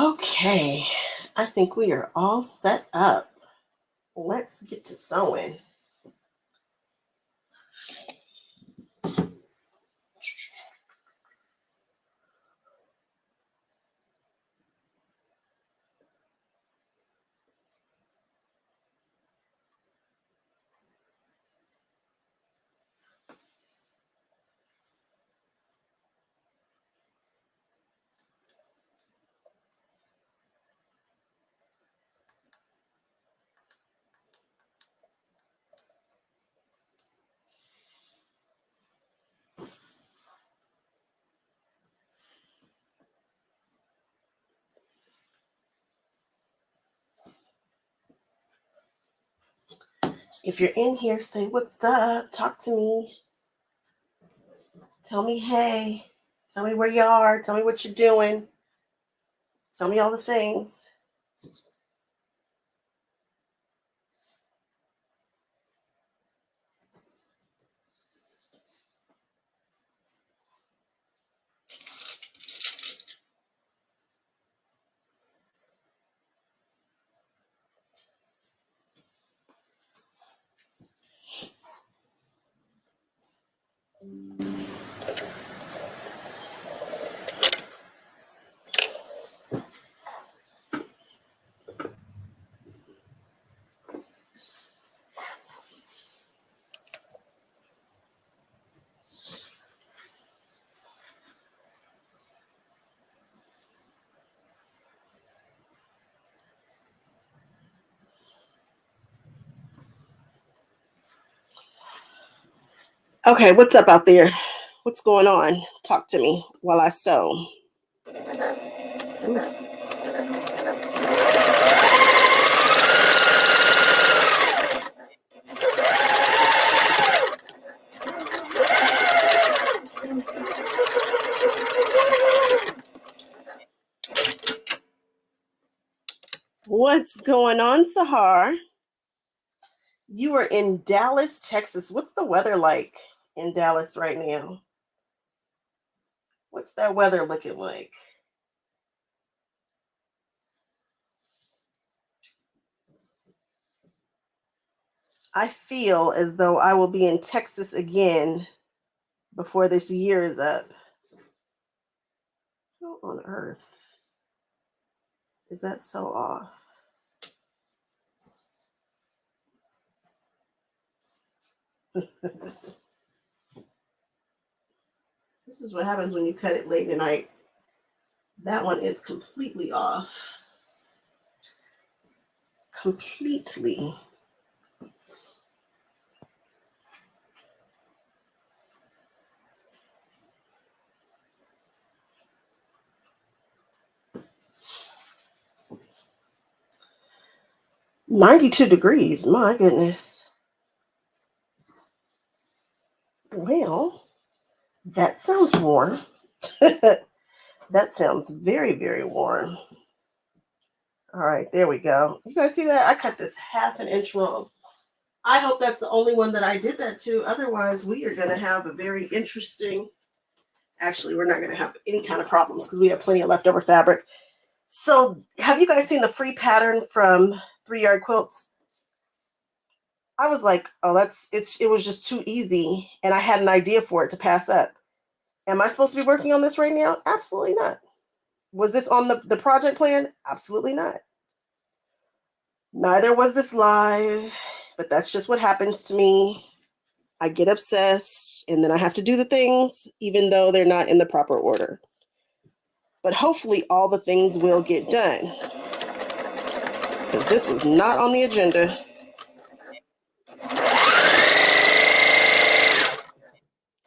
Okay, I think we are all set up. Let's get to sewing. If you're in here, say what's up. Talk to me. Tell me hey. Tell me where you are. Tell me what you're doing. Tell me all the things. Okay, what's up out there? What's going on? Talk to me while I sew. Ooh. What's going on, Sahar? You are in Dallas, Texas. What's the weather like in Dallas right now? What's that weather looking like? I feel as though I will be in Texas again before this year is up. How on earth is that so off? This is what happens when you cut it late at night. That one is completely off. Completely. "92 degrees, my goodness." Well, that sounds warm. That sounds very, very warm. All right, there we go. You guys see that? I cut this half an inch long. I hope that's the only one that I did that to. Otherwise, we are going to have a very interesting... Actually, we're not going to have any kind of problems because we have plenty of leftover fabric. So, have you guys seen the free pattern from 3 Yard Quilts? I was like, oh, it was just too easy, and I had an idea for it to pass up. Am I supposed to be working on this right now? Absolutely not. Was this on the project plan? Absolutely not. Neither was this live, but that's just what happens to me. I get obsessed, and then I have to do the things, even though they're not in the proper order. But hopefully all the things will get done, because this was not on the agenda.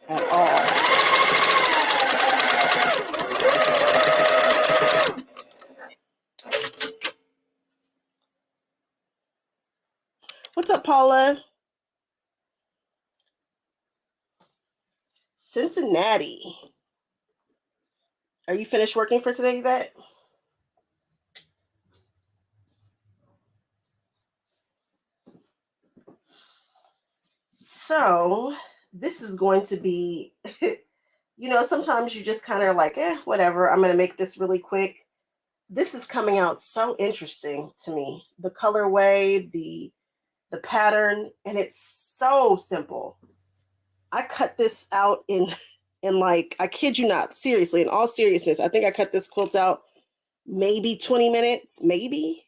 At all. What's up, Paula? Cincinnati. Are you finished working for today, Yvette? So this is going to be, sometimes you just kind of like, whatever, I'm going to make this really quick. this is coming out so interesting to me. The colorway, the pattern, and it's so simple. I cut this out in like, I kid you not, seriously, in all seriousness, I think I cut this quilt out maybe 20 minutes, maybe.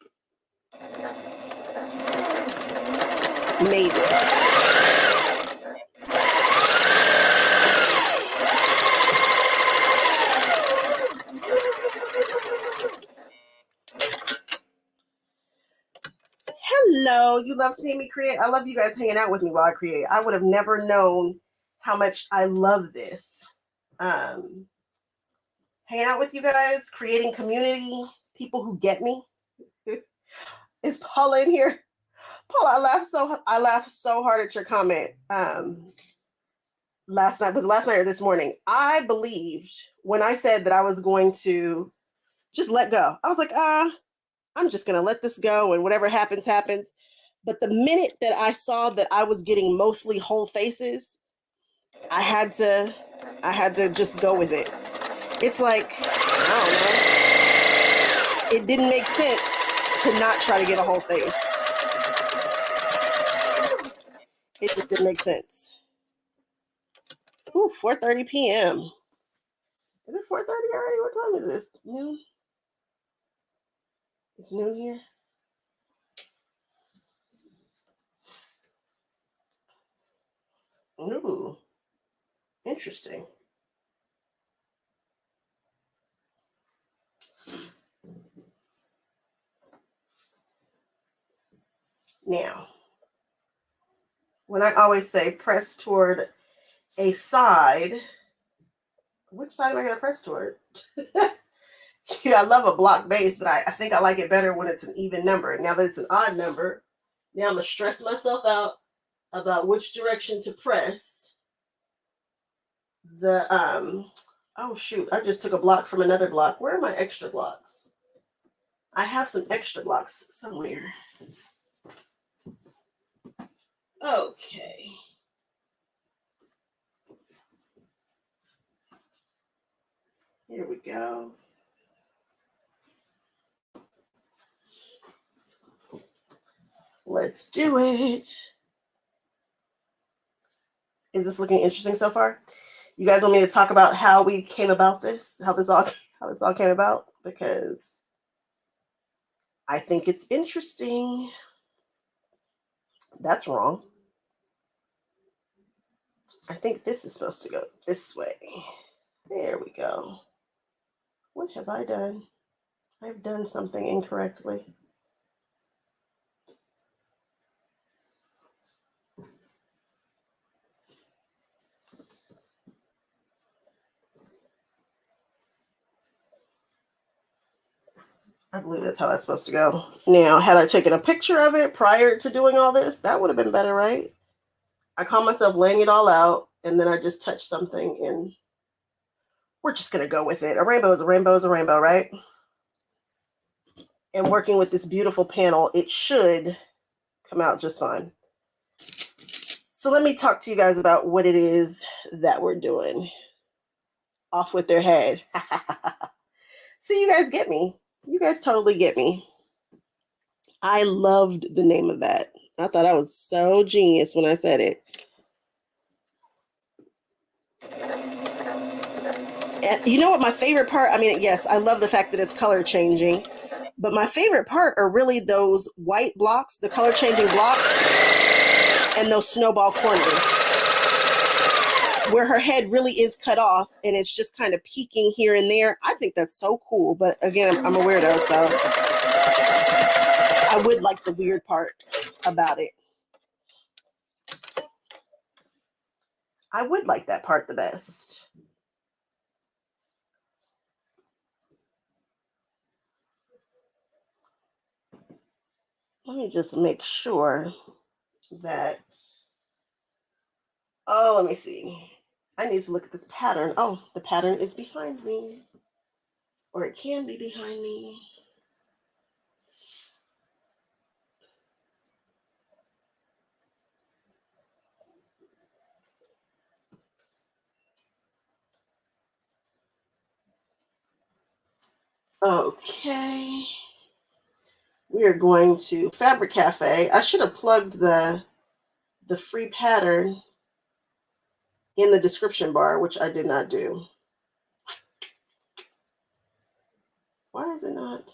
Hello, you love seeing me create? I love you guys hanging out with me while I create. I would have never known how much I love this. Hanging out with you guys, creating community, people who get me. Is Paula in here? Paula, I laughed so hard at your comment. Last night or this morning. I believed when I said that I was going to just let go. I was like, I'm just gonna let this go, and whatever happens, happens. But the minute that I saw that I was getting mostly whole faces, I had to just go with it. It's like, I don't know. It didn't make sense to not try to get a whole face. It just didn't make sense. Ooh, 4:30 p.m. Is it 4:30 already? What time is this? Noon? It's noon here. Ooh, interesting. Now, when I always say press toward a side, which side am I going to press toward? Yeah, I love a block base, but I think I like it better when it's an even number. Now that it's an odd number, now I'm going to stress myself out about which direction to press. Oh shoot, I just took a block from another block. Where are my extra blocks? I have some extra blocks somewhere. Okay. Here we go. Let's do it. Is this looking interesting so far? You guys want me to talk about how we came about this, how this all came about? Because I think it's interesting. That's wrong. I think this is supposed to go this way. There we go. What have I done? I've done something incorrectly. I believe that's how that's supposed to go. Now, had I taken a picture of it prior to doing all this, that would have been better, right? I caught myself laying it all out, and then I just touched something, and we're just going to go with it. A rainbow is a rainbow is a rainbow, right? And working with this beautiful panel, it should come out just fine. So let me talk to you guys about what it is that we're doing. Off with their head. See, you guys get me. You guys totally get me. I loved the name of that. I thought I was so genius when I said it. And you know what my favorite part? I mean, yes, I love the fact that it's color changing, but my favorite part are really those white blocks, the color changing blocks, and those snowball corners where her head really is cut off and it's just kind of peeking here and there. I think that's so cool. But again, I'm a weirdo, so I would like the weird part about it. I would like that part the best. Let me just make sure that, oh, let me see. I need to look at this pattern. Oh, the pattern is behind me. Or it can be behind me. Okay. We are going to Fabric Cafe. I should have plugged the free pattern in the description bar, which I did not do. Why is it not?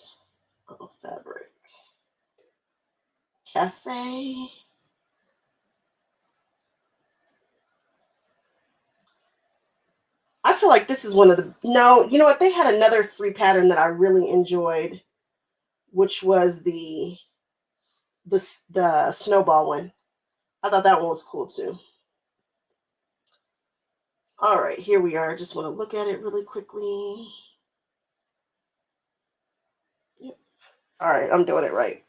Oh, Fabric Cafe. I feel like this is one of the, no, you know what? They had another free pattern that I really enjoyed, which was the snowball one. I thought that one was cool too. All right, here we are. Just want to look at it really quickly. Yep. All right, I'm doing it right.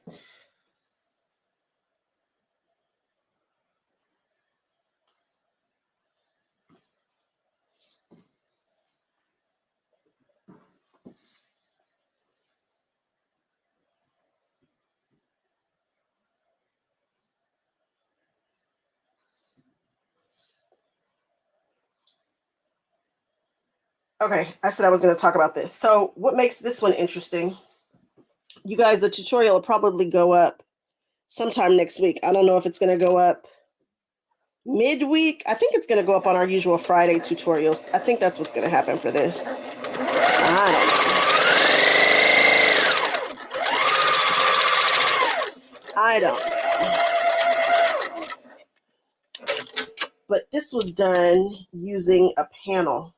Okay, I said I was going to talk about this. So what makes this one interesting? You guys, the tutorial will probably go up sometime next week. I don't know if it's going to go up midweek. I think it's going to go up on our usual Friday tutorials. I think that's what's going to happen for this. I don't know. But this was done using a panel.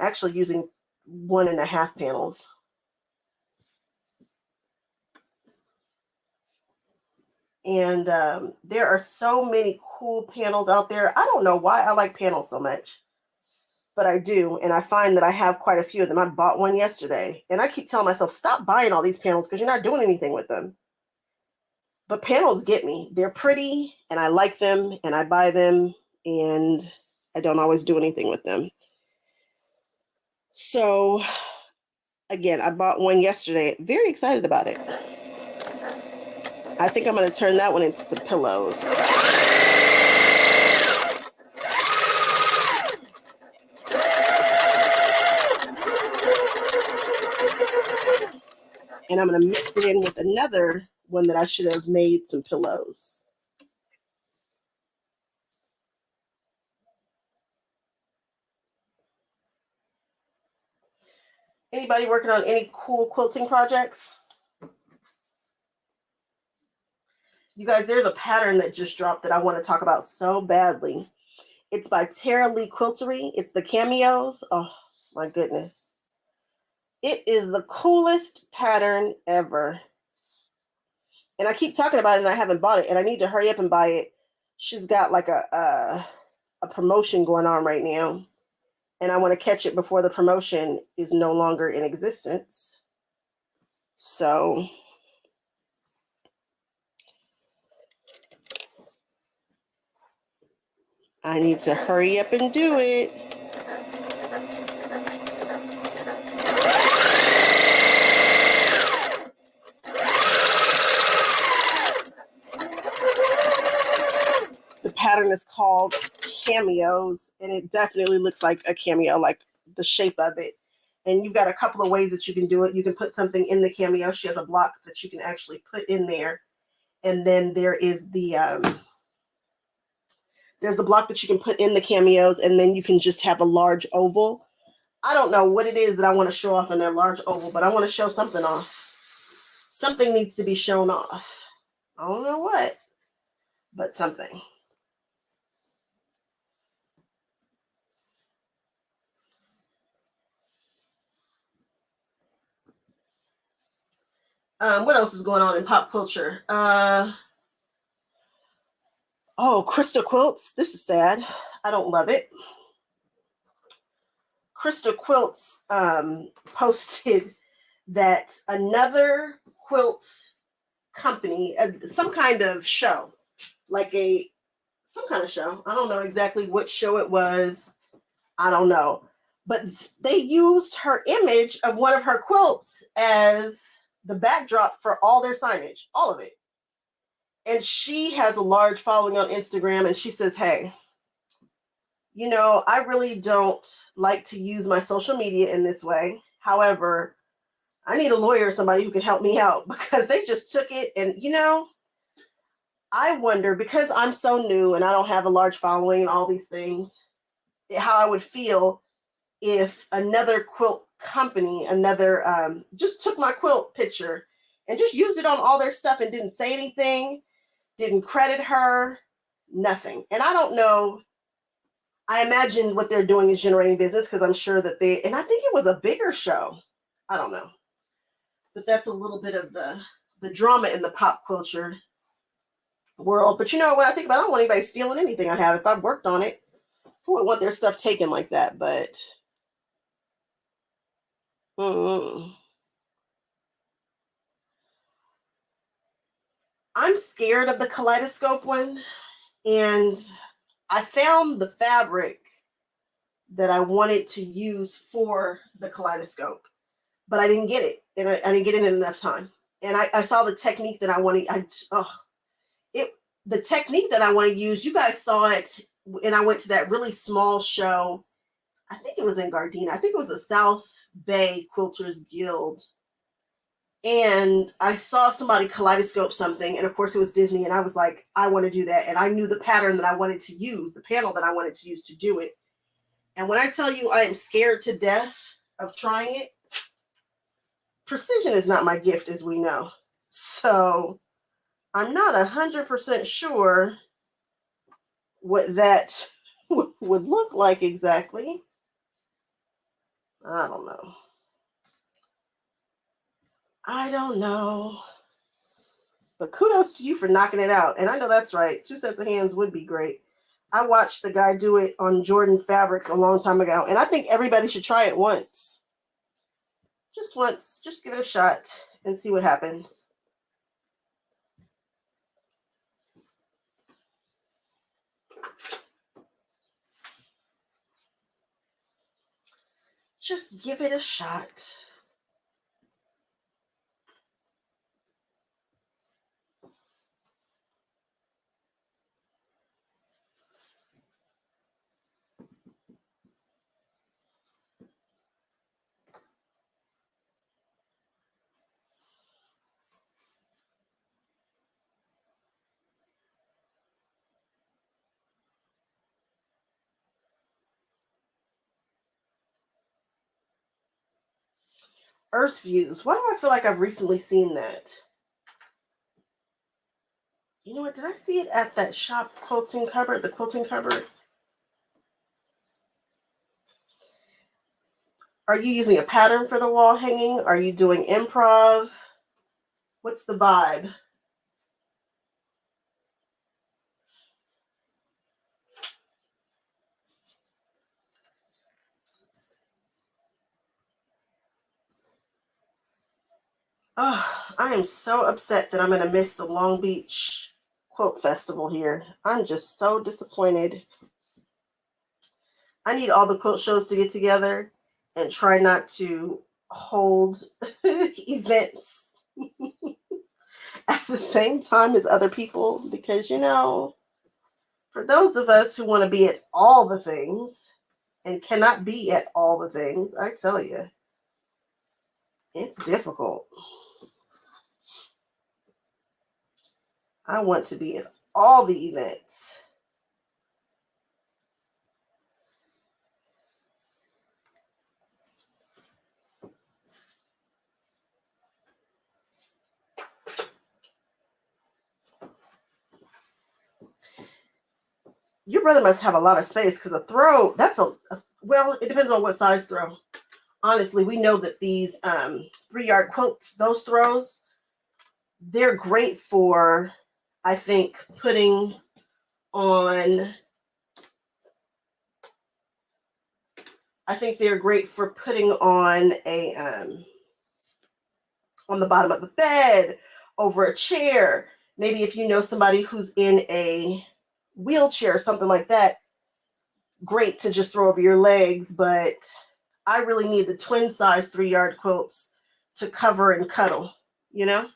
Actually using 1.5 panels. And there are so many cool panels out there. I don't know why I like panels so much, but I do. And I find that I have quite a few of them. I bought one yesterday, and I keep telling myself, stop buying all these panels because you're not doing anything with them. But panels get me. They're pretty, and I like them, and I buy them, and I don't always do anything with them. So, again, I bought one yesterday. Very excited about it. I think I'm going to turn that one into some pillows. And I'm going to mix it in with another one that I should have made some pillows. Anybody working on any cool quilting projects? You guys, there's a pattern that just dropped that I want to talk about so badly. It's by Tara Lee Quiltery. It's the cameos. Oh, my goodness. It is the coolest pattern ever. And I keep talking about it and I haven't bought it. And I need to hurry up and buy it. She's got like a promotion going on right now. And I want to catch it before the promotion is no longer in existence. So I need to hurry up and do it. The pattern is called Cameos, and it definitely looks like a cameo, like the shape of it. And you've got a couple of ways that you can do it. You can put something in the cameo. She has a block that you can actually put in there. And then there is there's a block that you can put in the cameos, and then you can just have a large oval. I don't know what it is that I want to show off in that large oval, but I want to show something off. Something needs to be shown off. I don't know what, but something. What else is going on in pop culture? Oh, Crystal Quilts. This is sad. I don't love it. Crystal Quilts posted that another quilt company, some kind of show, like some kind of show. I don't know exactly what show it was. I don't know. But they used her image of one of her quilts as the backdrop for all their signage, all of it. And she has a large following on Instagram, and she says, hey, you know, I really don't like to use my social media in this way. However, I need a lawyer or somebody who can help me out because they just took it. And, you know, I wonder, because I'm so new and I don't have a large following and all these things, how I would feel if another quilt company, just took my quilt picture and just used it on all their stuff and didn't say anything, didn't credit her, nothing. And I don't know. I imagine what they're doing is generating business because I'm sure that and I think it was a bigger show. I don't know. But that's a little bit of the drama in the pop culture world. But you know, when I think about it, I don't want anybody stealing anything I have. If I've worked on it, who would want their stuff taken like that? But I'm scared of the Kaleidoscope one. And I found the fabric that I wanted to use for the Kaleidoscope, but I didn't get it. And I didn't get it in enough time. And I saw the technique that I wanted. The technique that I want to use, you guys saw it, and I went to that really small show. I think it was in Gardena. I think it was the South Bay Quilters Guild. And I saw somebody kaleidoscope something, and of course it was Disney, and I was like, I want to do that. And I knew the pattern that I wanted to use, the panel that I wanted to use to do it. And when I tell you I am scared to death of trying it, precision is not my gift, as we know. So I'm not 100% sure what that would look like exactly. I don't know. But kudos to you for knocking it out. And I know that's right. 2 sets of hands would be great. I watched the guy do it on Jordan Fabrics a long time ago. And I think everybody should try it once. Just once. Just give it a shot and see what happens. Just give it a shot. Earth Views. Why do I feel like I've recently seen that? You know what? Did I see it at that shop quilting cupboard, the quilting cupboard? Are you using a pattern for the wall hanging? Are you doing improv? What's the vibe? Oh, I am so upset that I'm going to miss the Long Beach Quilt Festival here. I'm just so disappointed. I need all the quilt shows to get together and try not to hold events at the same time as other people because, you know, for those of us who want to be at all the things and cannot be at all the things, I tell you, it's difficult. I want to be at all the events. Your brother must have a lot of space because a throw, well, it depends on what size throw. Honestly, we know that these 3-yard quilts, those throws, they're great for, I think, putting on, on the bottom of the bed, over a chair. Maybe if you know somebody who's in a wheelchair or something like that, great to just throw over your legs. But I really need the twin size 3-yard quilts to cover and cuddle, you know?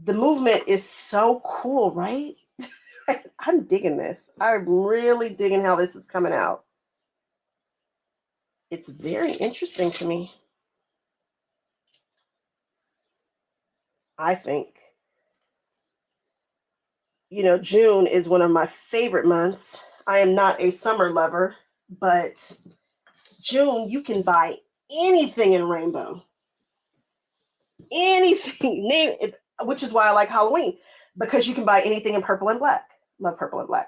The movement is so cool, right? I'm digging this. I'm really digging how this is coming out. It's very interesting to me. I think, you know, June is one of my favorite months. I am not a summer lover, but June, you can buy anything in rainbow. Anything, name it, which is why I like Halloween, because you can buy anything in purple and black. Love purple and black.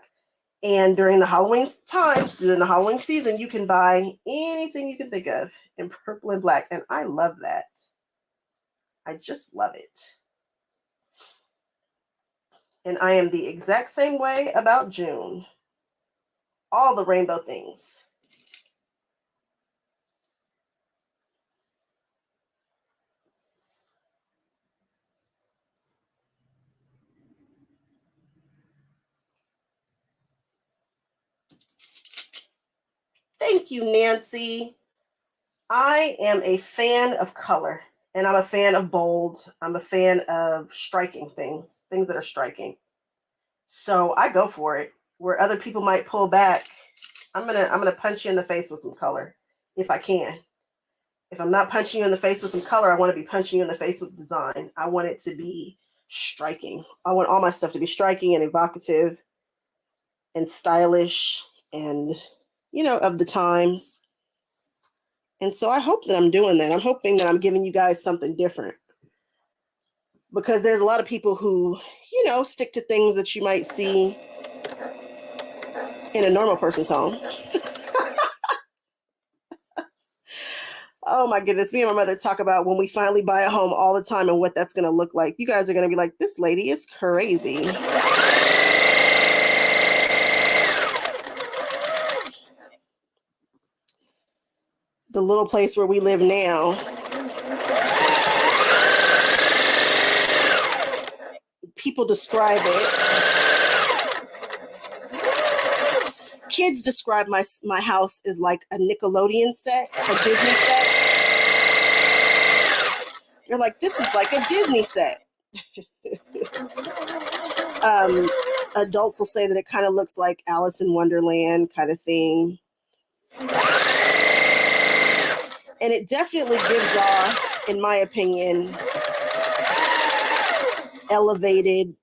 And during the Halloween times, during the Halloween season, you can buy anything you can think of in purple and black. And I love that. I just love it. And I am the exact same way about June. All the rainbow things. Thank you, Nancy. I am a fan of color, and I'm a fan of bold. I'm a fan of striking things that are striking. So I go for it. Where other people might pull back, I'm gonna punch you in the face with some color if I can. If I'm not punching you in the face with some color, I want to be punching you in the face with design. I want it to be striking. I want all my stuff to be striking and evocative and stylish and, you know, of the times. And so I hope that I'm doing that. I'm hoping that I'm giving you guys something different. Because there's a lot of people who, you know, stick to things that you might see in a normal person's home. Oh my goodness, me and my mother talk about when we finally buy a home all the time and what that's going to look like. You guys are going to be like, this lady is crazy. The little place where we live now, people describe it. Kids describe my house as like a Nickelodeon set, a Disney set. They're like, this is like a Disney set. Adults will say that it kind of looks like Alice in Wonderland kind of thing. And it definitely gives off, in my opinion, elevated.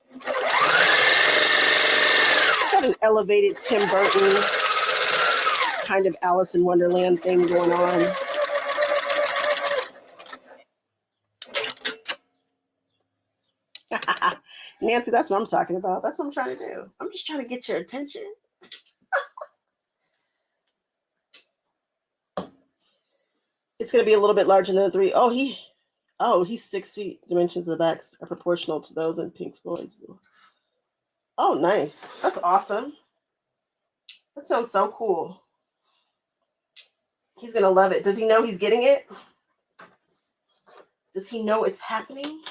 It's got an elevated Tim Burton kind of Alice in Wonderland thing going on. Nancy, that's what I'm talking about. That's what I'm trying to do. I'm just trying to get your attention. It's going to be a little bit larger than the 3. He's 6 feet. Dimensions of the backs are proportional to those in Pink Floyd's. Oh, nice. That's awesome. That sounds so cool. He's going to love it. Does he know he's getting it? Does he know it's happening?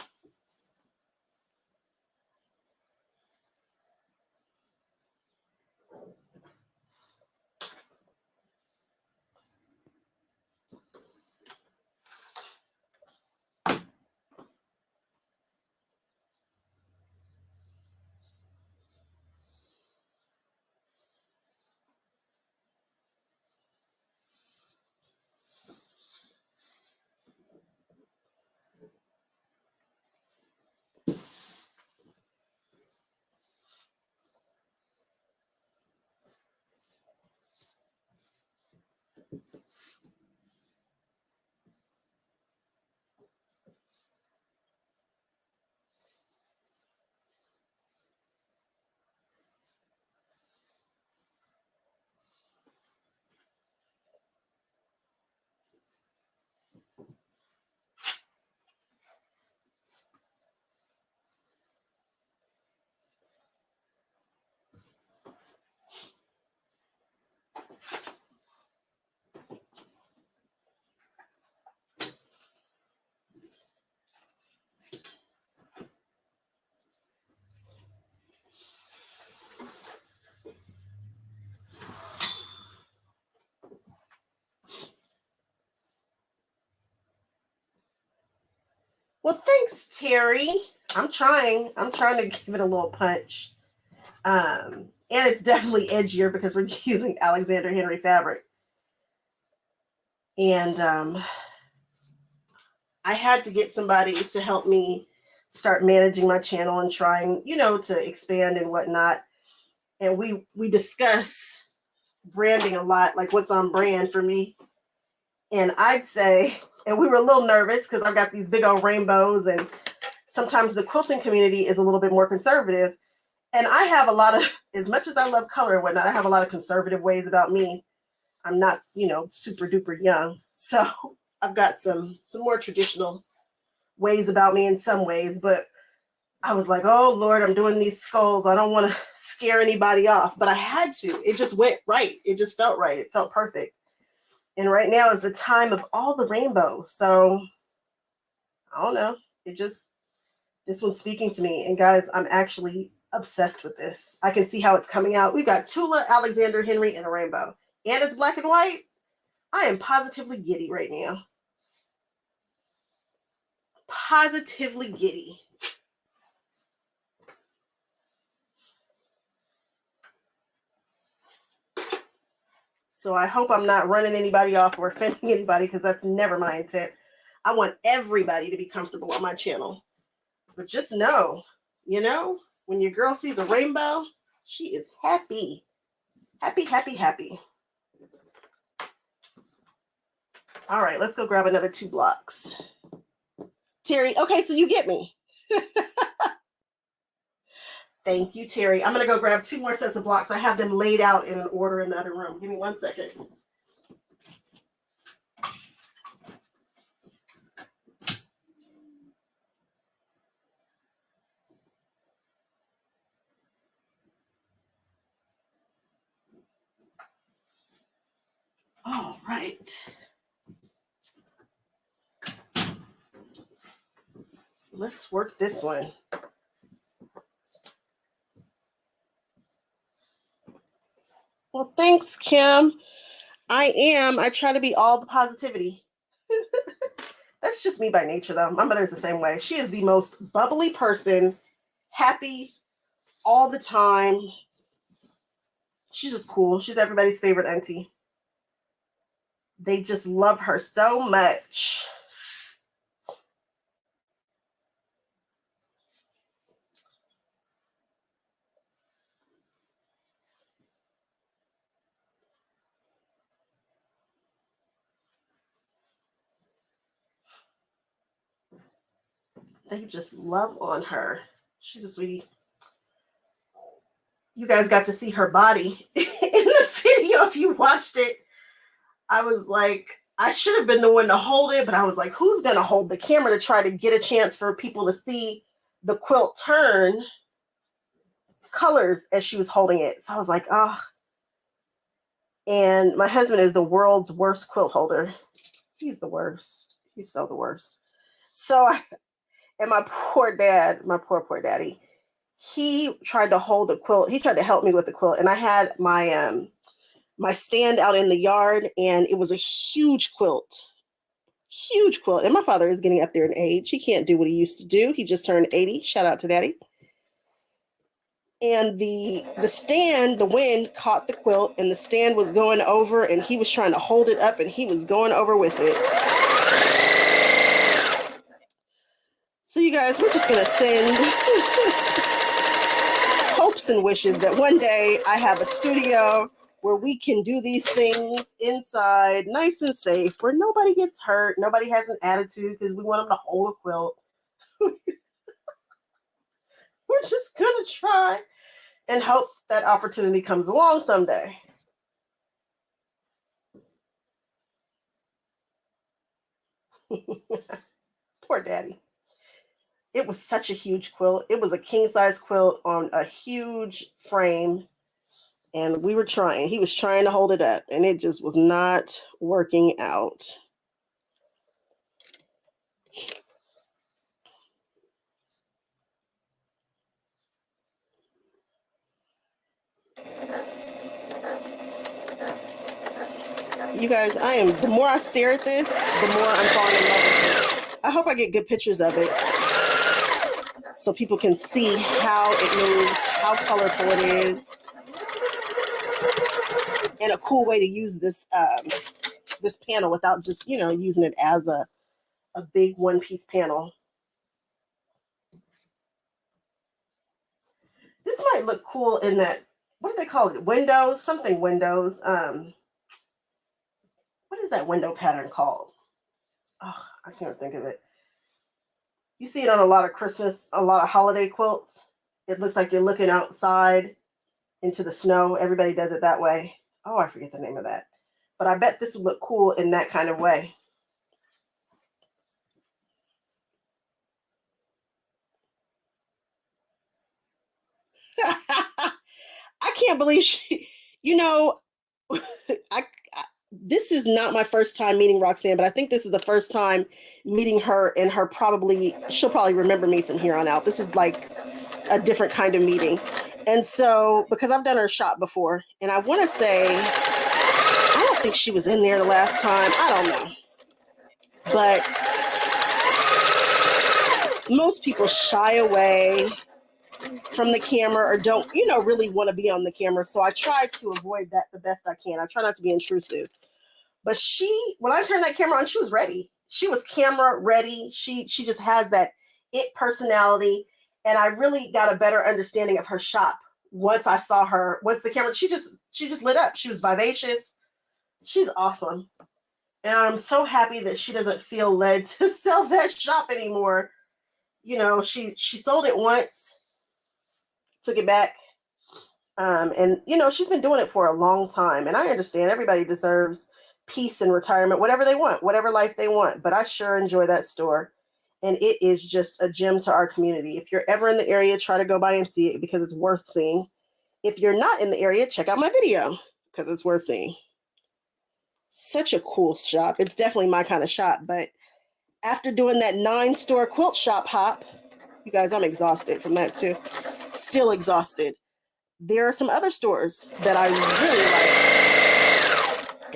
Well, thanks, Terry. I'm trying to give it a little punch. And it's definitely edgier because we're using Alexander Henry fabric. And I had to get somebody to help me start managing my channel and trying, you know, to expand and whatnot. And we discuss branding a lot, like what's on brand for me. And I'd say, and we were a little nervous because I've got these big old rainbows, and sometimes the quilting community is a little bit more conservative. And I have a lot of, as much as I love color and whatnot, I have a lot of conservative ways about me. I'm not, you know, super duper young. So I've got some more traditional ways about me in some ways, but I was like, oh Lord, I'm doing these skulls. I don't want to scare anybody off, but I had to. It just went right. It just felt right. It felt perfect. And right now is the time of all the rainbow. So I don't know. This one's speaking to me. And guys, I'm actually obsessed with this. I can see how it's coming out. We've got Tula, Alexander, Henry, and a rainbow. And it's black and white. I am positively giddy right now. Positively giddy. So I hope I'm not running anybody off or offending anybody, because that's never my intent. I want everybody to be comfortable on my channel. But just know, you know, when your girl sees a rainbow, she is happy. Happy, happy, happy. All right, let's go grab another 2 blocks. Terry, okay, so you get me. Thank you, Terry. I'm going to go grab 2 more sets of blocks. I have them laid out in an order in the other room. Give me 1 second. All right. Let's work this one. Well, thanks, Kim. I try to be all the positivity. That's just me by nature, though. My mother's the same way. She is the most bubbly person, happy all the time. She's just cool. She's everybody's favorite auntie. They just love her so much. They just love on her. She's a sweetie. You guys got to see her body in the video if you watched it. I was like, I should have been the one to hold it, but I was like, who's going to hold the camera to try to get a chance for people to see the quilt turn colors as she was holding it? So I was like, oh. And my husband is the world's worst quilt holder. He's the worst. He's so the worst. So and my poor dad, my poor daddy, he tried to hold a quilt. He tried to help me with the quilt. And I had my my stand out in the yard, and it was a huge quilt. Huge quilt. And my father is getting up there in age. He can't do what he used to do. He just turned 80. Shout out to daddy. And the stand, the wind caught the quilt, and the stand was going over, and he was trying to hold it up, and he was going over with it. So you guys, we're just going to send hopes and wishes that one day I have a studio where we can do these things inside, nice and safe, where nobody gets hurt, nobody has an attitude because we want them to hold a quilt. We're just going to try and hope that opportunity comes along someday. Poor daddy. It was such a huge quilt. It was a king-size quilt on a huge frame. And we were trying. He was trying to hold it up, and it just was not working out. You guys, the more I stare at this, the more I'm falling in love with it. I hope I get good pictures of it so people can see how it moves, how colorful it is, and a cool way to use this this panel without just, you know, using it as a big one-piece panel. This might look cool in that, what do they call it? Windows, something windows. What is that window pattern called? Oh, I can't think of it. You see it on a lot of Christmas, a lot of holiday quilts. It looks like you're looking outside into the snow. Everybody does it that way. Oh, I forget the name of that. But I bet this would look cool in that kind of way. I can't believe she, you know, I this is not my first time meeting Roxanne, but I think this is the first time meeting her, and she'll probably remember me from here on out. This is like a different kind of meeting. And so, because I've done her shop before, and I want to say, I don't think she was in there the last time. I don't know. But most people shy away from the camera or don't, you know, really want to be on the camera. So I try to avoid that the best I can. I try not to be intrusive. But when I turned that camera on, she was ready. She was camera ready. She just has that it personality. And I really got a better understanding of her shop once I saw her. Once the camera, she just lit up. She was vivacious. She's awesome. And I'm so happy that she doesn't feel led to sell that shop anymore. You know, she sold it once, took it back. And, you know, she's been doing it for a long time. And I understand everybody deserves peace and retirement, whatever they want, whatever life they want. But I sure enjoy that store. And it is just a gem to our community. If you're ever in the area, try to go by and see it because it's worth seeing. If you're not in the area, check out my video because it's worth seeing. Such a cool shop. It's definitely my kind of shop. But after doing that 9-store quilt shop hop, you guys, I'm exhausted from that too. Still exhausted. There are some other stores that I really like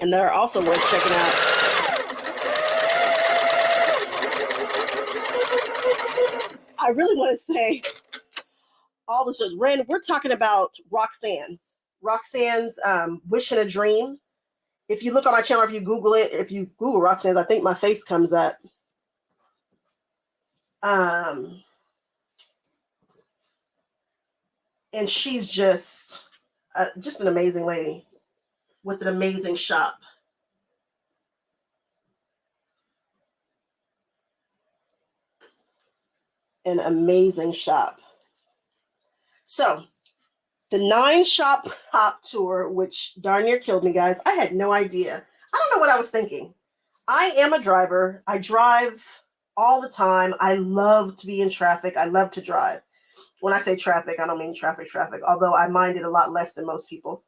and that are also worth checking out. I really want to say all the stores. Rand, we're talking about Roxanne's Wish and a Dream. If you look on my channel, if you Google it, if you Google Roxanne's, I think my face comes up. And she's just an amazing lady with an amazing shop. An amazing shop. So the 9-shop hop tour, which darn near killed me, guys. I had no idea. I don't know what I was thinking. I am a driver. I drive all the time. I love to be in traffic. I love to drive. When I say traffic, I don't mean traffic, although I mind it a lot less than most people,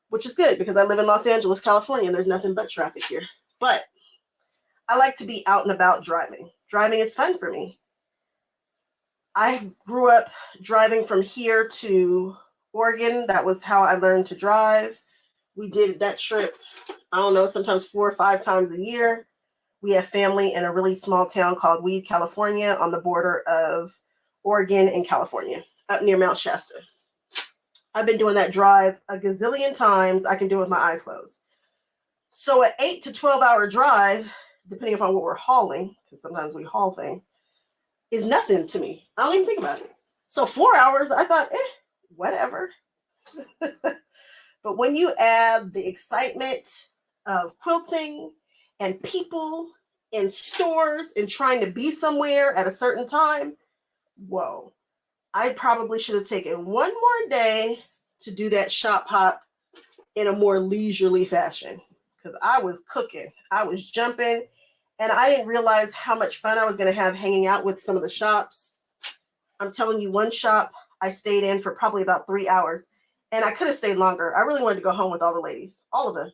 which is good because I live in Los Angeles, California, and there's nothing but traffic here. But I like to be out and about driving. Driving is fun for me. I grew up driving from here to Oregon. That was how I learned to drive. We did that trip, I don't know, sometimes 4 or 5 times a year. We have family in a really small town called Weed, California, on the border of Oregon and California, up near Mount Shasta. I've been doing that drive a gazillion times. I can do it with my eyes closed. So an 8 to 12-hour drive, depending upon what we're hauling, because sometimes we haul things, is nothing to me. I don't even think about it. So 4 hours, I thought, whatever. But when you add the excitement of quilting and people in stores and trying to be somewhere at a certain time, whoa. I probably should have taken one more day to do that shop hop in a more leisurely fashion because I was cooking. I was jumping. And I didn't realize how much fun I was going to have hanging out with some of the shops. I'm telling you, one shop I stayed in for probably about 3 hours. And I could have stayed longer. I really wanted to go home with all the ladies. All of them.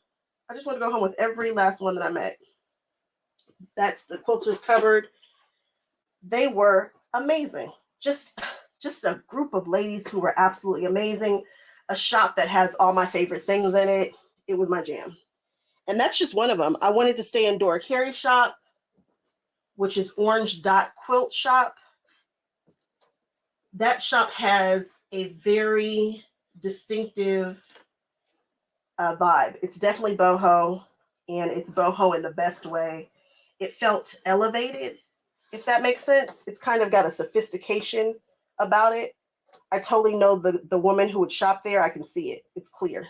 I just wanted to go home with every last one that I met. That's the Quilters Cupboard. They were amazing. Just a group of ladies who were absolutely amazing. A shop that has all my favorite things in it. It was my jam. And that's just one of them. I wanted to stay in Dora Carey's shop, which is Orange Dot Quilt Shop. That shop has a very distinctive vibe. It's definitely boho. and it's boho in the best way. It felt elevated, if that makes sense. It's kind of got a sophistication about it. I totally know the woman who would shop there. I can see it. It's clear.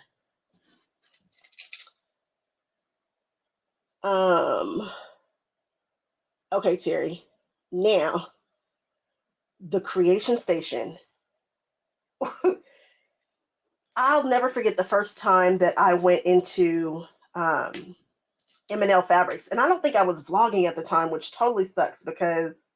Okay, Terry. Now, the creation station. I'll never forget the first time that I went into M&L Fabrics. And I don't think I was vlogging at the time, which totally sucks because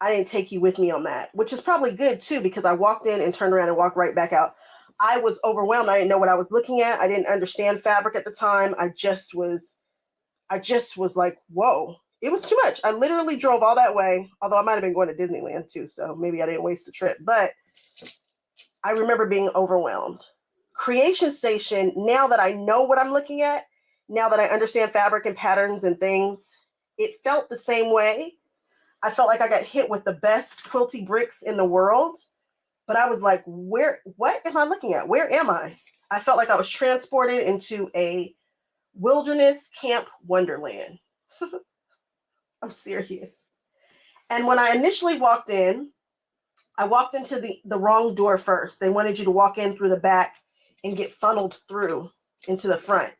I didn't take you with me on that, which is probably good too, because I walked in and turned around and walked right back out. I was overwhelmed. I didn't know what I was looking at. I didn't understand fabric at the time. I just was like, whoa, it was too much. I literally drove all that way, although I might have been going to Disneyland too, so maybe I didn't waste the trip, but I remember being overwhelmed. Creation Station, now that I know what I'm looking at, now that I understand fabric and patterns and things, it felt the same way. I felt like I got hit with the best quilty bricks in the world, but I was like, what am I looking at? Where am I? I felt like I was transported into a wilderness camp wonderland. I'm serious. And when I initially walked in, I walked into the wrong door first. They wanted you to walk in through the back and get funneled through into the front.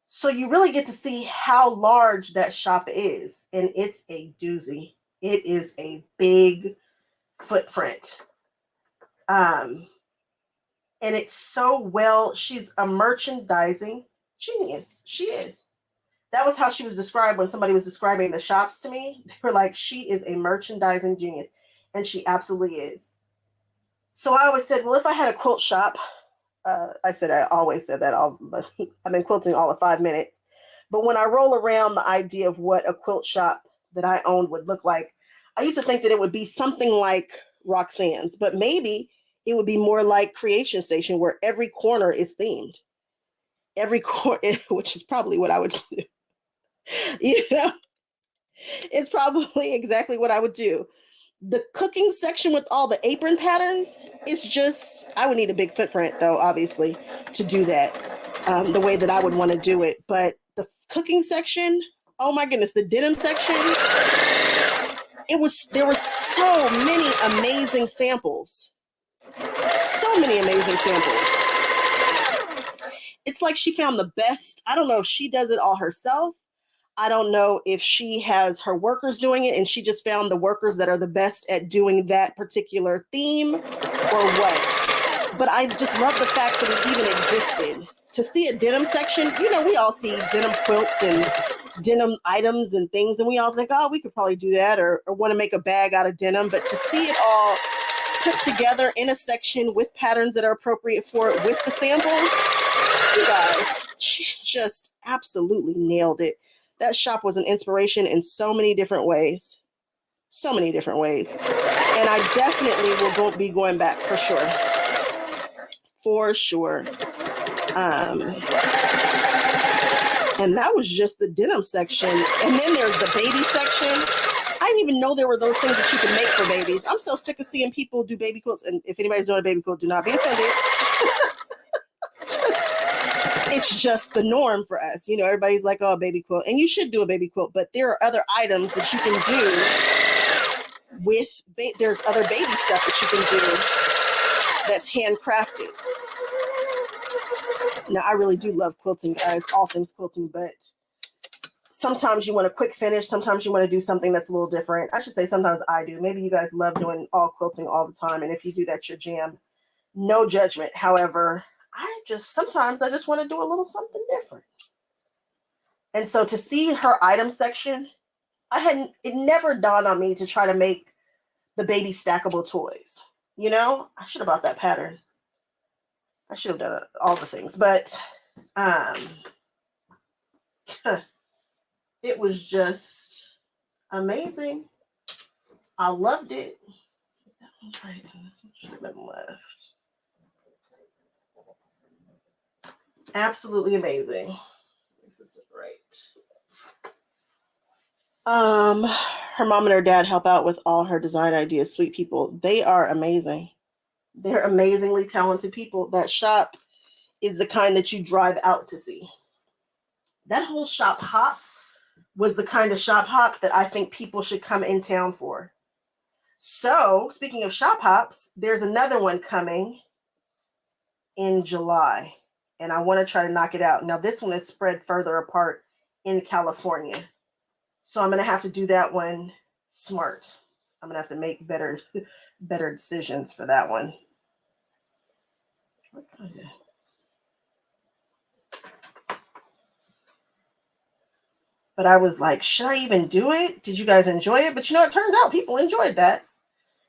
So you really get to see how large that shop is. And it's a doozy. It is a big footprint. And it's so well, she's a merchandising genius. She is. That was how she was described when somebody was describing the shops to me. They were like, she is a merchandising genius. And she absolutely is. So I always said, well, if I had a quilt shop, I always said that. I've been quilting all of 5 minutes. But when I roll around the idea of what a quilt shop that I owned would look like, I used to think that it would be something like Roxanne's, but maybe it would be more like Creation Station, where every corner is themed. Every corner, which is probably what I would do. You know, it's probably exactly what I would do. The cooking section with all the apron patterns is just, I would need a big footprint though, obviously, to do that the way that I would want to do it. But the cooking section, oh my goodness, the denim section, there were so many amazing samples. So many amazing samples. It's like she found the best. I don't know if she does it all herself. I don't know if she has her workers doing it and she just found the workers that are the best at doing that particular theme or what. But I just love the fact that it even existed. To see a denim section, you know, we all see denim quilts and denim items and things, and we all think, oh, we could probably do that or want to make a bag out of denim. But to see it all put together in a section with patterns that are appropriate for it with the samples, you guys, she just absolutely nailed it. That shop was an inspiration in so many different ways. So many different ways. And I definitely will be going back for sure. For sure. And that was just the denim section. And then there's the baby section. I didn't even know there were those things that you can make for babies. I'm so sick of seeing people do baby quilts. And if anybody's doing a baby quilt, do not be offended. It's just the norm for us. You know, everybody's like, oh, a baby quilt. And you should do a baby quilt, but there are other items that you can do with, there's other baby stuff that you can do that's handcrafted. Now, I really do love quilting, guys, all things quilting, but sometimes you want a quick finish. Sometimes you want to do something that's a little different. I should say sometimes I do. Maybe you guys love doing all quilting all the time. And if you do, that's your jam. No judgment. However, sometimes I just want to do a little something different. And so to see her item section, it never dawned on me to try to make the baby stackable toys. You know, I should have bought that pattern. I should have done all the things, but it was just amazing. I loved it. That one's right, and this one should have been left. Absolutely amazing. This is right. Her mom and her dad help out with all her design ideas. Sweet people. They are amazing. They're amazingly talented people. That shop is the kind that you drive out to see. That whole shop hop was the kind of shop hop that I think people should come in town for. So, speaking of shop hops, there's another one coming in July, and I want to try to knock it out. Now, this one is spread further apart in California, so I'm going to have to do that one smart. I'm going to have to make better decisions for that one. What kind of... But I was like, should I even do it? Did you guys enjoy it? But you know, it turns out people enjoyed that.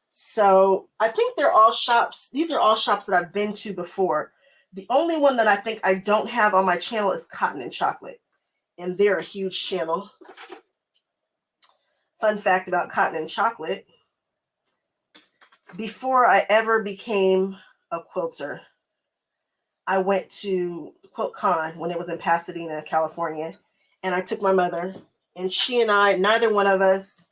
So I think they're all shops. These are all shops that I've been to before. The only one that I think I don't have on my channel is Cotton and Chocolate. And they're a huge channel. Fun fact about Cotton and Chocolate. Before I ever became a quilter, I went to QuiltCon when it was in Pasadena, California. And I took my mother, and she and I, neither one of us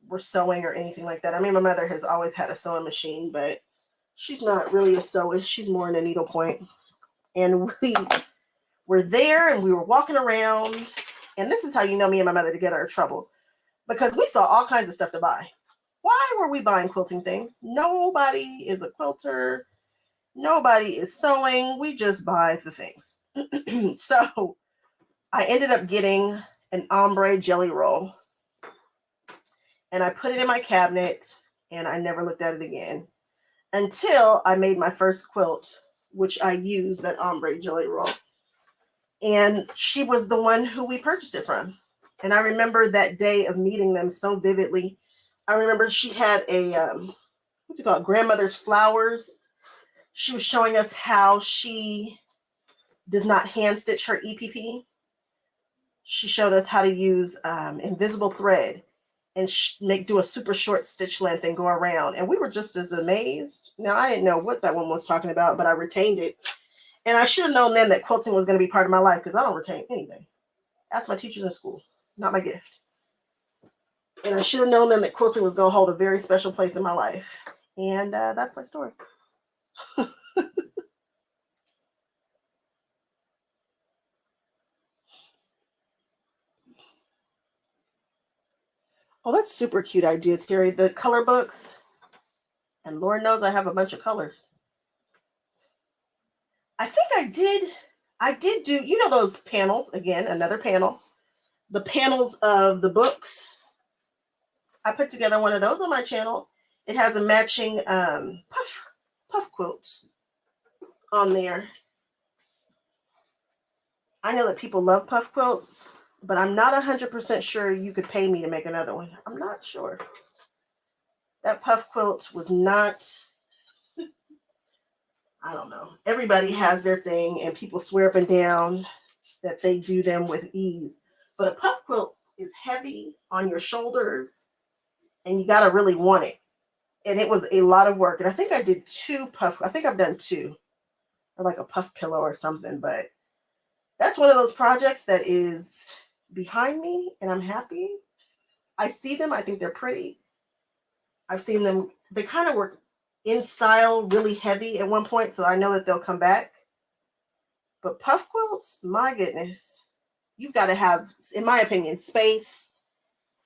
were sewing or anything like that. I mean, my mother has always had a sewing machine, but she's not really a sewist. She's more in a needlepoint. And we were there, and we were walking around. And this is how you know me and my mother together are trouble, because we saw all kinds of stuff to buy. Why were we buying quilting things? Nobody is a quilter. Nobody is sewing. We just buy the things. So I ended up getting an ombre jelly roll, and I put it in my cabinet, and I never looked at it again until I made my first quilt, which I used that ombre jelly roll. And she was the one who we purchased it from. And I remember that day of meeting them so vividly. I remember she had a, what's it called? Grandmother's Flowers. She was showing us how she does not hand stitch her EPP. She showed us how to use invisible thread and do a super short stitch length and go around. And we were just as amazed. Now, I didn't know what that one was talking about, but I retained it. And I should have known then that quilting was going to be part of my life, because I don't retain anything. That's my teachers in school, not my gift. And I should have known then that quilting was going to hold a very special place in my life. And that's my story. Oh, that's super cute idea, Terry. The color books. And Lord knows I have a bunch of colors. I think I did do, you know, those panels. Again, another panel. The panels of the books. I put together one of those on my channel. It has a matching puff quilts on there. I know that people love puff quilts, but I'm not 100% sure you could pay me to make another one. I'm not sure. That puff quilt was not, I don't know. Everybody has their thing, and people swear up and down that they do them with ease. But a puff quilt is heavy on your shoulders, and you got to really want it. And it was a lot of work. And I think I did I think I've done 2. Or like a puff pillow or something. But that's one of those projects that is behind me, and I'm happy. I see them. I think they're pretty. I've seen them. They kind of were in style, really heavy at one point, so I know that they'll come back. But puff quilts, my goodness. You've got to have, in my opinion, space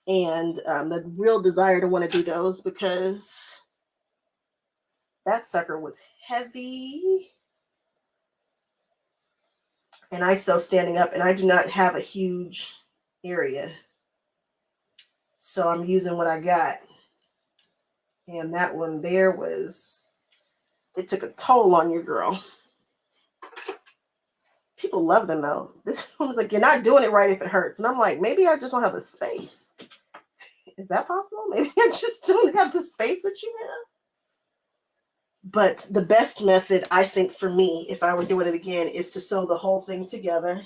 and the real desire to want to do those, because that sucker was heavy. And I sew standing up, and I do not have a huge area. So I'm using what I got. And that one there was, it took a toll on your girl. People love them though. This one was like, you're not doing it right if it hurts. And I'm like, maybe I just don't have the space. Is that possible? Maybe I just don't have the space that you have. But the best method, I think, for me, if I were doing it again, is to sew the whole thing together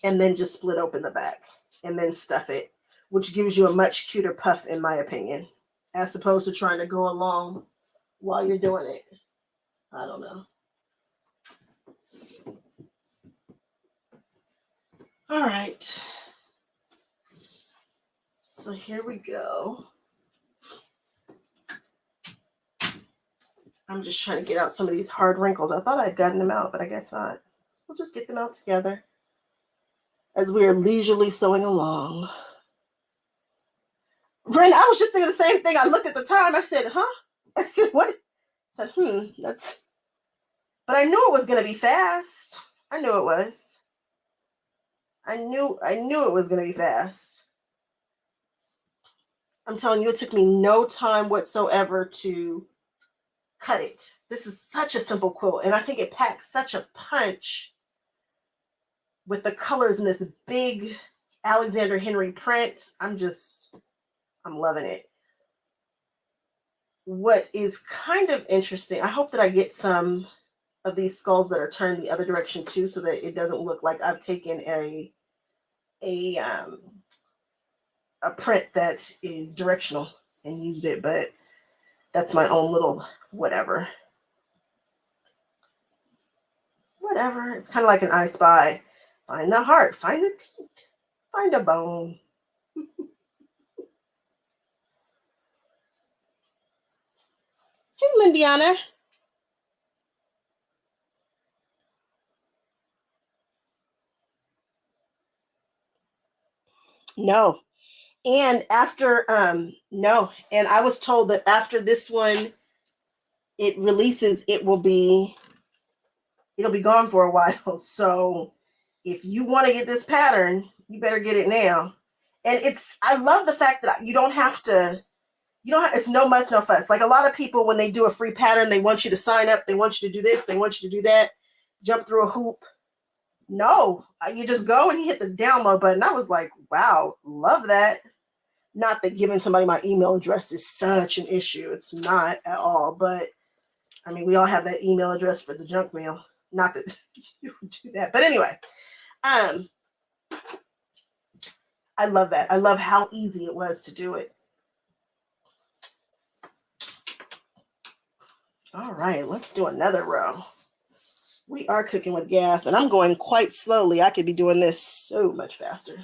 and then just split open the back and then stuff it, which gives you a much cuter puff, in my opinion, as opposed to trying to go along while you're doing it. I don't know. All right. So here we go. I'm just trying to get out some of these hard wrinkles. I thought I'd gotten them out, but I guess not. We'll just get them out together as we are leisurely sewing along. Ren, I was just thinking the same thing. I looked at the time. I said, huh? I said, what? I said, that's... But I knew it was going to be fast. I knew it was. I knew it was going to be fast. I'm telling you, it took me no time whatsoever to cut it. This is such a simple quilt, and I think it packs such a punch with the colors in this big Alexander Henry print. I'm loving it. What is kind of interesting, I hope that I get some of these skulls that are turned the other direction too, so that it doesn't look like I've taken a print that is directional and used it, but that's my own little whatever. Whatever. It's kind of like an I Spy. Find the heart, find the teeth, find a bone. Hey, Lindiana. No. And after, no. And I was told that after this one, it releases, it'll be gone for a while. So if you want to get this pattern, you better get it now. And I love the fact that you don't have, it's no muss, no fuss. Like a lot of people, when they do a free pattern, they want you to sign up. They want you to do this. They want you to do that. Jump through a hoop. No, you just go and you hit the download button. I was like, wow, love that. Not that giving somebody my email address is such an issue. It's not at all. But I mean, we all have that email address for the junk mail. Not that you would do that. But anyway, I love that. I love how easy it was to do it. All right, let's do another row. We are cooking with gas, and I'm going quite slowly. I could be doing this so much faster.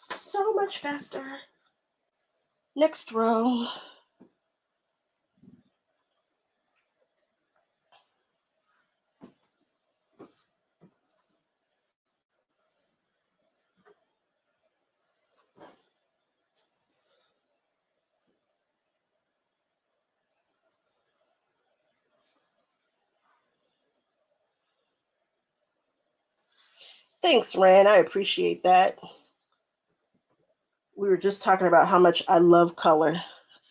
So much faster. Next row. Thanks, Ran. I appreciate that. We were just talking about how much I love color.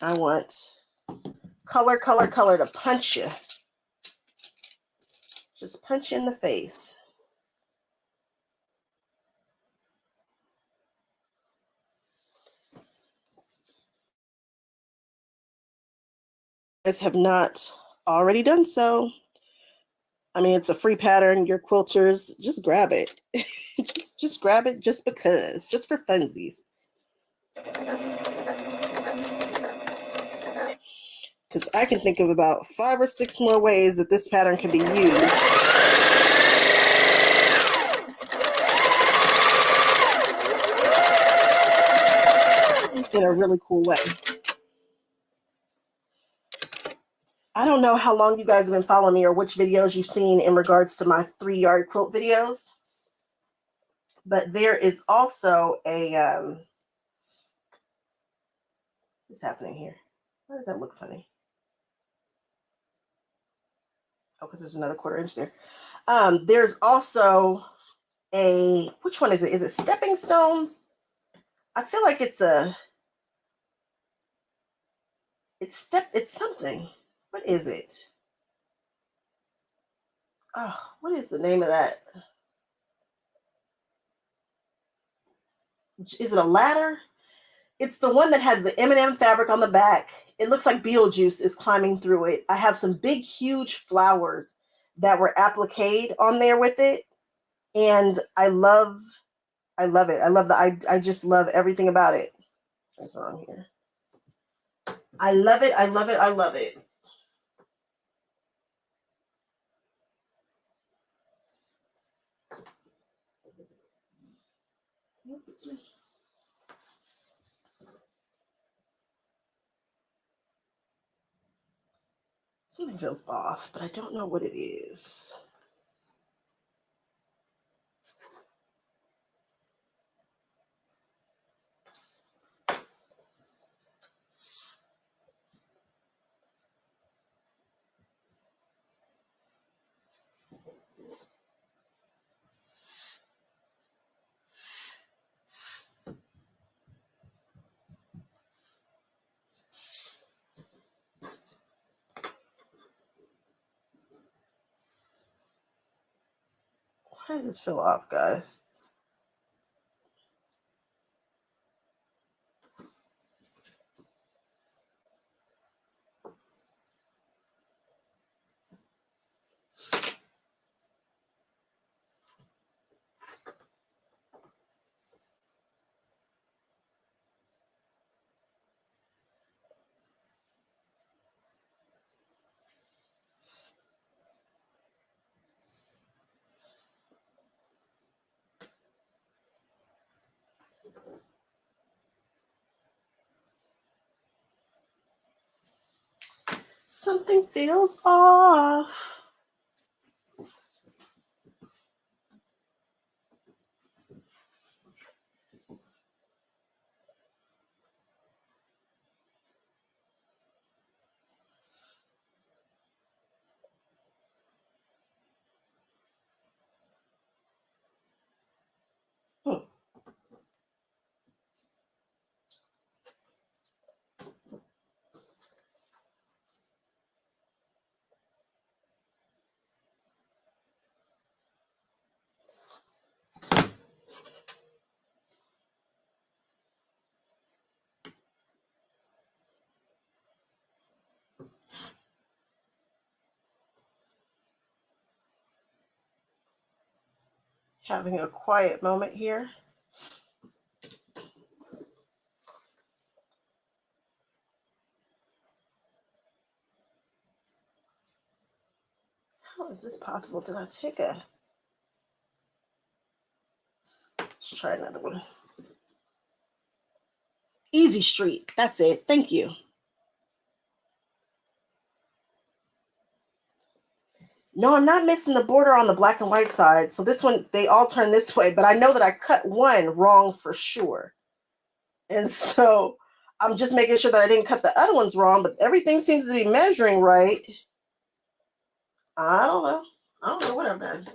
I want color, color, color to punch you. Just punch you in the face. If you guys have not already done so, I mean, it's a free pattern. Your quilters, just grab it. just grab it just because, just for funsies. Because I can think of about 5 or 6 more ways that this pattern can be used. In a really cool way. I don't know how long you guys have been following me or which videos you've seen in regards to my 3-yard quilt videos. But there is also a, what's happening here? Why does that look funny? Oh, because there's another 1/4 inch there. There's also which one is it? Is it Stepping Stones? I feel like it's something. What is it? Oh, what is the name of that? Is it a ladder? It's the one that has the M&M fabric on the back. It looks like Beetlejuice is climbing through it. I have some big, huge flowers that were appliqued on there with it. And I love it. I just love everything about it. What's wrong here? I love it. I love it. I love it. Something feels off, but I don't know what it is. Why does this feel off, guys? Something feels off. Having a quiet moment here. How is this possible? Did I take a... Let's try another one. Easy Street. That's it. Thank you. No, I'm not missing the border on the black and white side. So this one, they all turn this way, but I know that I cut one wrong for sure. And so I'm just making sure that I didn't cut the other ones wrong, but everything seems to be measuring right. I don't know. I don't know what I've done.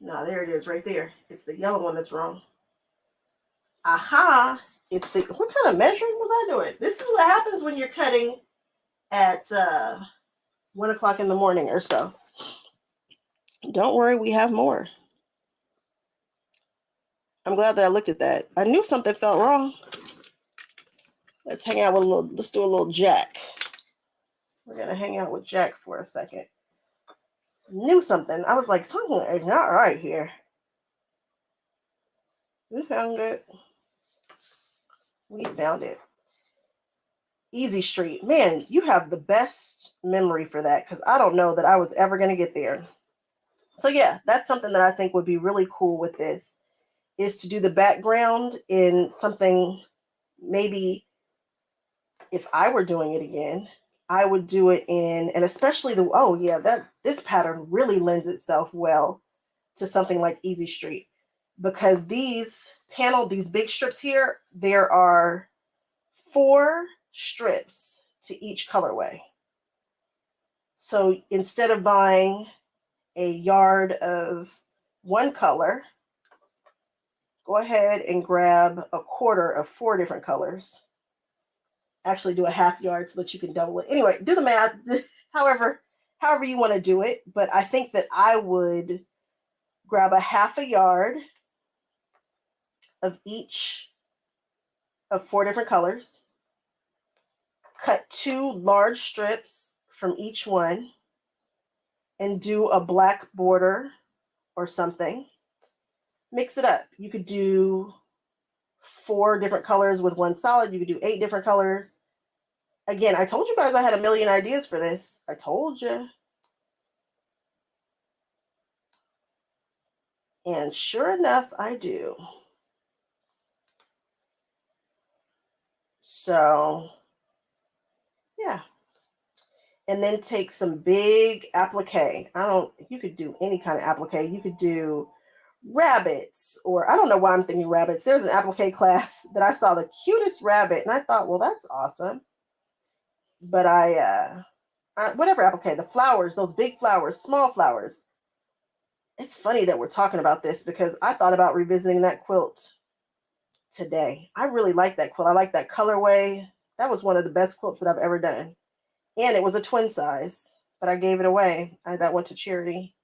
No, there it is right there. It's the yellow one that's wrong. Aha. It's the, what kind of measuring was I doing? This is what happens when you're cutting at 1 o'clock in the morning or so. Don't worry, we have more. I'm glad that I looked at that. I knew something felt wrong. Let's hang out with a little, let's do a little Jack. We're gonna hang out with Jack for a second. Knew something. I was like, something is not right here. We found it. We found it. Easy Street. Man, you have the best memory for that because I don't know that I was ever gonna get there. So yeah, that's something that I think would be really cool with this, is to do the background in something, maybe if I were doing it again, I would do it in, and especially the, oh yeah, that this pattern really lends itself well to something like Easy Street, because these big strips here, there are 4 strips to each colorway. So instead of buying a yard of one color, go ahead and grab a quarter of 4 different colors. Actually do a half yard so that you can double it. Anyway, do the math, however you want to do it. But I think that I would grab a half a yard of each of 4 different colors, cut 2 large strips from each one, and do a black border or something. Mix it up. You could do 4 different colors with 1 solid. You could do 8 different colors. Again, I told you guys I had a million ideas for this. I told you. And sure enough, I do. So yeah. And then take some big applique. You could do any kind of applique. You could do rabbits, or I don't know why I'm thinking rabbits. There's an applique class that I saw the cutest rabbit, and I thought, well, that's awesome. But whatever applique, the flowers, those big flowers, small flowers. It's funny that we're talking about this because I thought about revisiting that quilt today. I really like that quilt. I like that colorway. That was one of the best quilts that I've ever done. And it was a twin size, but I gave it away. That went to charity.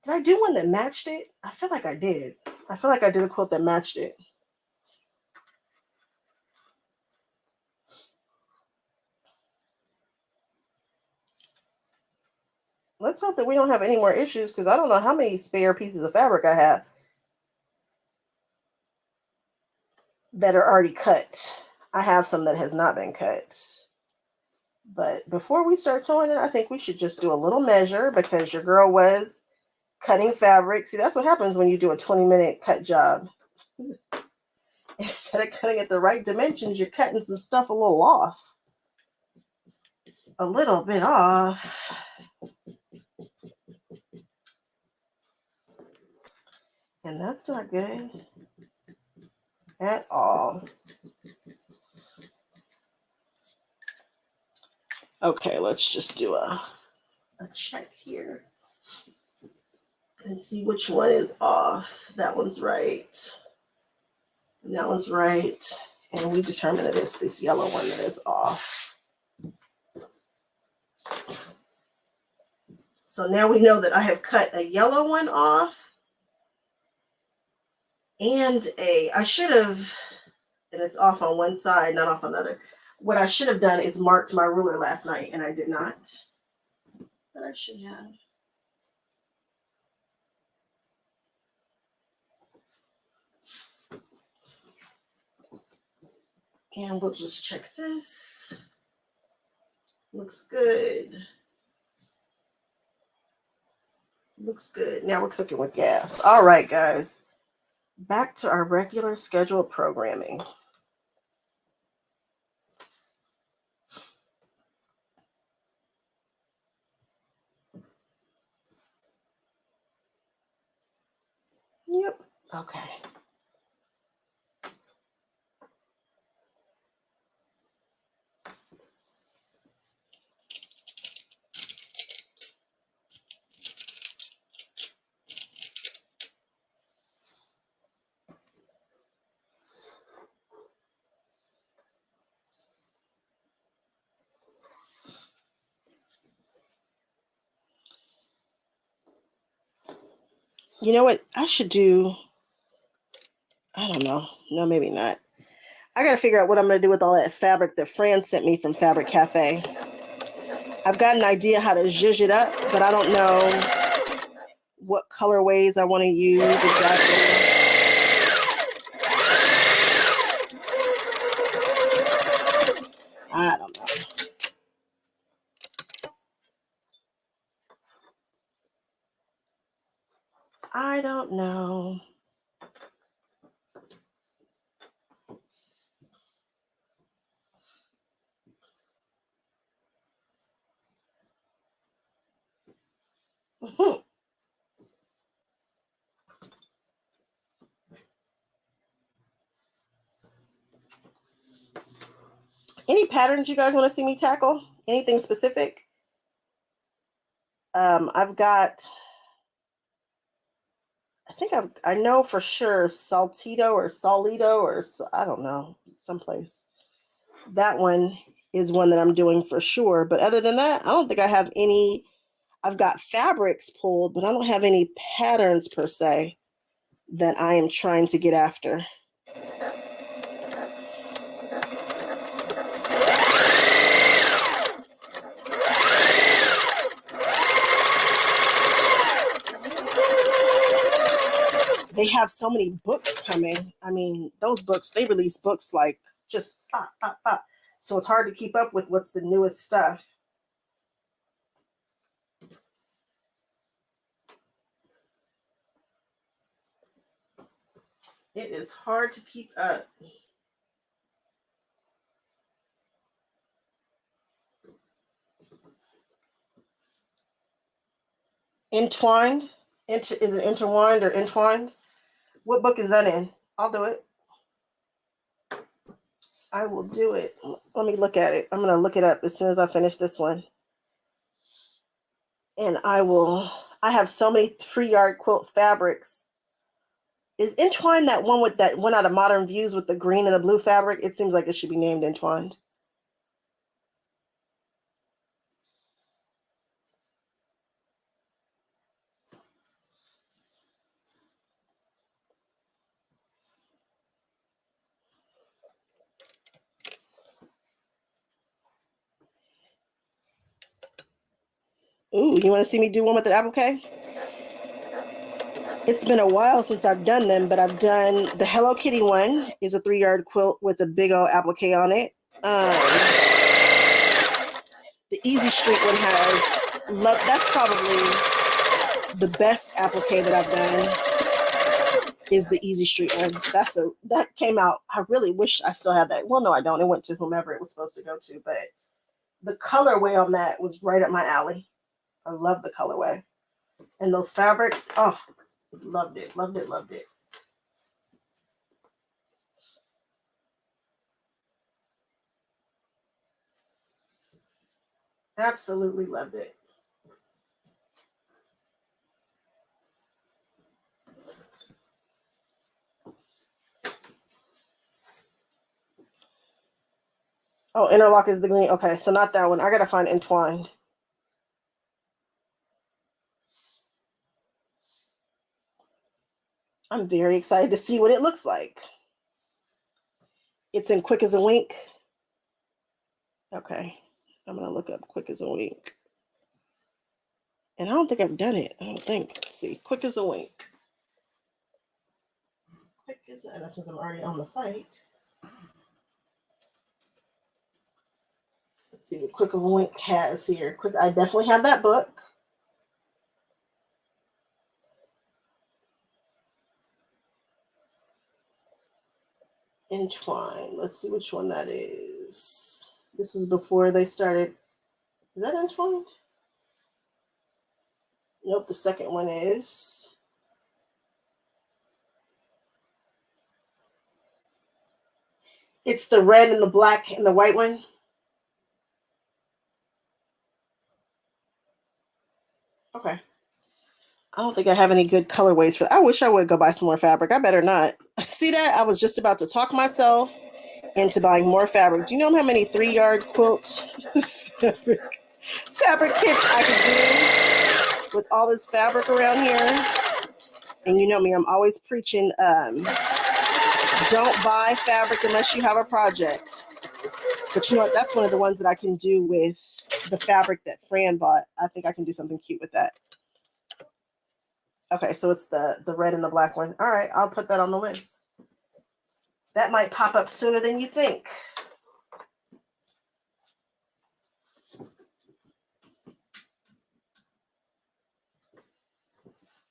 Did I do one that matched it? I feel like I did. I feel like I did a quilt that matched it. Let's hope that we don't have any more issues because I don't know how many spare pieces of fabric I have that are already cut. I have some that has not been cut. But before we start sewing it, I think we should just do a little measure because your girl was cutting fabric. See, that's what happens when you do a 20-minute cut job. Instead of cutting at the right dimensions, you're cutting some stuff a little off. A little bit off. And that's not good at all. Okay, let's just do a check here and see which one is off. That one's right. And that one's right. And we determine that it's this yellow one that is off. So now we know that I have cut a yellow one off and I should have, and it's off on one side, not off on the other. What I should have done is marked my ruler last night, and I did not. But I should have. And we'll just check this. Looks good. Looks good. Now we're cooking with gas. All right, guys. Back to our regular scheduled programming. Yep. Okay. You know what I should do? I don't know. No, maybe not. I got to figure out what I'm going to do with all that fabric that Fran sent me from Fabric Cafe. I've got an idea how to zhuzh it up, but I don't know what colorways I want to use exactly. I don't know. I don't know. Any patterns you guys want to see me tackle? Anything specific? I've got, I know for sure Saltito or Solito or I don't know, someplace. That one is one that I'm doing for sure. But other than that, I don't think I have any. I've got fabrics pulled, but I don't have any patterns per se that I am trying to get after. They have so many books coming. I mean, those books, they release books like just pop, pop, pop. So it's hard to keep up with what's the newest stuff. It is hard to keep up. Entwined? Is it intertwined or entwined? What book is that in? I'll do it. I will do it. Let me look at it. I'm going to look it up as soon as I finish this one. And I have so many 3-yard quilt fabrics. Is Entwined that one with that one out of Modern Views with the green and the blue fabric? It seems like it should be named Entwined. Ooh, you want to see me do one with the applique? It's been a while since I've done them, but I've done the Hello Kitty one is a 3-yard quilt with a big old applique on it. The Easy Street one that's probably the best applique that I've done is the Easy Street one. That came out. I really wish I still had that. Well, no, I don't. It went to whomever it was supposed to go to, but the colorway on that was right up my alley. I love the colorway. And those fabrics, oh, loved it, loved it, loved it. Absolutely loved it. Oh, Interlock is the green. Okay, so not that one. I gotta find Entwined. I'm very excited to see what it looks like. It's in Quick as a Wink. Okay, I'm gonna look up Quick as a Wink. And I don't think I've done it. I don't think. Let's see, Quick as a Wink. Quick as a, and since I'm already on the site. Let's see what Quick as a Wink has here. I definitely have that book. Entwine. Let's see which one that is. This is before they started. Is that Entwined? Nope, the second one is. It's the red and the black and the white one. Okay. I don't think I have any good colorways for that. I wish I would go buy some more fabric. I better not. See that? I was just about to talk myself into buying more fabric. Do you know how many 3-yard quilt fabric kits I could do with all this fabric around here? And you know me, I'm always preaching, don't buy fabric unless you have a project. But you know what? That's one of the ones that I can do with the fabric that Fran bought. I think I can do something cute with that. Okay, so it's the red and the black one. All right, I'll put that on the list. That might pop up sooner than you think.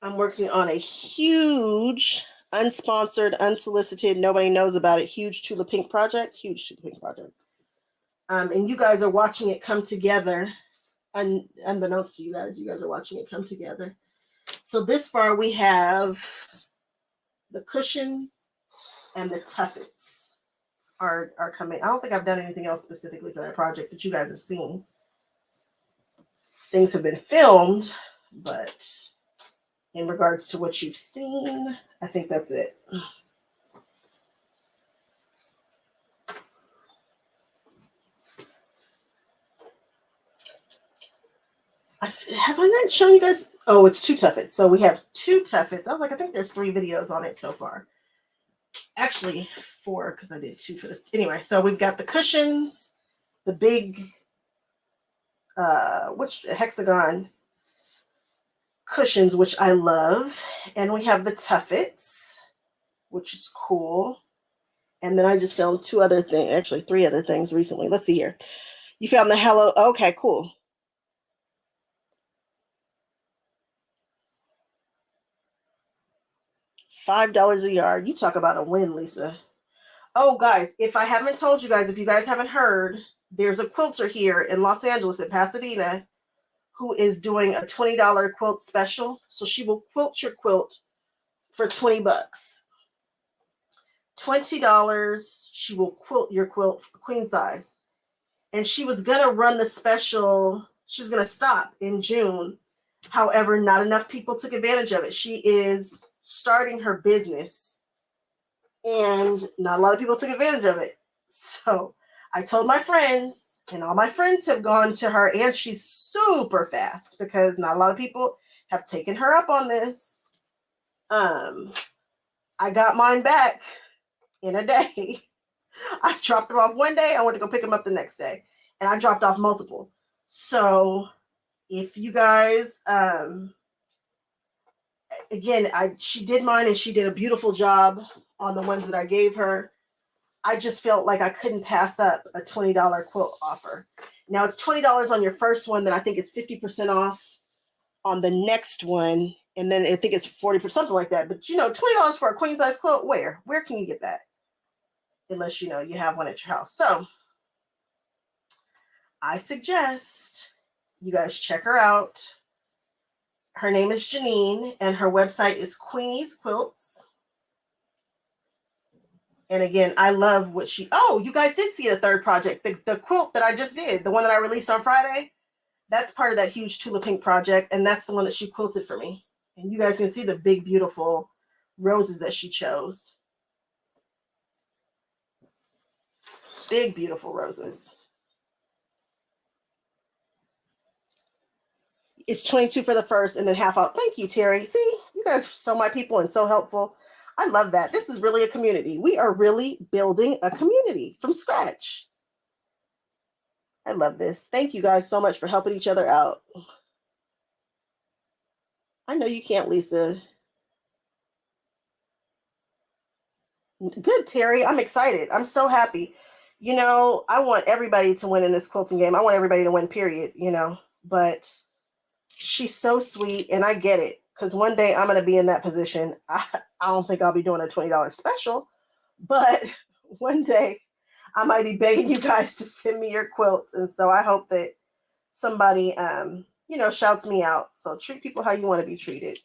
I'm working on a huge, unsponsored, unsolicited, nobody knows about it, huge Tula Pink project. Huge Tula Pink project. And you guys are watching it come together. Unbeknownst to you guys are watching it come together. So this far we have the cushions and the tuffets are coming. I don't think I've done anything else specifically for that project that you guys have seen. Things have been filmed, but in regards to what you've seen, I think that's it. Have I not shown you guys? Oh, it's 2 tuffets. So we have 2 tuffets. I was like, I think there's 3 videos on it so far. Actually, 4 because I did 2 for this. Anyway, so we've got the cushions, the big, which hexagon cushions, which I love. And we have the tuffets, which is cool. And then I just filmed 2 other things, actually 3 other things recently. Let's see here. You found the hello. Okay, cool. $5 a yard. You talk about a win, Lisa. Oh, guys, if I haven't told you guys, if you guys haven't heard, there's a quilter here in Los Angeles, in Pasadena, who is doing a $20 quilt special. So she will quilt your quilt for 20 bucks. $20, she will quilt your quilt queen size. And she was going to run the special. She was going to stop in June. However, not enough people took advantage of it. She is starting her business, and not a lot of people took advantage of it. So I told my friends, and all my friends have gone to her, and she's super fast because not a lot of people have taken her up on this. I got mine back in a day. I dropped them off one day. I went to go pick them up the next day, and I dropped off multiple. So if you guys, again, she did mine, and she did a beautiful job on the ones that I gave her. I just felt like I couldn't pass up a $20 quilt offer. Now it's $20 on your first one, then I think it's 50% off on the next one, and then I think it's 40%, something like that. But $20 for a queen size quilt, where can you get that? Unless you have one at your house. So I suggest you guys check her out. Her name is Janine, and her website is Queenie's Quilts. And again, I love what you guys did see the third project, the quilt that I just did, the one that I released on Friday. That's part of that huge Tula Pink project, and that's the one that she quilted for me. And you guys can see the big, beautiful roses that she chose. Big, beautiful roses. It's $22 for the first, and then half off. Thank you, Terry. See, you guys are so my people and so helpful. I love that. This is really a community. We are really building a community from scratch. I love this. Thank you guys so much for helping each other out. I know you can't, Lisa. Good, Terry. I'm excited. I'm so happy. I want everybody to win in this quilting game. I want everybody to win, period, but she's so sweet, and I get it, because one day I'm going to be in that position. I don't think I'll be doing a $20 special, but one day I might be begging you guys to send me your quilts. And so I hope that somebody, shouts me out. So treat people how you want to be treated.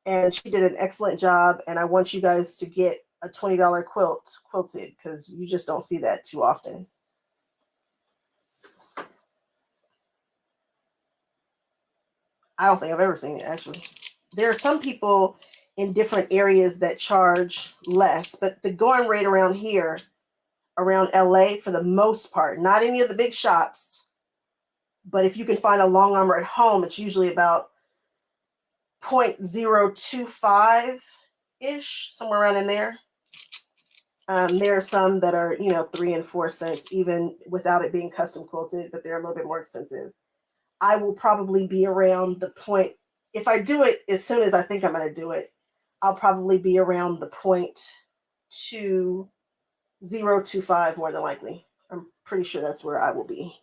And she did an excellent job. And I want you guys to get a $20 quilt quilted, because you just don't see that too often. I don't think I've ever seen it, actually. There are some people in different areas that charge less, but the going rate around here, around LA, for the most part, not any of the big shops, but if you can find a long armor at home, it's usually about 0.025-ish, somewhere around in there. There are some that are, 3 and 4 cents, even without it being custom quilted, but they're a little bit more expensive. I will probably be around the point, if I do it as soon as I think I'm going to do it, I'll probably be around the 0.2025 more than likely. I'm pretty sure that's where I will be.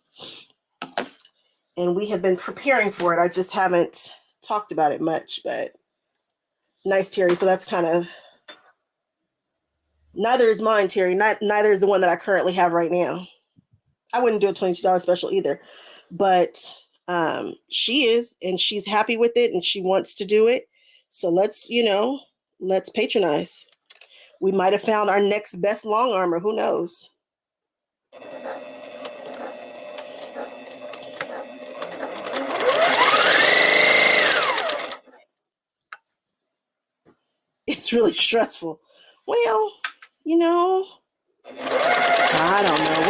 And we have been preparing for it. I just haven't talked about it much, but nice, Terry. So that's kind of, neither is mine, Terry. Neither is the one that I currently have right now. I wouldn't do a $22 special either, but she is, and she's happy with it, and she wants to do it. So let's patronize. We might have found our next best long armor. Who knows? It's really stressful. Well, I don't know.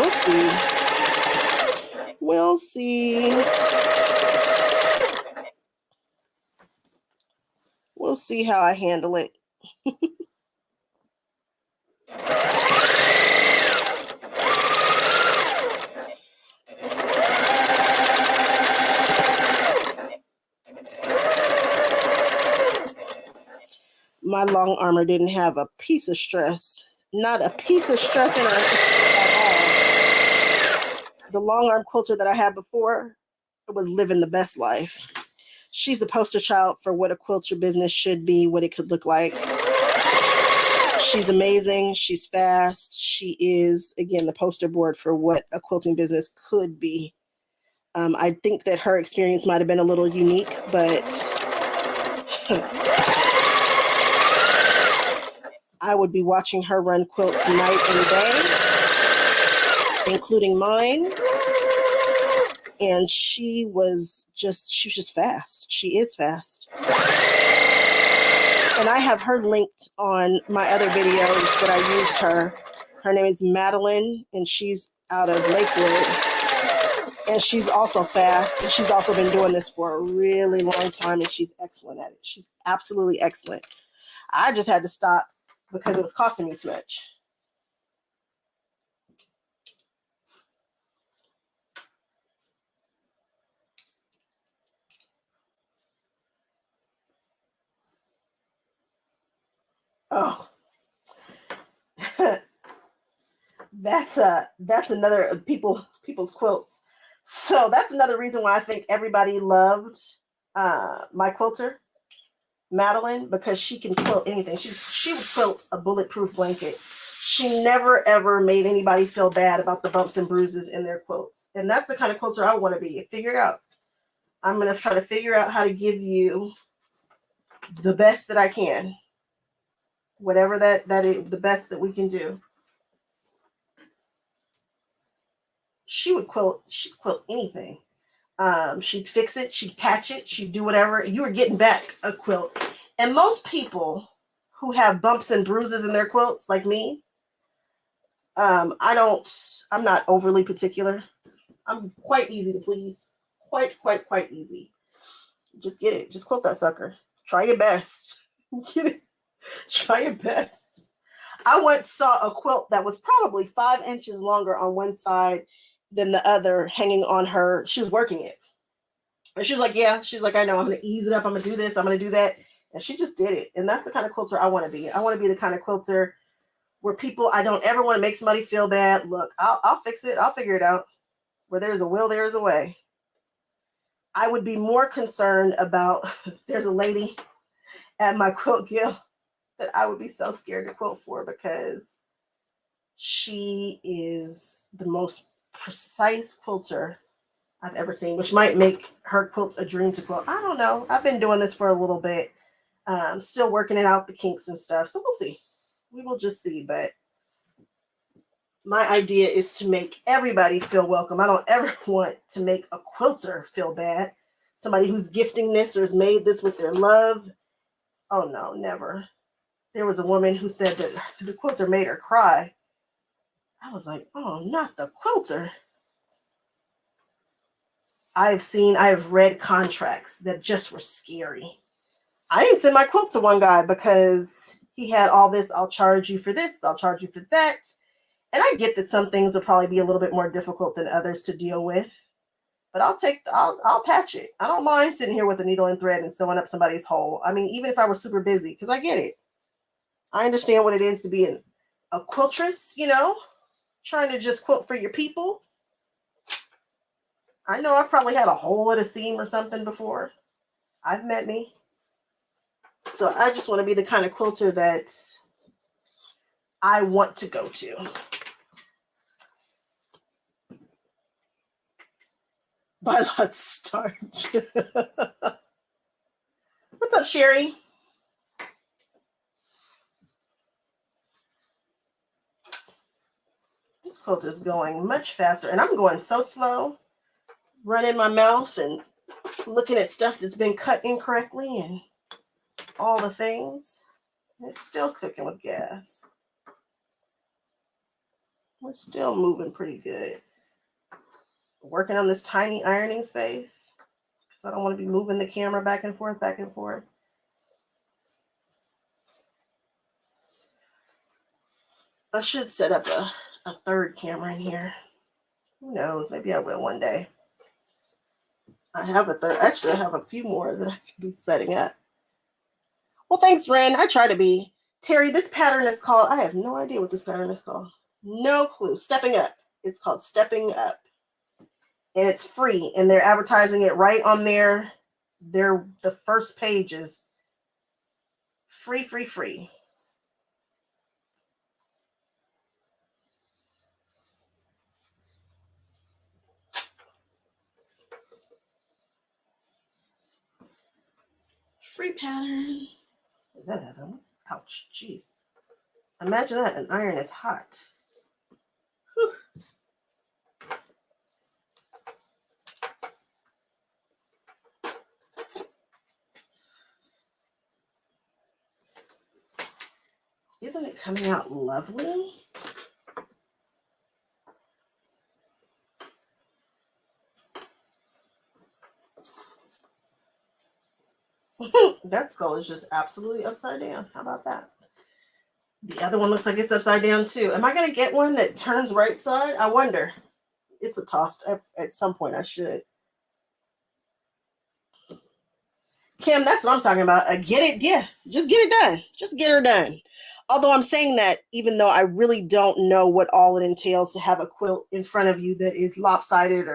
We'll see. We'll see how I handle it. My long armor didn't have a piece of stress. Not a piece of stress in it at all. The long arm quilter that I had before, it was living the best life. She's the poster child for what a quilter business should be, what it could look like. She's amazing. She's fast. She is, again, the poster board for what a quilting business could be. I think that her experience might have been a little unique, but I would be watching her run quilts night and day, including mine. And she was just fast. She is fast. And I have her linked on my other videos that I used her. Her name is Madeline, and she's out of Lakewood. And she's also fast, and she's also been doing this for a really long time, and she's excellent at it. She's absolutely excellent. I just had to stop because it was costing me so much. Oh, that's another people's quilts. So that's another reason why I think everybody loved my quilter, Madeline, because she can quilt anything. She would quilt a bulletproof blanket. She never ever made anybody feel bad about the bumps and bruises in their quilts. And that's the kind of quilter I want to be. Figure it out. I'm going to try to figure out how to give you the best that I can. Whatever that is, the best that we can do. She'd quilt anything. She'd fix it, she'd patch it, she'd do whatever. You were getting back a quilt. And most people who have bumps and bruises in their quilts, like me, I'm not overly particular. I'm quite easy to please. Quite easy. Just get it. Just quilt that sucker. Try your best. Get it. Try your best. I once saw a quilt that was probably 5 inches longer on one side than the other hanging on her. She was working it. And she was like, yeah. She's like, I know. I'm going to ease it up. I'm going to do this. I'm going to do that. And she just did it. And that's the kind of quilter I want to be. I want to be the kind of quilter where I don't ever want to make somebody feel bad. Look, I'll fix it. I'll figure it out. Where there's a will, there's a way. I would be more concerned about, there's a lady at my quilt guild that I would be so scared to quilt for because she is the most precise quilter I've ever seen, which might make her quilts a dream to quilt. I don't know. I've been doing this for a little bit. Still working it out, the kinks and stuff. So we'll see. We will just see. But my idea is to make everybody feel welcome. I don't ever want to make a quilter feel bad. Somebody who's gifting this or has made this with their love. Oh, no, never. There was a woman who said that the quilter made her cry. I was like, oh, not the quilter. I have read contracts that just were scary. I didn't send my quilt to one guy because he had all this. I'll charge you for this. I'll charge you for that. And I get that some things will probably be a little bit more difficult than others to deal with. But I'll patch it. I don't mind sitting here with a needle and thread and sewing up somebody's hole. I mean, even if I were super busy, because I get it. I understand what it is to be a quiltress, trying to just quilt for your people. I know I've probably had a hole at a seam or something before. I've met me. So I just want to be the kind of quilter that I want to go to. Buy lots of starch. What's up, Sherry? This quilt is going much faster, and I'm going so slow, running my mouth and looking at stuff that's been cut incorrectly and all the things. It's still cooking with gas. We're still moving pretty good. Working on this tiny ironing space because I don't want to be moving the camera back and forth, back and forth. I should set up a third camera in here. Who knows? Maybe I will one day. I have a third. Actually, I have a few more that I could be setting up. Well, thanks, Ren. I try to be. Terry, this pattern is called, I have no idea what this pattern is called. No clue. Stepping Up. It's called Stepping Up. And it's free. And they're advertising it right on the first page is free. free pattern. Ouch, jeez. Imagine that, an iron is hot. Whew. Isn't it coming out lovely? That skull is just absolutely upside down. How about that? The other one looks like it's upside down too. Am I going to get one that turns right side? I wonder. It's a toss. At some point I should. Kim, that's what I'm talking about. Get it, yeah. Just get it done. Just get her done. Although I'm saying that even though I really don't know what all it entails to have a quilt in front of you that is lopsided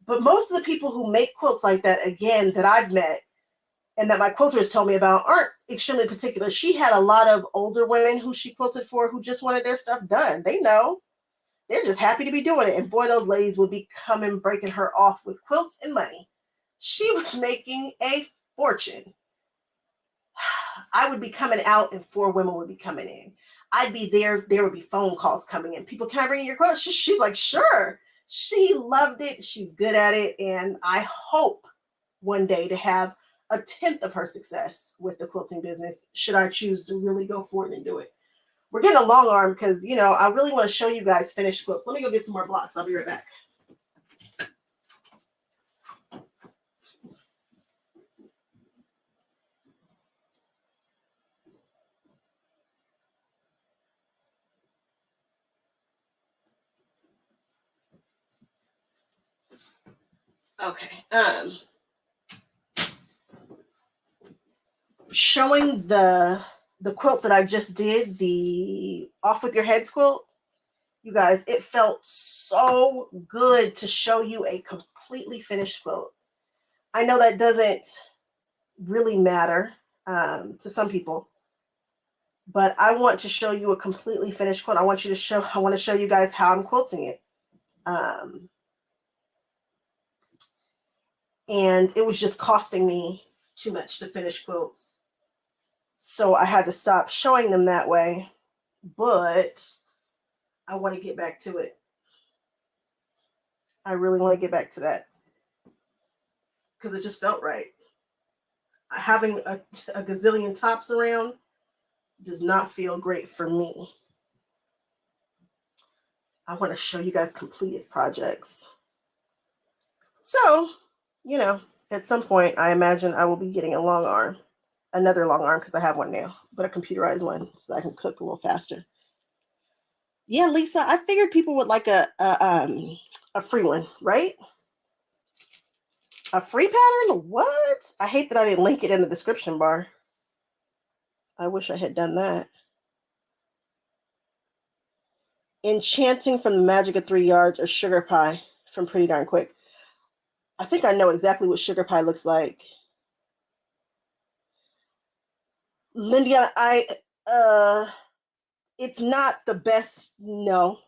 but most of the people who make quilts like that, again, that I've met and that my quilter has told me about aren't extremely particular. She had a lot of older women who she quilted for who just wanted their stuff done. They know. They're just happy to be doing it. And boy, those ladies would be coming, breaking her off with quilts and money. She was making a fortune. I would be coming out and 4 women would be coming in. I'd be there. There would be phone calls coming in. People, can I bring your quilt? She's like, sure. She loved it. She's good at it. And I hope one day to have a 10th of her success with the quilting business, should I choose to really go for it and do it. We're getting a long arm because, you know, I really want to show you guys finished quilts. Let me go get some more blocks. I'll be right back. Okay. Showing the quilt that I just did, the Off With Your Heads quilt. You guys, it felt so good to show you a completely finished quilt. I know that doesn't really matter to some people, but I want to show you a completely finished quilt. I want to show you guys how I'm quilting it. And it was just costing me too much to finish quilts. So I had to stop showing them that way, but I want to get back to it. I really want to get back to that because it just felt right. Having a gazillion tops around does not feel great for me. I want to show you guys completed projects. So, you know, at some point, I imagine I will be getting a long arm, another long arm because I have one now, but a computerized one so that I can cook a little faster. Yeah, Lisa, I figured people would like a free one, right? A free pattern? What? I hate that I didn't link it in the description bar. I wish I had done that. Enchanting from the Magic of 3 Yards or Sugar Pie from Pretty Darn Quick. I think I know exactly what Sugar Pie looks like. Lindia, it's not the best. No.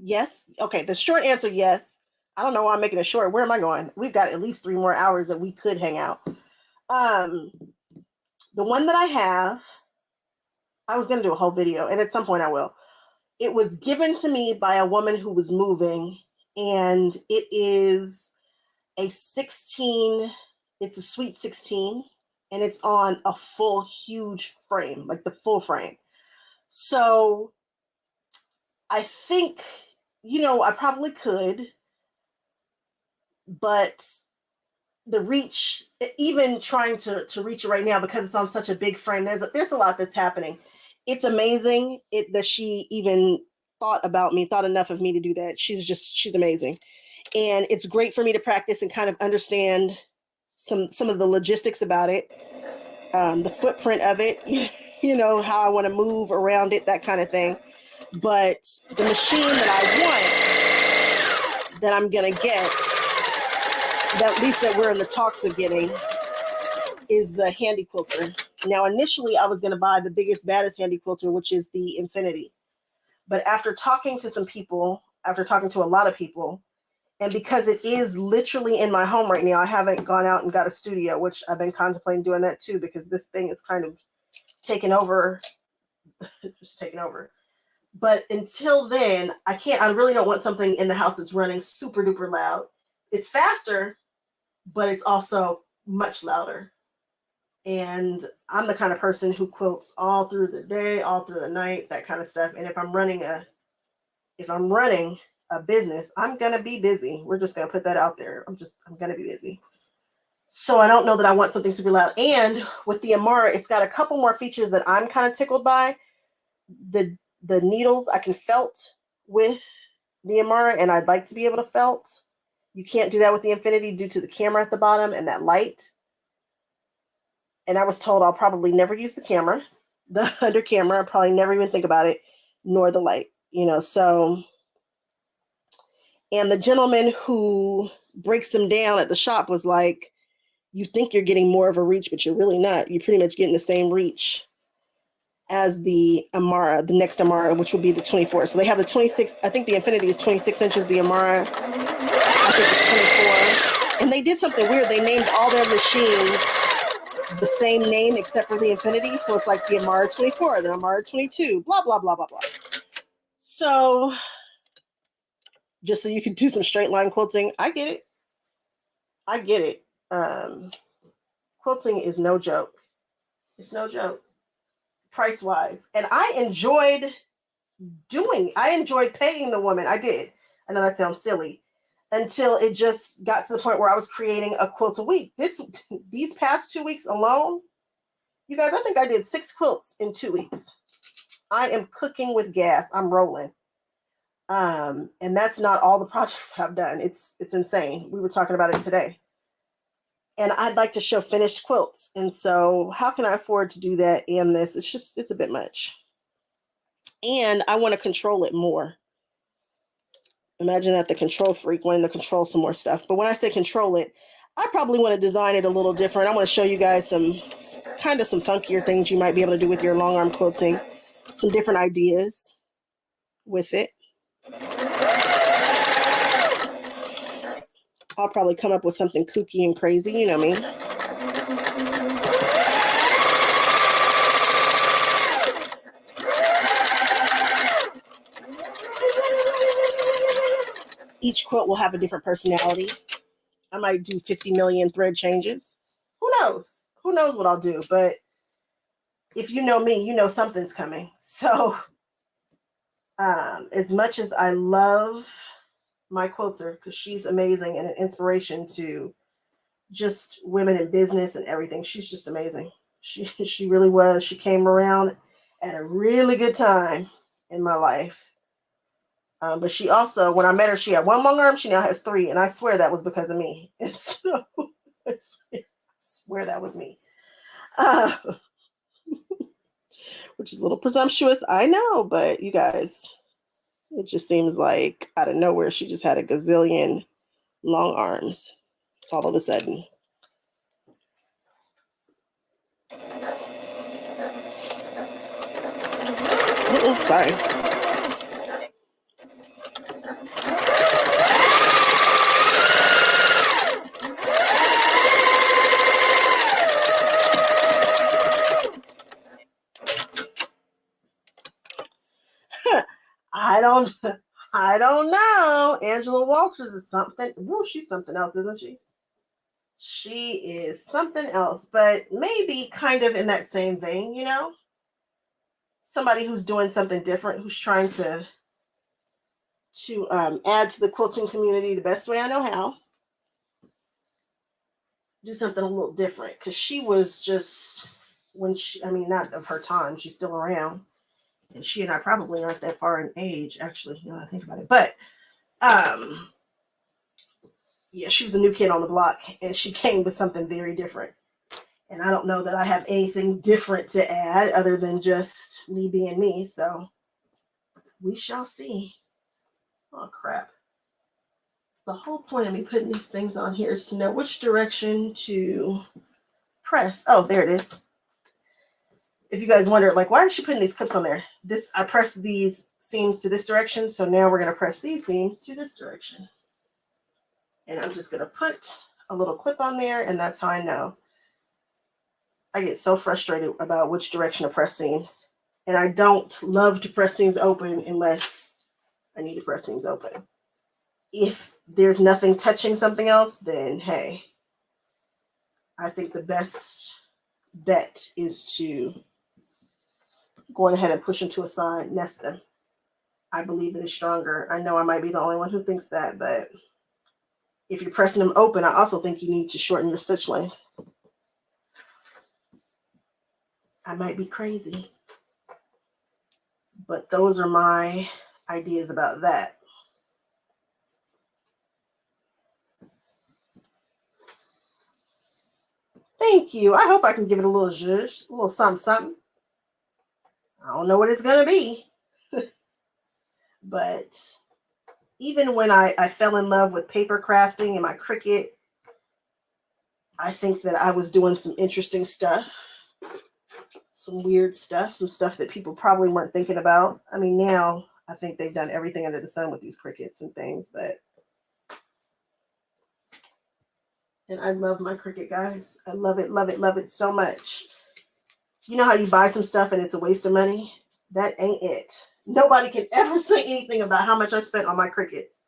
Yes. Okay. The short answer, yes. I don't know why I'm making it short. Where am I going? We've got at least 3 more hours that we could hang out. The one that I have, I was going to do a whole video, and at some point I will. It was given to me by a woman who was moving, and it is a 16. It's a sweet 16, and it's on a full, huge frame, like the full frame. So I think, you know, I probably could, but the reach, even trying to reach it right now because it's on such a big frame, there's a lot that's happening. It's amazing that she even thought enough of me to do that. She's amazing. And it's great for me to practice and kind of understand some of the logistics about it, the footprint of it, you know, how I want to move around it, that kind of thing. But the machine that I want, that I'm going to get, that at least that we're in the talks of getting, is the Handy Quilter. Now, initially, I was going to buy the biggest, baddest Handy Quilter, which is the Infinity. But after talking to some people, after talking to a lot of people, And because it is literally in my home right now, I haven't gone out and got a studio, which I've been contemplating doing that too, because this thing is kind of taking over, just taking over. But until then, I really don't want something in the house that's running super duper loud. It's faster, but it's also much louder. And I'm the kind of person who quilts all through the day, all through the night, that kind of stuff. And if I'm running a business, I'm gonna be busy. We're just gonna put that out there. I'm gonna be busy. So I don't know that I want something super loud. And with the Amara, it's got a couple more features that I'm kind of tickled by. The needles I can felt with the Amara, and I'd like to be able to felt. You can't do that with the Infinity due to the camera at the bottom and that light. And I was told I'll probably never use the camera, the under camera. I'll probably never even think about it, nor the light, so. And the gentleman who breaks them down at the shop was like, you think you're getting more of a reach, but you're really not. You're pretty much getting the same reach as the Amara, the next Amara, which will be the 24. So they have the 26. I think the Infinity is 26 inches. The Amara, I think it's 24. And they did something weird. They named all their machines the same name except for the Infinity. So it's like the Amara 24, the Amara 22, blah, blah, blah, blah, blah. So just so you can do some straight line quilting. I get it. Quilting is no joke. It's no joke, price wise. And I enjoyed paying the woman. I did. I know that sounds silly, until it just got to the point where I was creating a quilt a week. These past 2 weeks alone, you guys, I think I did 6 quilts in 2 weeks. I am cooking with gas. I'm rolling. And that's not all the projects I've done. It's insane. We were talking about it today. And I'd like to show finished quilts. And so how can I afford to do that and this? It's a bit much. And I want to control it more. Imagine that, the control freak wanting to control some more stuff. But when I say control it, I probably want to design it a little different. I want to show you guys some funkier things you might be able to do with your long arm quilting. Some different ideas with it. I'll probably come up with something kooky and crazy, you know me. Each quilt will have a different personality. I might do 50 million thread changes. Who knows? Who knows what I'll do? But if you know me, you know something's coming. So as much as I love my quilter, because she's amazing and an inspiration to just women in business and everything. She's just amazing. She really was. She came around at a really good time in my life. But she also, when I met her, she had 1 long arm. She now has 3, and I swear that was because of me. And so I swear that was me. Which is a little presumptuous, I know, but you guys, it just seems like out of nowhere, she just had a gazillion long arms all of a sudden. Sorry. I don't know. Angela Walters is something. Woo, she's something else, isn't she? She is something else, but maybe kind of in that same vein, somebody who's doing something different, who's trying to add to the quilting community the best way I know how. Do something a little different, because she was just, not of her time, she's still around. And she and I probably aren't that far in age, actually, now that I think about it. But, yeah, she was a new kid on the block, and she came with something very different. And I don't know that I have anything different to add other than just me being me. So we shall see. Oh, crap. The whole point of me putting these things on here is to know which direction to press. Oh, there it is. If you guys wonder, like, why is she putting these clips on there? I pressed these seams to this direction, so now we're going to press these seams to this direction. And I'm just going to put a little clip on there, and that's how I know. I get so frustrated about which direction to press seams. And I don't love to press seams open unless I need to press seams open. If there's nothing touching something else, then hey, I think the best bet is to go ahead and push them to a side, nest them. I believe that it's stronger. I know I might be the only one who thinks that, but if you're pressing them open, I also think you need to shorten your stitch length. I might be crazy, but those are my ideas about that. Thank you. I hope I can give it a little zhuzh, a little something, something. I don't know what it's going to be. But even when I fell in love with paper crafting and my Cricut, I think that I was doing some interesting stuff, some weird stuff, some stuff that people probably weren't thinking about. I mean, now I think they've done everything under the sun with these Cricuts and things, but and I love my Cricut, guys. I love it, love it, love it so much. You know how you buy some stuff and it's a waste of money? That ain't it. Nobody can ever say anything about how much I spent on my Cricuts.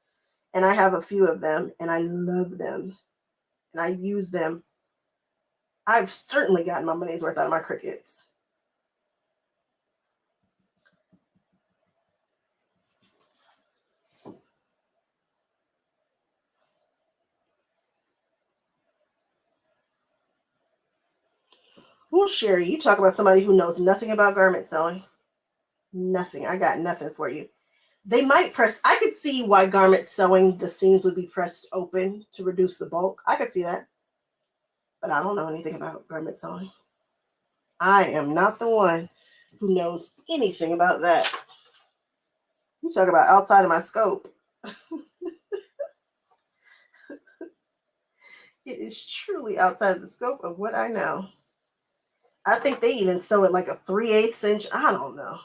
And I have a few of them, and I love them. And I use them. I've certainly gotten my money's worth out of my Cricuts. Well, Sherry, you talk about somebody who knows nothing about garment sewing. Nothing. I got nothing for you. They might press. I could see why garment sewing, the seams would be pressed open to reduce the bulk. I could see that. But I don't know anything about garment sewing. I am not the one who knows anything about that. You talk about outside of my scope. It is truly outside of the scope of what I know. I think they even sew it like a 3/8 inch. I don't know.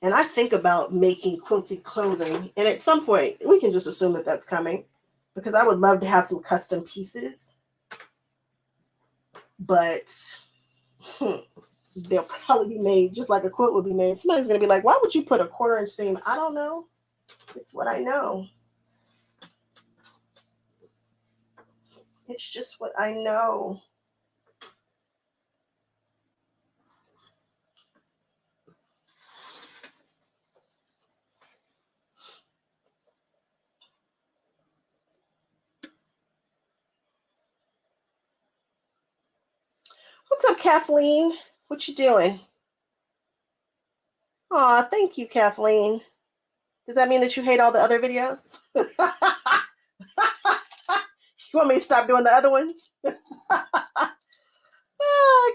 And I think about making quilted clothing. And at some point, we can just assume that that's coming. Because I would love to have some custom pieces. But they'll probably be made just like a quilt would be made. Somebody's going to be like, why would you put a 1/4 inch seam? I don't know. It's what I know. It's just what I know. What's up, Kathleen? What you doing? Aw, thank you, Kathleen. Does that mean that you hate all the other videos? You want me to stop doing the other ones?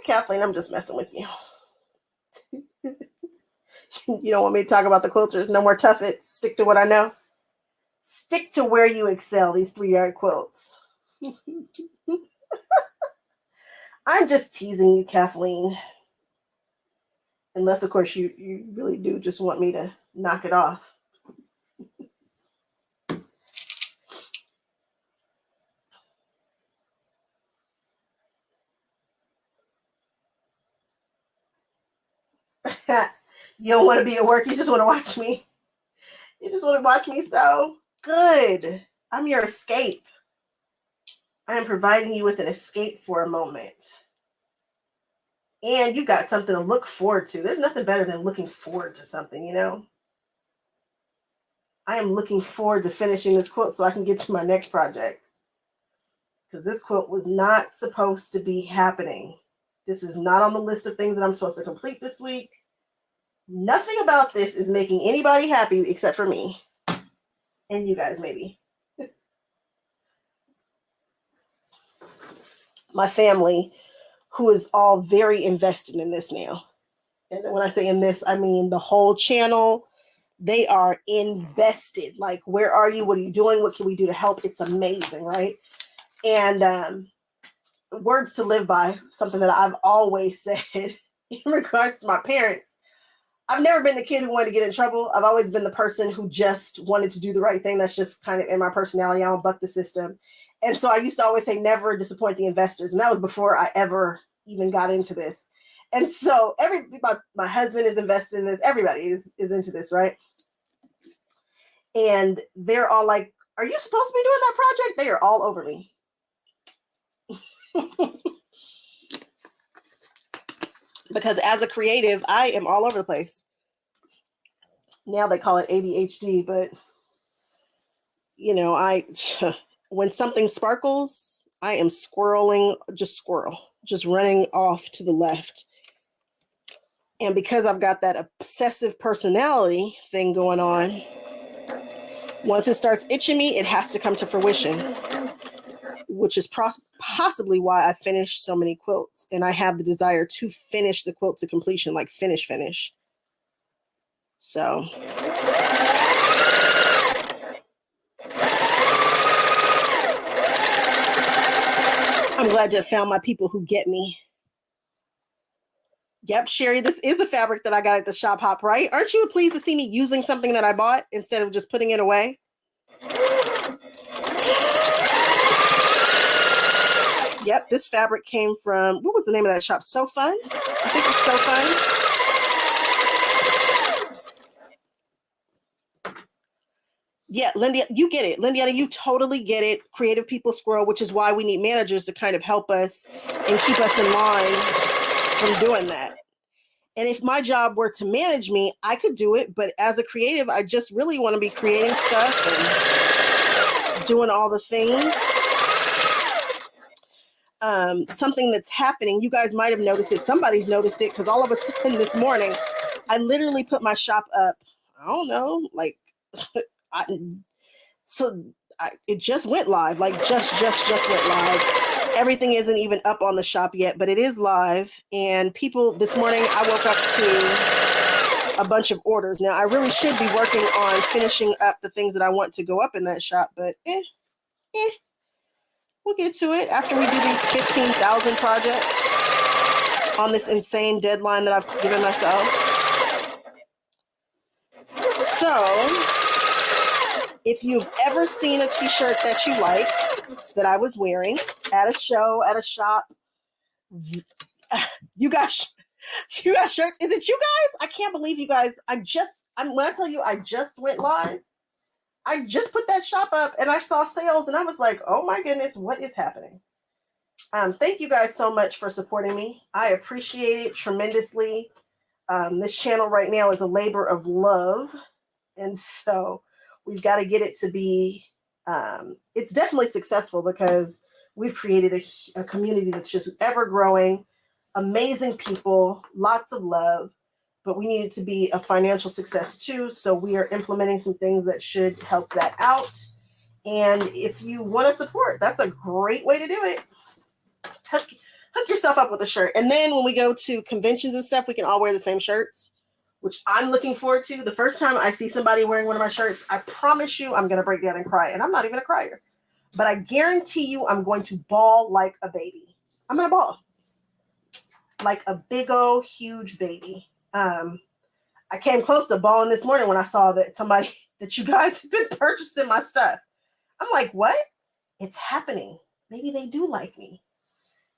Kathleen, I'm just messing with you. You don't want me to talk about the quilters. No more Tuffet. Stick to what I know. Stick to where you excel, these 3-yard quilts. I'm just teasing you, Kathleen. Unless, of course, you really do just want me to knock it off. You don't want to be at work. You just want to watch me. You just want to watch me sew. Good. I'm your escape. I am providing you with an escape for a moment. And you got something to look forward to. There's nothing better than looking forward to something, you know? I am looking forward to finishing this quilt so I can get to my next project. Because this quilt was not supposed to be happening. This is not on the list of things that I'm supposed to complete this week. Nothing about this is making anybody happy except for me. And you guys, maybe. My family, who is all very invested in this now. And when I say in this, I mean the whole channel. They are invested. Like, where are you? What are you doing? What can we do to help? It's amazing, right? And words to live by, something that I've always said in regards to my parents. I've never been the kid who wanted to get in trouble. I've always been the person who just wanted to do the right thing. That's just kind of in my personality. I don't buck the system. And so I used to always say, never disappoint the investors. And that was before I ever even got into this. And so my husband is invested in this. Everybody is into this, right? And they're all like, are you supposed to be doing that project? They are all over me. Because as a creative, I am all over the place. Now they call it ADHD, but you know, when something sparkles, I am squirrel, just running off to the left. And because I've got that obsessive personality thing going on, once it starts itching me, it has to come to fruition, which is possibly why I finished so many quilts. And I have the desire to finish the quilt to completion, like finish. So I'm glad to have found my people who get me. Yep, Sherry, this is the fabric that I got at the shop hop, right? Aren't you pleased to see me using something that I bought instead of just putting it away? Yep, this fabric came from, what was the name of that shop? So Fun? I think it's So Fun. Yeah, Lindy, you get it. Lindiana, you totally get it. Creative people squirrel, which is why we need managers to kind of help us and keep us in line from doing that. And if my job were to manage me, I could do it. But as a creative, I just really want to be creating stuff and doing all the things. Something that's happening, you guys might have noticed it. Somebody's noticed it because all of a sudden this morning, I literally put my shop up. I don't know, like, it just went live, like just went live. Everything isn't even up on the shop yet, but it is live. And people, this morning, I woke up to a bunch of orders. Now, I really should be working on finishing up the things that I want to go up in that shop, but we'll get to it after we do these 15,000 projects on this insane deadline that I've given myself. So, if you've ever seen a t-shirt that you like, that I was wearing at a show, at a shop, you got shirts. Is it you guys? I can't believe you guys. When I tell you I just went live, I just put that shop up and I saw sales and I was like, oh my goodness, what is happening? Thank you guys so much for supporting me. I appreciate it tremendously. This channel right now is a labor of love. And so we've got to get it to be, it's definitely successful because we've created a community that's just ever growing, amazing people, lots of love, but we need it to be a financial success too. So we are implementing some things that should help that out. And if you want to support, that's a great way to do it. Hook yourself up with a shirt. And then when we go to conventions and stuff, we can all wear the same shirts, which I'm looking forward to. The first time I see somebody wearing one of my shirts, I promise you I'm going to break down and cry. And I'm not even a crier. But I guarantee you I'm going to bawl like a baby. I'm going to bawl. Like a big old huge baby. I came close to bawling this morning when I saw that you guys have been purchasing my stuff. I'm like, what? It's happening. Maybe they do like me.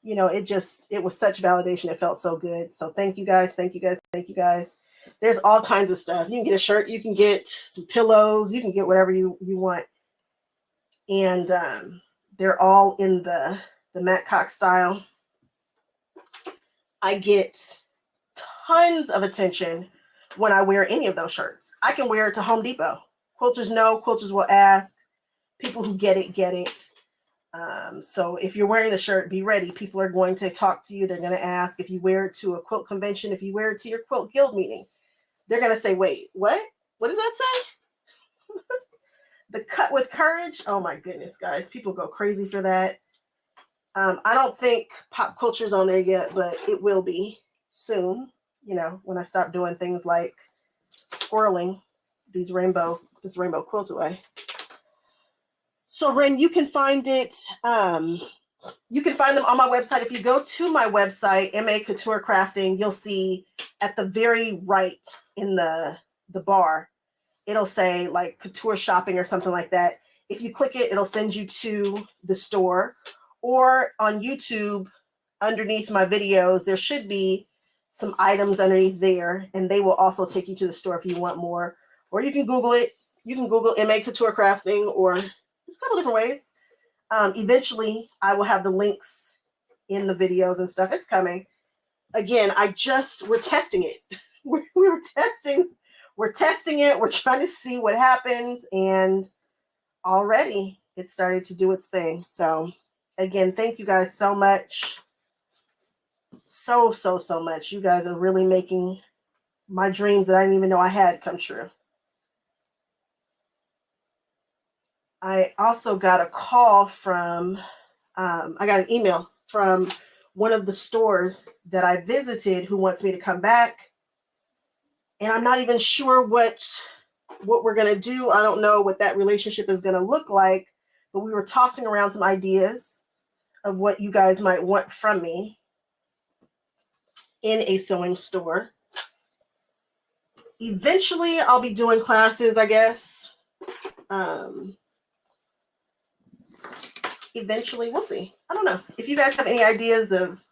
You know, it was such validation. It felt so good. So thank you guys. Thank you guys. Thank you guys. There's all kinds of stuff. You can get a shirt. You can get some pillows. You can get whatever you want. And they're all in the Matt Cox style. I get tons of attention when I wear any of those shirts. I can wear it to Home Depot. Quilters know. Quilters will ask. People who get it, get it. So if you're wearing the shirt, be ready. People are going to talk to you. They're going to ask. If you wear it to a quilt convention, if you wear it to your quilt guild meeting, they're going to say, wait, what? What does that say? The cut with courage. Oh my goodness, guys. People go crazy for that. I don't think pop culture's on there yet, but it will be soon. You know, when I stop doing things like swirling this rainbow quilt away. So Ren, you can find it. You can find them on my website. If you go to my website, MA Couture Crafting, you'll see at the very right in the bar, it'll say like couture shopping or something like that. If you click it, it'll send you to the store. Or on YouTube, underneath my videos, there should be some items underneath there, and they will also take you to the store if you want more. Or you can Google it. You can Google MA Couture Crafting, or there's a couple different ways. Eventually, I will have the links in the videos and stuff. It's coming. Again, we're testing it. We're testing it. We're trying to see what happens, and already it started to do its thing. So again, thank you guys so much. So much. You guys are really making my dreams that I didn't even know I had come true. I also got a call from, I got an email from one of the stores that I visited who wants me to come back. And I'm not even sure what we're going to do. I don't know what that relationship is going to look like, but we were tossing around some ideas of what you guys might want from me in a sewing store. Eventually, I'll be doing classes, I guess. Eventually, we'll see. I don't know. If you guys have any ideas of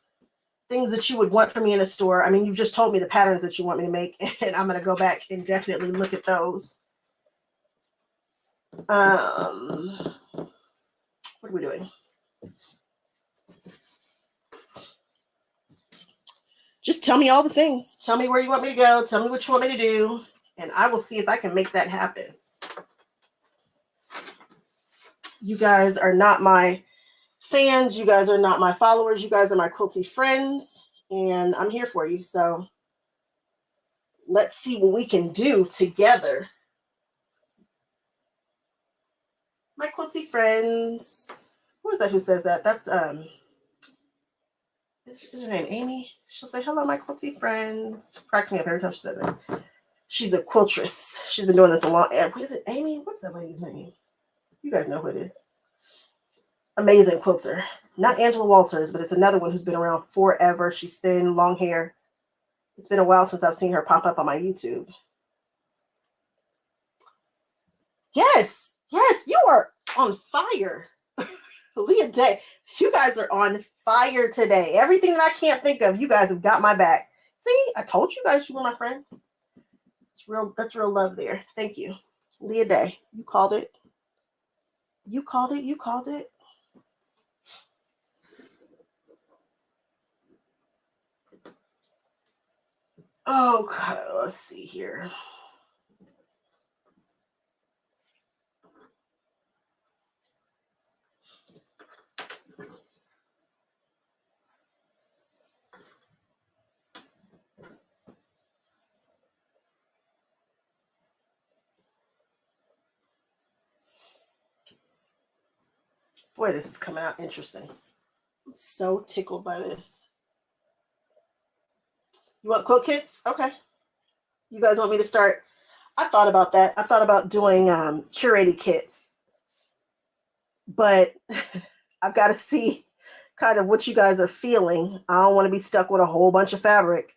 things that you would want from me in a store, I mean, you've just told me the patterns that you want me to make, and I'm going to go back and definitely look at those. What are we doing? Just tell me all the things. Tell me where you want me to go. Tell me what you want me to do, and I will see if I can make that happen. You guys are not my fans. You guys are not my followers. You guys are my quilty friends, and I'm here for you. So let's see what we can do together. My quilty friends. Who is that who says that? That's is her name Amy? She'll say, hello, my quilty friends. Cracks me up every time she says that. She's a quiltress. She's been doing this a long. Is it Amy? What's that lady's name? You guys know who it is. Amazing quilter. Not Angela Walters, but it's another one who's been around forever. She's thin, long hair. It's been a while since I've seen her pop up on my YouTube. Yes, you are on fire. Leah Day, you guys are on fire today. Everything that I can't think of, you guys have got my back. See, I told you guys you were my friends. That's real love there. Thank you. Leah Day, you called it. You called it. Okay, let's see here. Boy, this is coming out interesting. I'm so tickled by this. You want quilt kits? Okay. You guys want me to start? I thought about that. I thought about doing curated kits. But I've got to see kind of what you guys are feeling. I don't want to be stuck with a whole bunch of fabric.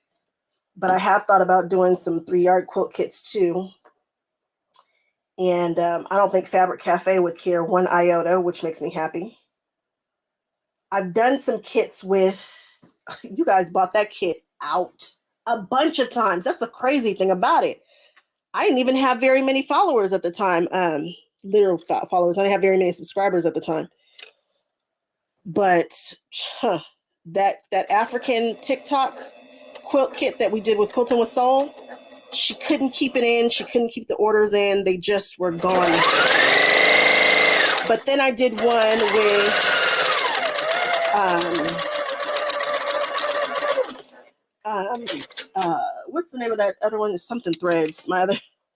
But I have thought about doing some 3-yard quilt kits too. And I don't think Fabric Cafe would care one iota, which makes me happy. I've done some kits with, you guys bought that kit out a bunch of times. That's the crazy thing about it. I didn't even have very many followers at the time. Literal followers. I didn't have very many subscribers at the time. But that African TikTok quilt kit that we did with Quilting with Soul, she couldn't keep it in. She couldn't keep the orders in. They just were gone. But then I did one with what's the name of that other one? It's something Threads. My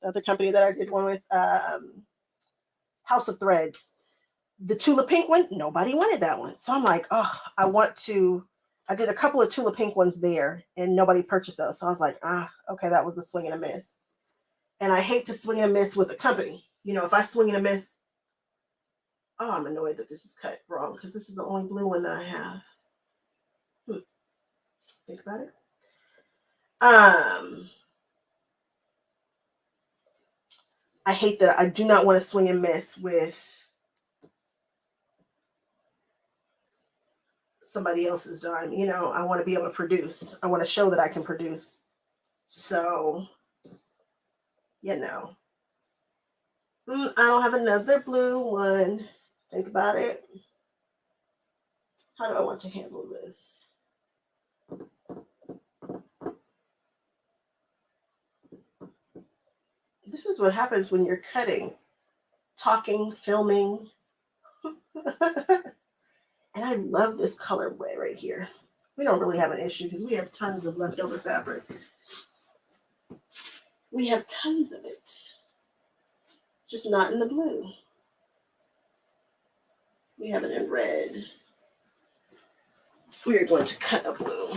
other company that I did one with, House of Threads. The Tula Pink one, nobody wanted that one. So I'm like, oh, I did a couple of Tula Pink ones there and nobody purchased those. So I was like, okay, that was a swing and a miss. And I hate to swing and a miss with a company. You know, if I swing and a miss, Oh, I'm annoyed that this is cut wrong because this is the only blue one that I have. Think about it. I hate that I do not want to swing and miss with somebody else's dime. You know, I want to be able to produce. I want to show that I can produce. So, you know. I don't have another blue one. Think about it. How do I want to handle this? This is what happens when you're cutting, talking, filming. And I love this colorway right here. We don't really have an issue because we have tons of leftover fabric. We have tons of it, just not in the blue. We have it in red. We are going to cut a blue.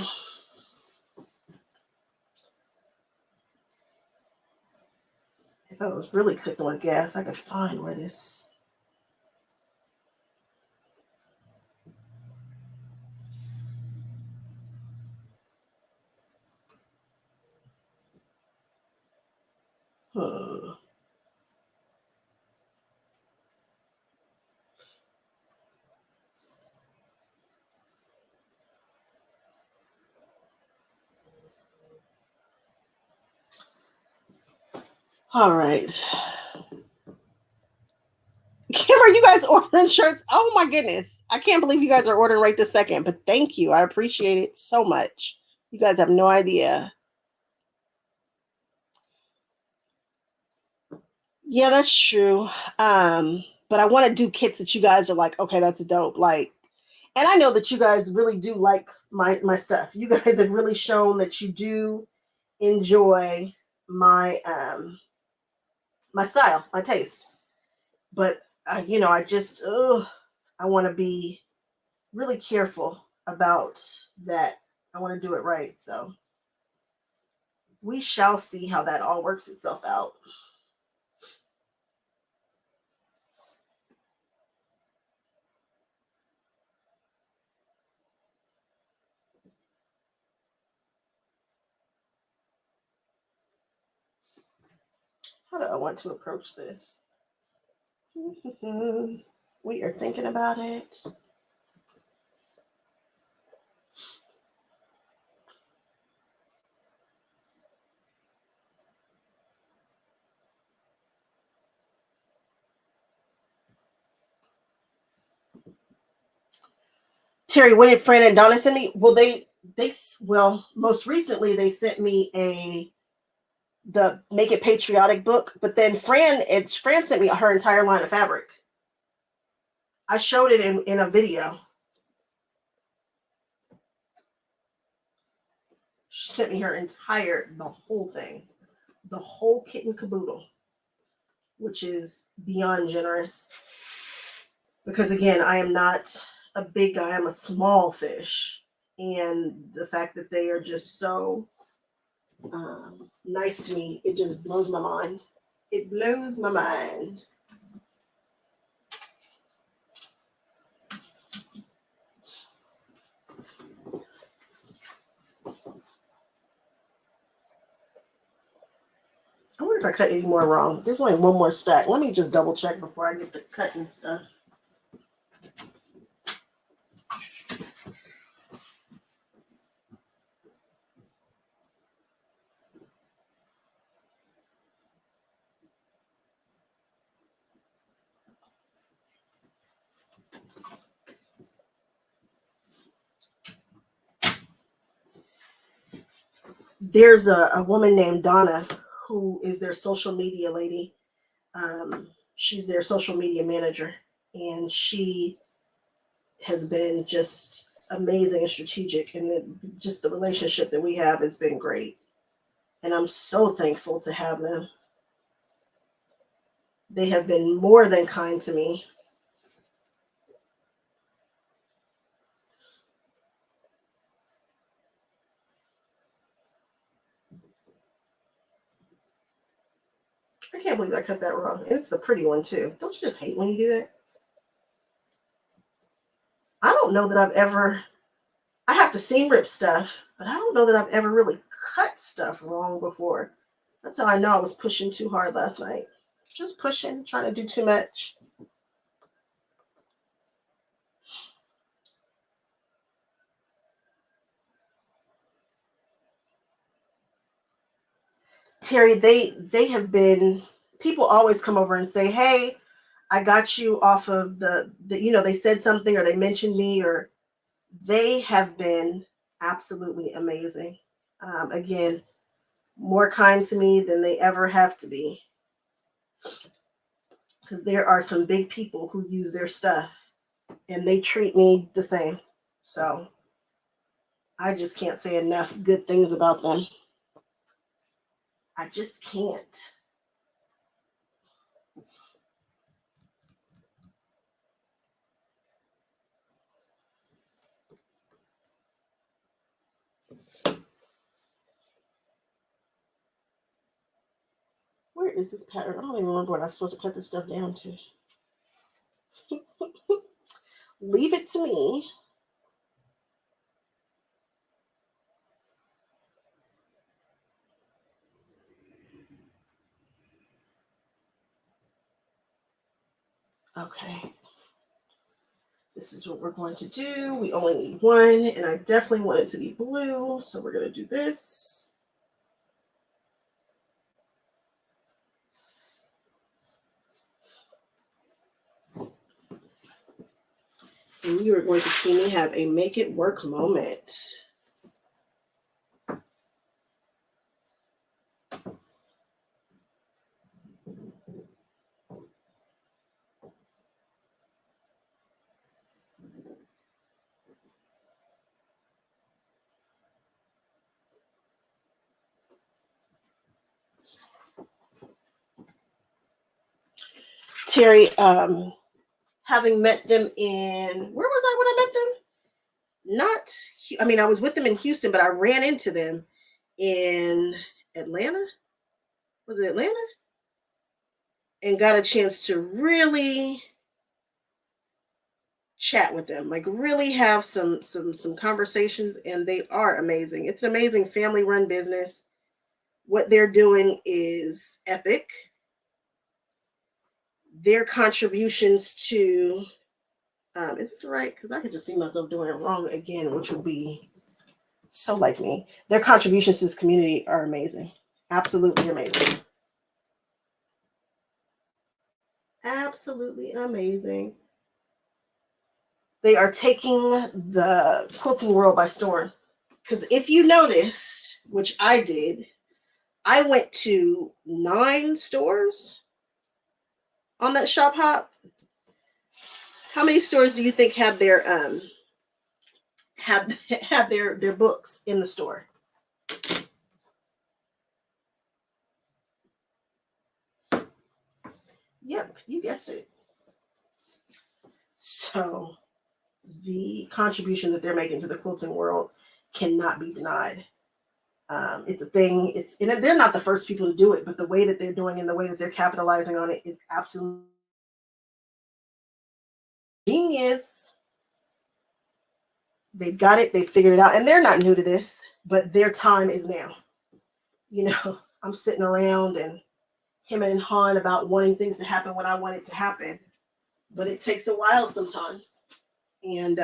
If I was really cooking with gas, I could find where this. All right. Kim, are you guys ordering shirts? Oh my goodness. I can't believe you guys are ordering right this second, but thank you. I appreciate it so much. You guys have no idea. Yeah, that's true. But I want to do kits that you guys are like, okay, that's dope. Like, and I know that you guys really do like my stuff. You guys have really shown that you do enjoy my my style, my taste. But you know, I just I want to be really careful about that. I want to do it right. So we shall see how that all works itself out. How do I want to approach this? We are thinking about it. Terry, what did Fran and Donna send me? Well, well, most recently they sent me the Make It Patriotic book, but then Fran sent me her entire line of fabric. I showed it in a video. She sent me the whole thing, the whole kit and caboodle, which is beyond generous. Because again, I am not a big guy, I'm a small fish. And the fact that they are just so nice to me, it just blows my mind. It blows my mind. I wonder if I cut any more wrong. There's only one more stack. Let me just double check before I get to cutting stuff. There's a woman named Donna who is their social media lady. She's their social media manager, and she has been just amazing and strategic. And just the relationship that we have has been great. And I'm so thankful to have them. They have been more than kind to me. I can't believe I cut that wrong. And it's a pretty one too. Don't you just hate when you do that? know that I've ever, I have to seam rip stuff, but I don't know that I've ever really cut stuff wrong before. That's how I know I was pushing too hard last night. Just pushing, trying to do too much. Terry, they have been, people always come over and say, hey, I got you off of the they said something or they mentioned me, or they have been absolutely amazing. Again, more kind to me than they ever have to be, because there are some big people who use their stuff and they treat me the same. So I just can't say enough good things about them. I just can't. Where is this pattern? I don't even remember what I'm supposed to cut this stuff down to. Leave it to me. Okay. This is what we're going to do. We only need one, and I definitely want it to be blue, so we're going to do this. And you are going to see me have a make it work moment. Terry, having met them in, where was I when I met them? I was with them in Houston, but I ran into them in Atlanta. Was it Atlanta? And got a chance to really chat with them, like really have some conversations, and they are amazing. It's an amazing family run business. What they're doing is epic. Their contributions to is this right? Because I could just see myself doing it wrong again, which would be so like me. Their contributions to this community are amazing. Absolutely amazing. Absolutely amazing. They are taking the quilting world by storm. Because if you noticed, which I did, I went to 9 stores on that shop hop. How many stores do you think have their have their books in the store? Yep, you guessed it. So the contribution that they're making to the quilting world cannot be denied. It's a thing. And they're not the first people to do it, but the way that they're doing and the way that they're capitalizing on it is absolutely genius. They've got it. They figured it out, and they're not new to this. But their time is now. I'm sitting around and him and Han about wanting things to happen when I want it to happen, but it takes a while sometimes. And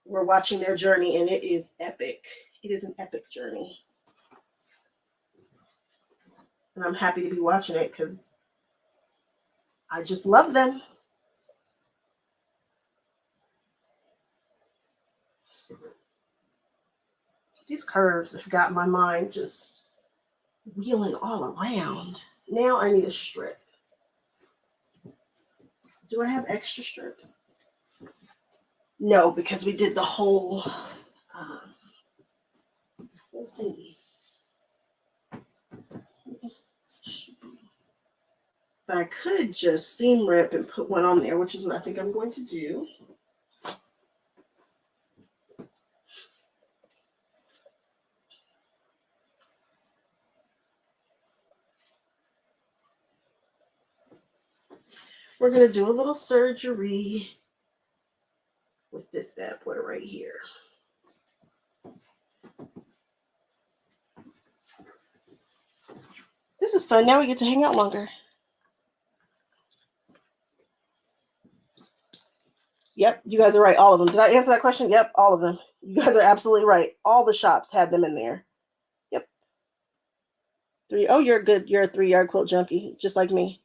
we're watching their journey, and it is epic. It is an epic journey. And I'm happy to be watching it because I just love them. These curves have got my mind just wheeling all around. Now I need a strip. Do I have extra strips? No, because we did the whole thingy. But I could just seam rip and put one on there, which is what I think I'm going to do. We're going to do a little surgery with this put it right here. This is fun. Now we get to hang out longer. Yep, you guys are right. All of them. Did I answer that question? Yep, all of them. You guys are absolutely right. All the shops had them in there. Yep. 3. Oh, you're good. You're a 3-yard quilt junkie, just like me.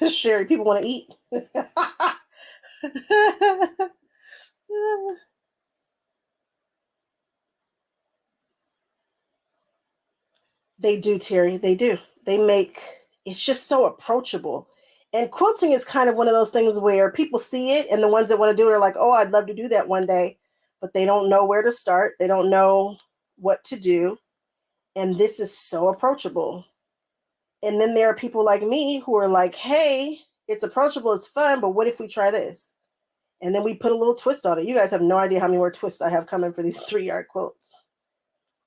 Sherry, people want to eat. They do, Terry. They do. They make it's just so approachable. And quilting is kind of one of those things where people see it, and the ones that want to do it are like, oh, I'd love to do that one day, but they don't know where to start. They don't know what to do. And this is so approachable. And then there are people like me who are like, hey, it's approachable, it's fun, but what if we try this? And then we put a little twist on it. You guys have no idea how many more twists I have coming for these 3-yard quilts.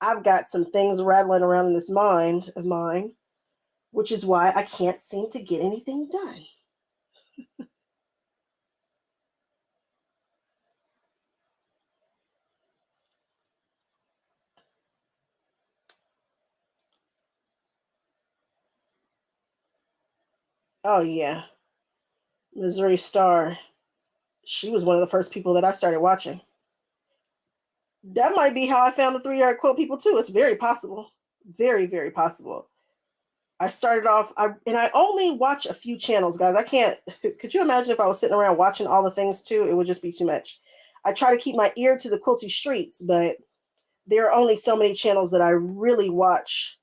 I've got some things rattling around in this mind of mine, which is why I can't seem to get anything done. Oh, yeah. Missouri Star. She was one of the first people that I started watching. That might be how I found the 3-yard quilt people, too. It's very possible. Very, very possible. I started off, and I only watch a few channels, guys. I can't, could you imagine if I was sitting around watching all the things, too? It would just be too much. I try to keep my ear to the quilty streets, but there are only so many channels that I really watch.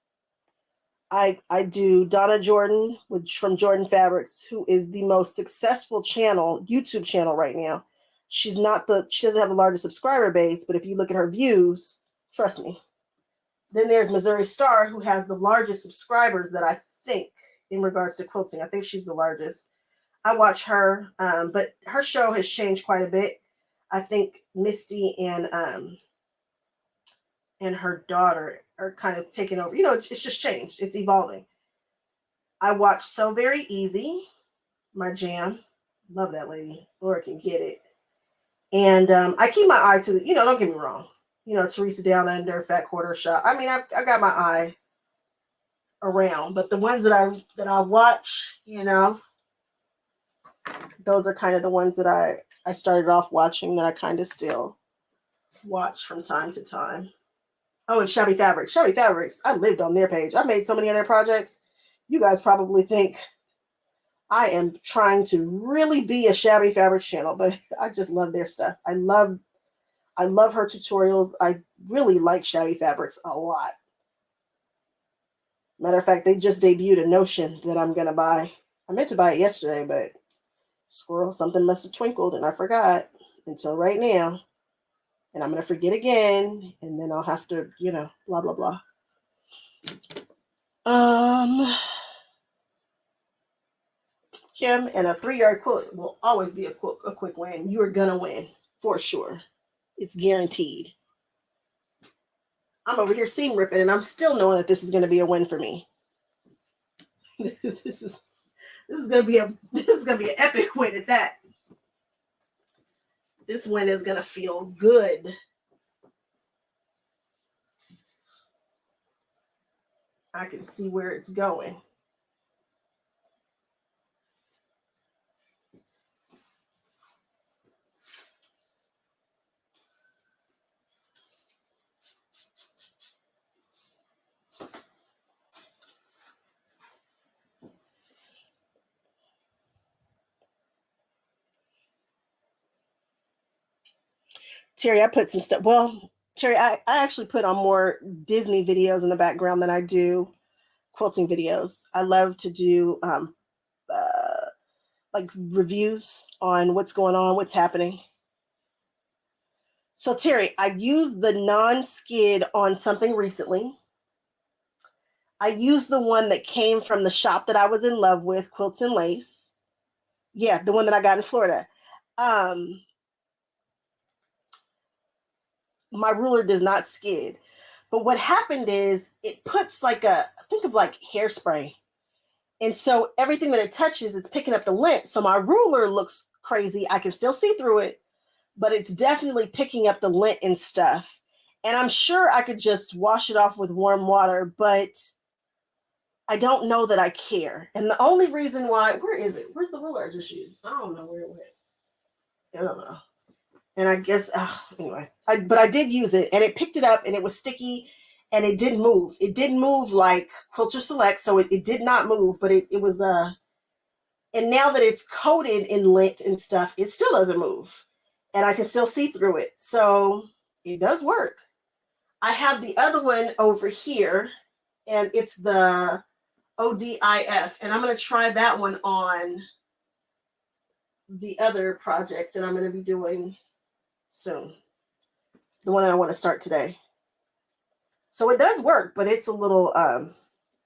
I do Donna Jordan from Jordan Fabrics, who is the most successful YouTube channel right now. She doesn't have the largest subscriber base, but if you look at her views, trust me. Then there's Missouri Star, who has the largest subscribers that I think in regards to quilting. I think she's the largest. I watch her, but her show has changed quite a bit. I think Misty and her daughter are kind of taking over. It's just changed. It's evolving. I watch So Very Easy, my jam. Love that lady. Laura can get it. And I keep my eye to the, don't get me wrong. Teresa Down Under, Fat Quarter Shop. I mean, I got my eye around, but the ones that I watch, those are kind of the ones that I started off watching that I kind of still watch from time to time. Oh, and Shabby Fabrics. Shabby Fabrics. I lived on their page. I made so many of their projects. You guys probably think I am trying to really be a Shabby Fabrics channel, but I just love their stuff. I love her tutorials. I really like Shabby Fabrics a lot. Matter of fact, they just debuted a Notion that I'm going to buy. I meant to buy it yesterday, but squirrel, something must have twinkled and I forgot until right now. And I'm going to forget again, and then I'll have to, blah, blah, blah. Kim, and a 3-yard quilt will always be a quick win. You are going to win, for sure. It's guaranteed. I'm over here seam ripping, and I'm still knowing that this is going to be a win for me. This is going to be an epic win at that. This win is going to feel good. I can see where it's going. Terry, I put some stuff. Well, Terry, I actually put on more Disney videos in the background than I do quilting videos. I love to do like reviews on what's going on, what's happening. So Terry, I used the non-skid on something recently. I used the one that came from the shop that I was in love with, Quilts and Lace. Yeah, the one that I got in Florida. My ruler does not skid. But what happened is it puts like think of like hairspray. And so everything that it touches, it's picking up the lint. So my ruler looks crazy. I can still see through it, but it's definitely picking up the lint and stuff. And I'm sure I could just wash it off with warm water, but I don't know that I care. And the only reason why, where is it? Where's the ruler I just used? I don't know where it went. I don't know. And I guess, anyway, but I did use it and it picked it up and it was sticky and it didn't move. It didn't move like Quilter Select, so it did not move, but it was, and now that it's coated in lint and stuff, it still doesn't move. And I can still see through it. So it does work. I have the other one over here and it's the ODIF, and I'm going to try that one on the other project that I'm going to be doing soon. The one that I want to start today. So it does work, but it's a little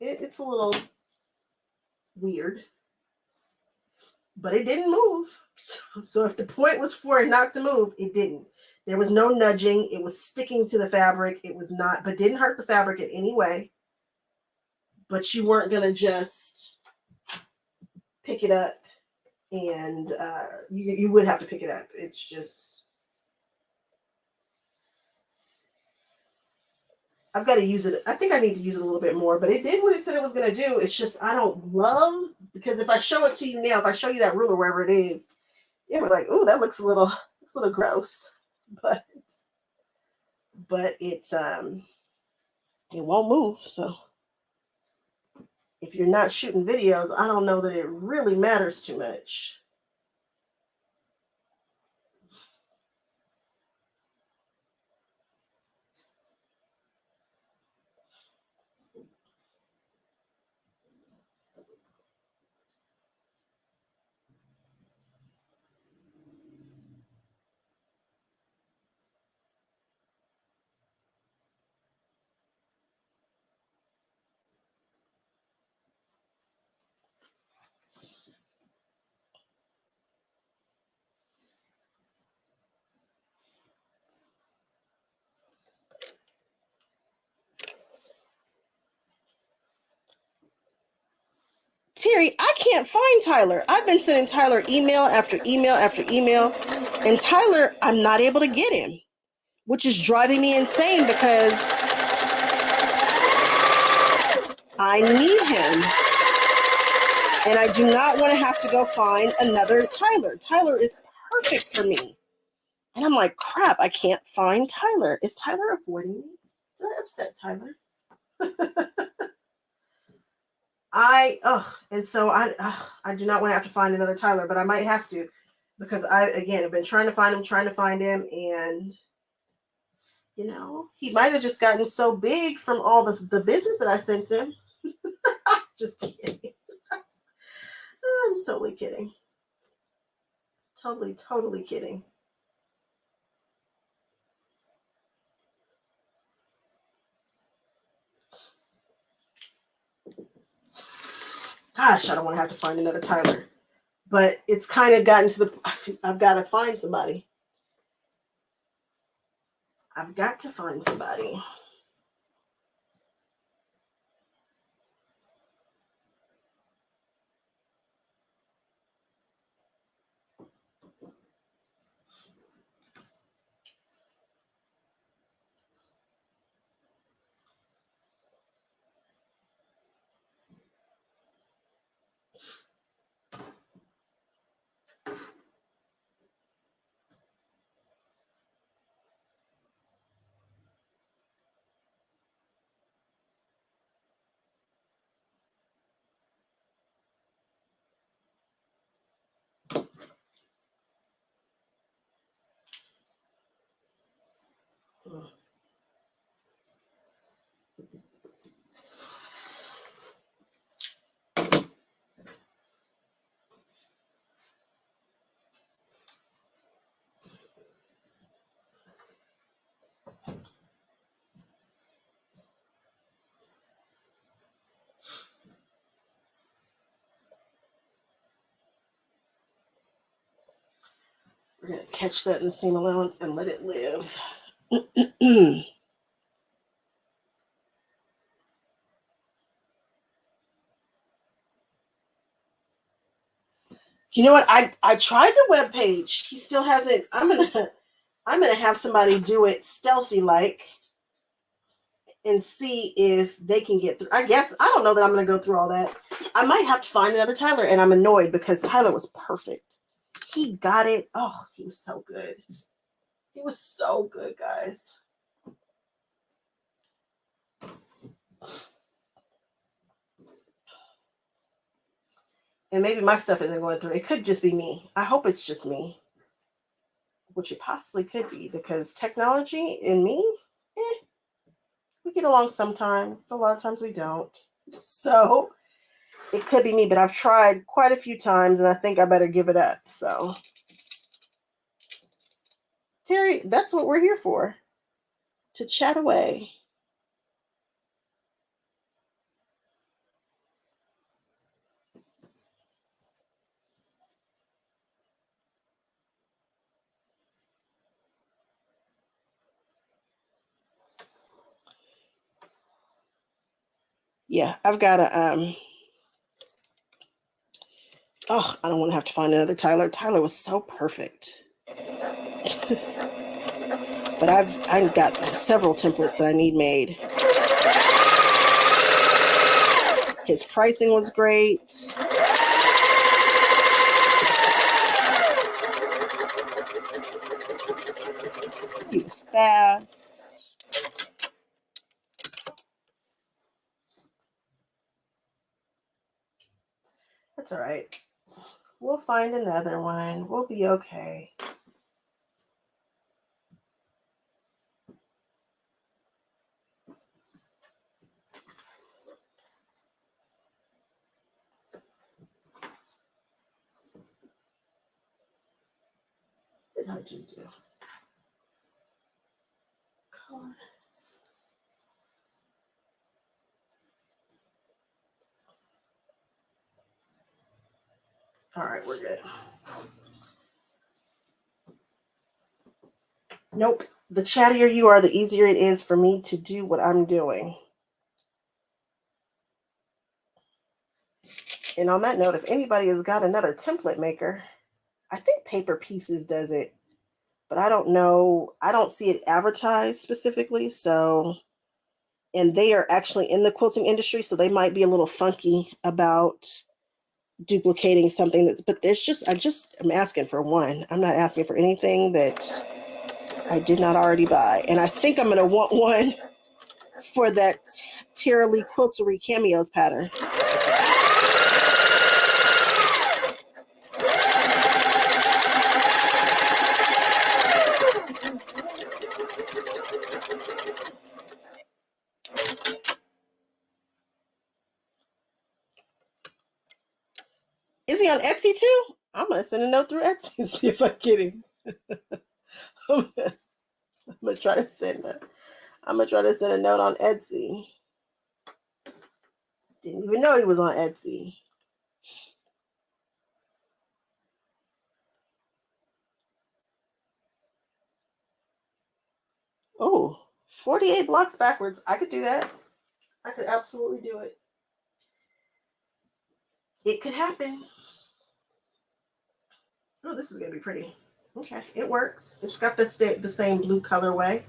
it's a little weird. But it didn't move. So if the point was for it not to move, it didn't. There was no nudging. It was sticking to the fabric. It was not, but didn't hurt the fabric in any way. But you weren't going to just pick it up and you would have to pick it up. It's just, I've got to use it. I think I need to use it a little bit more, but it did what it said it was going to do. It's just, I don't love, because if I show it to you now, if I show you that ruler wherever it is, you're like, oh, that looks a little gross, but it won't move. So if you're not shooting videos, I don't know that it really matters too much. Terry, I can't find Tyler. I've been sending Tyler email after email after email, and Tyler, I'm not able to get him, which is driving me insane because I need him. And I do not want to have to go find another Tyler. Tyler is perfect for me. And I'm like, crap, I can't find Tyler. Is Tyler avoiding me? Did I upset Tyler? And so I do not want to have to find another Tyler, but I might have to, because I've been trying to find him, and he might have just gotten so big from all the business that I sent him. Just kidding. I'm totally kidding. Totally kidding. Gosh, I don't want to have to find another Tyler. But it's kind of gotten to I've got to find somebody. I've got to find somebody. We're going to catch that in the seam allowance and let it live. You know what? I tried the web page. He still hasn't. I'm gonna have somebody do it stealthy like and see if they can get through. I guess I don't know that I'm gonna go through all that. I might have to find another Tyler, and I'm annoyed because Tyler was perfect. He got it. Oh, he was so good. He was so good, guys. And maybe my stuff isn't going through. It could just be me. I hope it's just me. Which it possibly could be, because technology and me, we get along sometimes, but a lot of times we don't. So it could be me, but I've tried quite a few times and I think I better give it up. So Terry, that's what we're here for. To chat away. Yeah, I've got a oh, I don't want to have to find another Tyler. Tyler was so perfect. But I've got several templates that I need made. His pricing was great. He was fast. That's all right. We'll find another one. We'll be okay. What did I just do? Color. All right, we're good. Nope. The chattier you are, the easier it is for me to do what I'm doing. And on that note, if anybody has got another template maker, I think Paper Pieces does it, but I don't know. I don't see it advertised specifically. So, and they are actually in the quilting industry, so they might be a little funky about duplicating something that's, but I'm asking for one. I'm not asking for anything that I did not already buy. And I think I'm going to want one for that Tara Lee Quiltery Cameos pattern. Is he on Etsy too? I'm going to send a note through Etsy and see if I get him. I'm going to try to send a note on Etsy. Didn't even know he was on Etsy. Oh, 48 blocks backwards. I could do that. I could absolutely do it. It could happen. Oh, this is going to be pretty. Okay, it works. It's got the same blue colorway.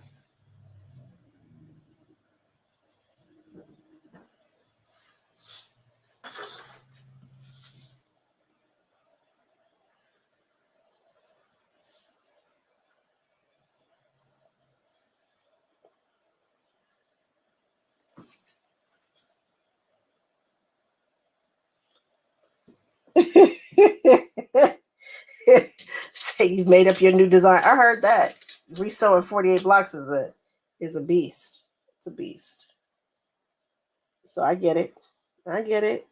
Say you've made up your new design. I heard that. Resewing 48 blocks is a beast. It's a beast. So I get it. I get it.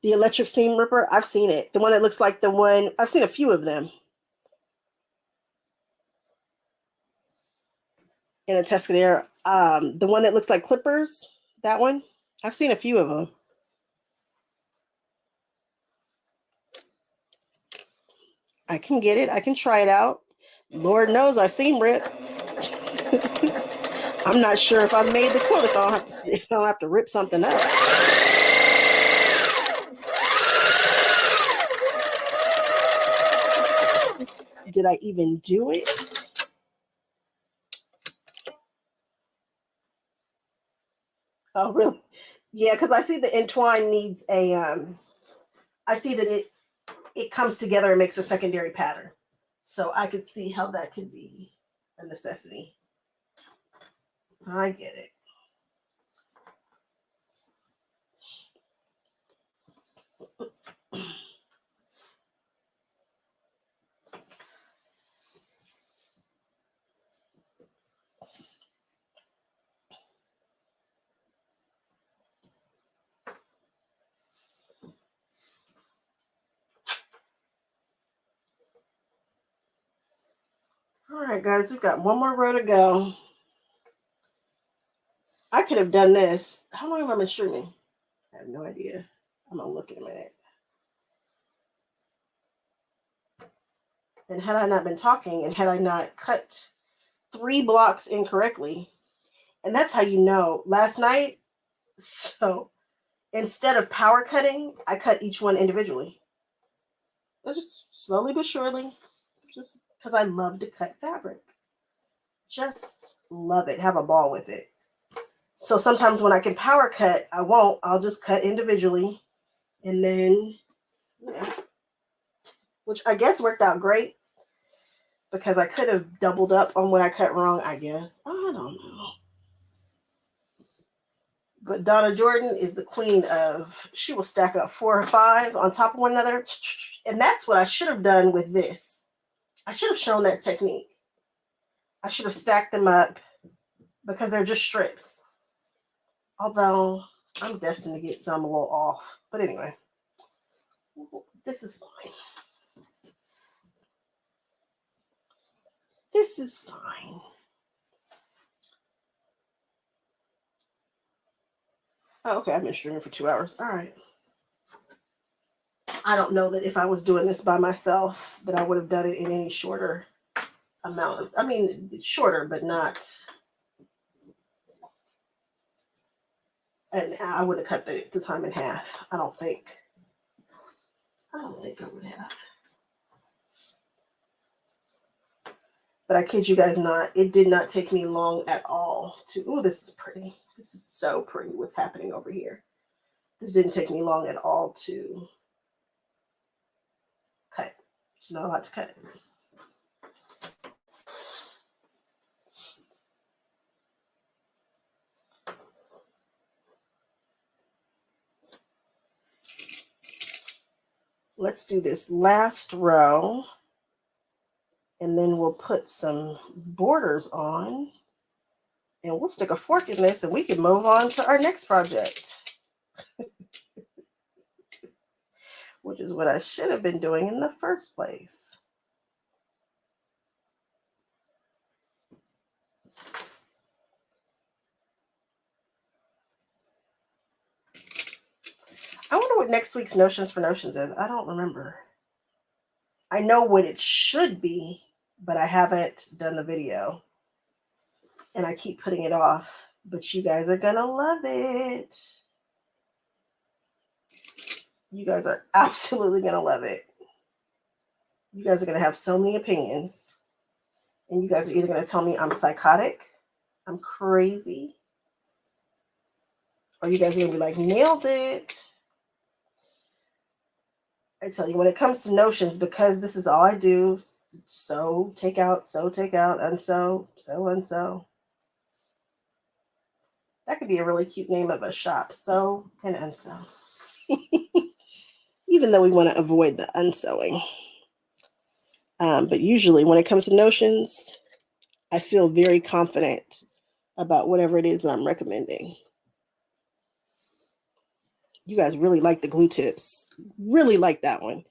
The electric seam ripper, I've seen it. The one that looks like the one, I've seen a few of them in a Tuscadero. The one that looks like clippers, that one, I've seen a few of them. I can get it. I can try it out. Lord knows I've seen rip. I'm not sure if I've made the quilt if I don't have to rip something up. did I even do it? Oh, really? Yeah, because I see the entwine needs a, I see that it comes together and makes a secondary pattern. So I could see how that could be a necessity. I get it. All right, guys, we've got one more row to go. I could have done this. How long have I been streaming? I have no idea. I'm going to look in a minute. And had I not been talking and had I not cut 3 blocks incorrectly, and that's how you know, last night, so instead of power cutting, I cut each one individually. Just slowly but surely, just because I love to cut fabric. Just love it. Have a ball with it. So sometimes when I can power cut, I won't. I'll just cut individually. And then, yeah, which I guess worked out great because I could have doubled up on what I cut wrong, I guess. I don't know. But Donna Jordan is the queen of, she will stack up 4 or 5 on top of one another. And that's what I should have done with this. I should have shown that technique. I should have stacked them up because they're just strips. Although I'm destined to get some a little off. But anyway, this is fine. This is fine. Oh, okay, I've been streaming for 2 hours. All right. I don't know that if I was doing this by myself that I would have done it in any shorter amount of, I mean, shorter, but not, and I would have cut the time in half. I don't think I would have. But I kid you guys not, it did not take me long at all to, oh, this is pretty. This is so pretty what's happening over here. This didn't take me long at all to cut. It's not a lot to cut. Let's do this last row. And then we'll put some borders on. And we'll stick a fork in this and we can move on to our next project. Which is what I should have been doing in the first place. I wonder what next week's Notions for Notions is. I don't remember. I know what it should be, but I haven't done the video. And I keep putting it off. But you guys are going to love it. You guys are absolutely going to love it. You guys are going to have so many opinions. And you guys are either going to tell me I'm psychotic, I'm crazy, or you guys are going to be like, nailed it. I tell you, when it comes to Notions, because this is all I do, sew, take out, unsew, sew, unsew. That could be a really cute name of a shop, sew and unsew. Even though we want to avoid the unsewing. But usually when it comes to Notions, I feel very confident about whatever it is that I'm recommending. You guys really like the glue tips. Really like that one.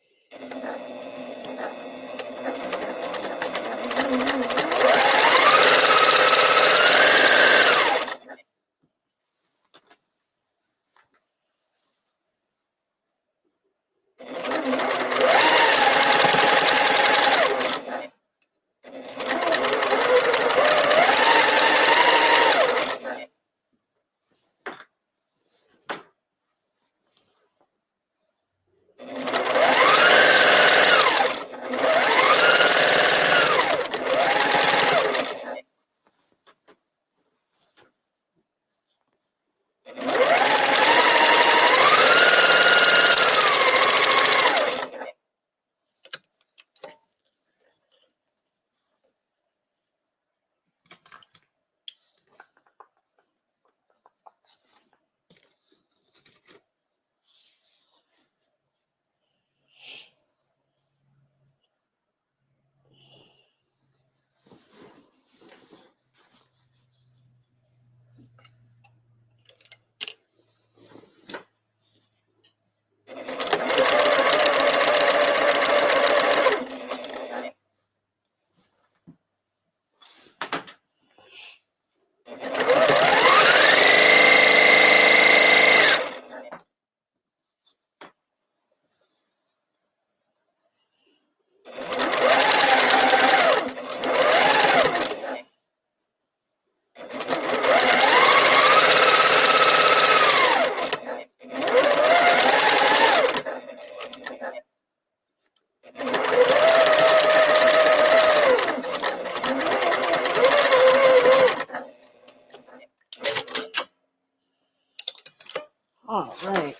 All right.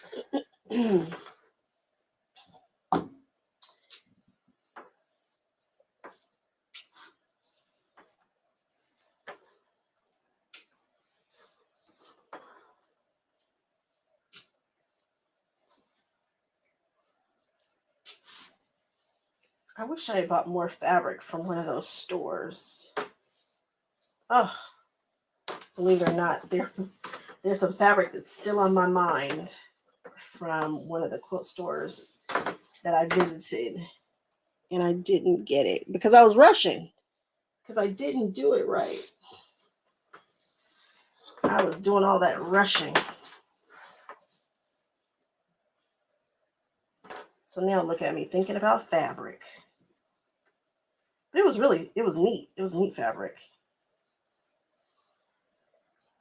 I wish I had bought more fabric from one of those stores. Oh, believe it or not, there's some fabric that's still on my mind from one of the quilt stores that I visited, and I didn't get it because I was rushing, because I didn't do it right. I was doing all that rushing. So now look at me thinking about fabric. But it was neat. It was neat fabric.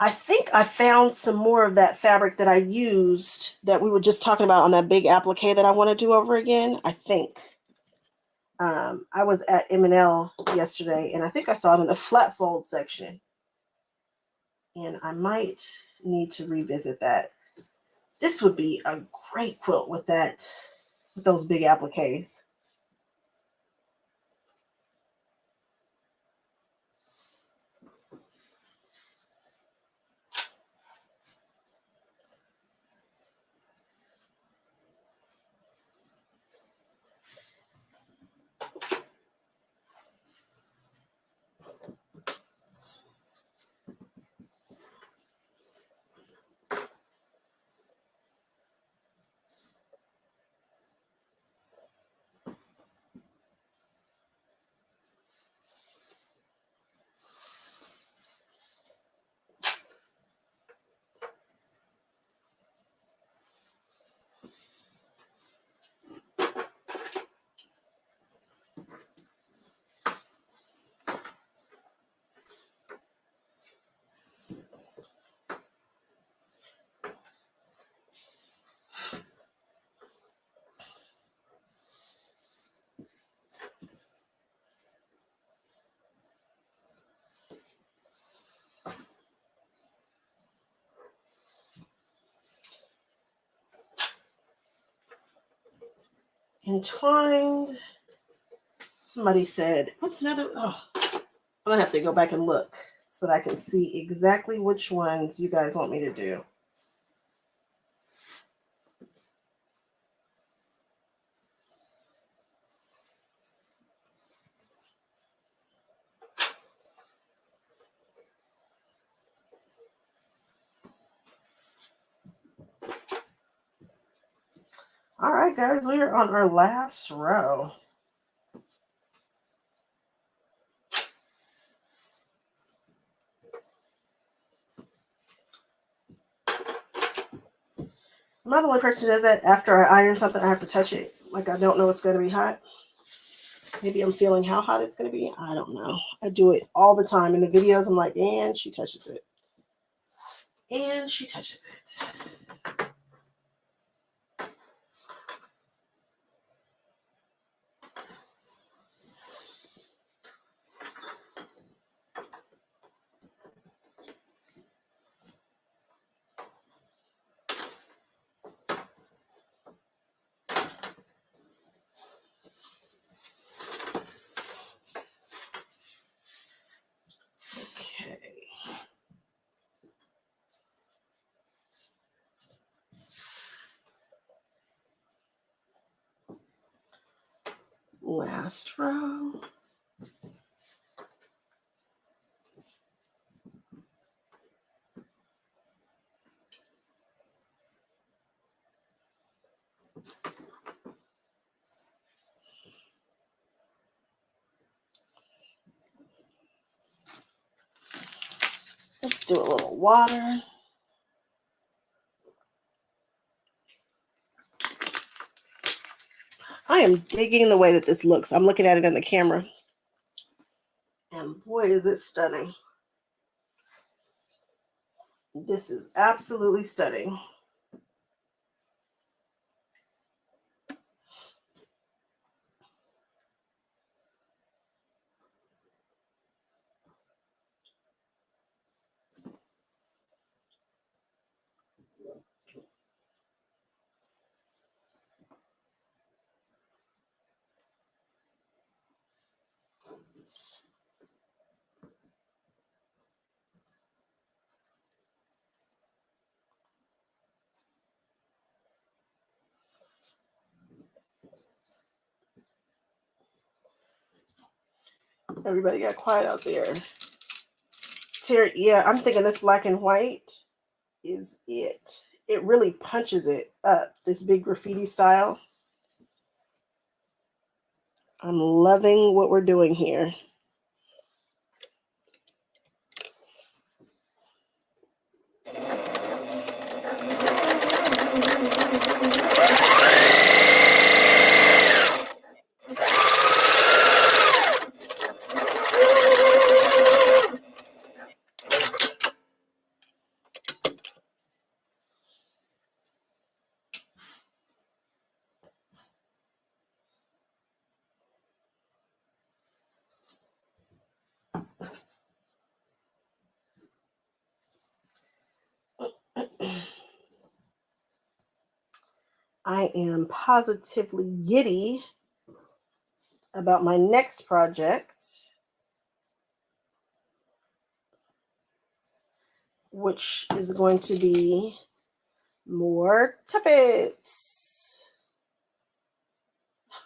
I think I found some more of that fabric that I used that we were just talking about on that big applique that I want to do over again. I think. I was at M&L yesterday, and I think I saw it in the flat fold section. And I might need to revisit that. This would be a great quilt with those big appliques. Entwined. Somebody said, what's another? Oh, I'm going to have to go back and look so that I can see exactly which ones you guys want me to do. All right, guys, we are on our last row. Am I the only person who does that? After I iron something, I have to touch it. Like I don't know it's going to be hot. Maybe I'm feeling how hot it's going to be. I don't know. I do it all the time. In the videos, I'm like, and she touches it. And she touches it. Okay. Last row. Let's do a little water. I am digging the way that this looks. I'm looking at it in the camera. And boy, is it stunning. This is absolutely stunning. Everybody got quiet out there. Terry, yeah, I'm thinking this black and white is it. It really punches it up, this big graffiti style. I'm loving what we're doing here. I am positively giddy about my next project, which is going to be more Tuffets.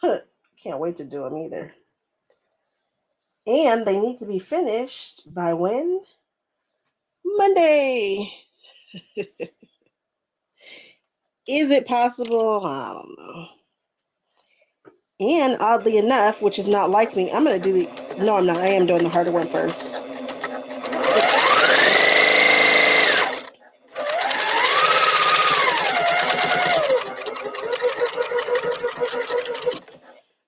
Can't wait to do them either. And they need to be finished by when? Monday. Is it possible? I don't know. And oddly enough, which is not like me, I'm going to do the... No, I'm not. I am doing the harder one first.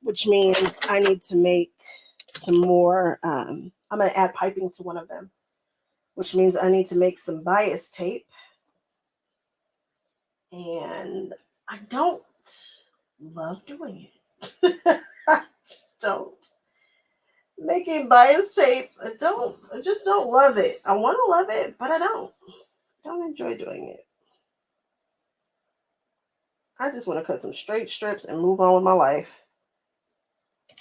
Which means I need to make some more... I'm going to add piping to one of them. Which means I need to make some bias tape. And I don't love doing it. I just don't. Making bias tape, I just don't love it. I want to love it, but I don't enjoy doing it. I just want to cut some straight strips and move on with my life.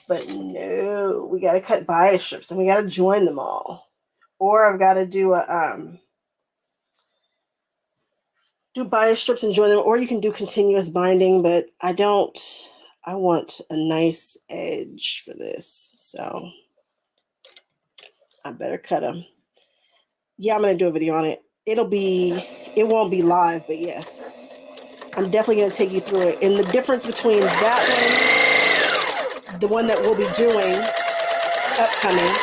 But no, we got to cut bias strips and we got to join them all. Or I've got to do bias strips and join them, or you can do continuous binding, but I want a nice edge for this, so I better cut them. Yeah, I'm going to do a video on it. It won't be live, but yes, I'm definitely going to take you through it. And the difference between that one, the one that we'll be doing upcoming,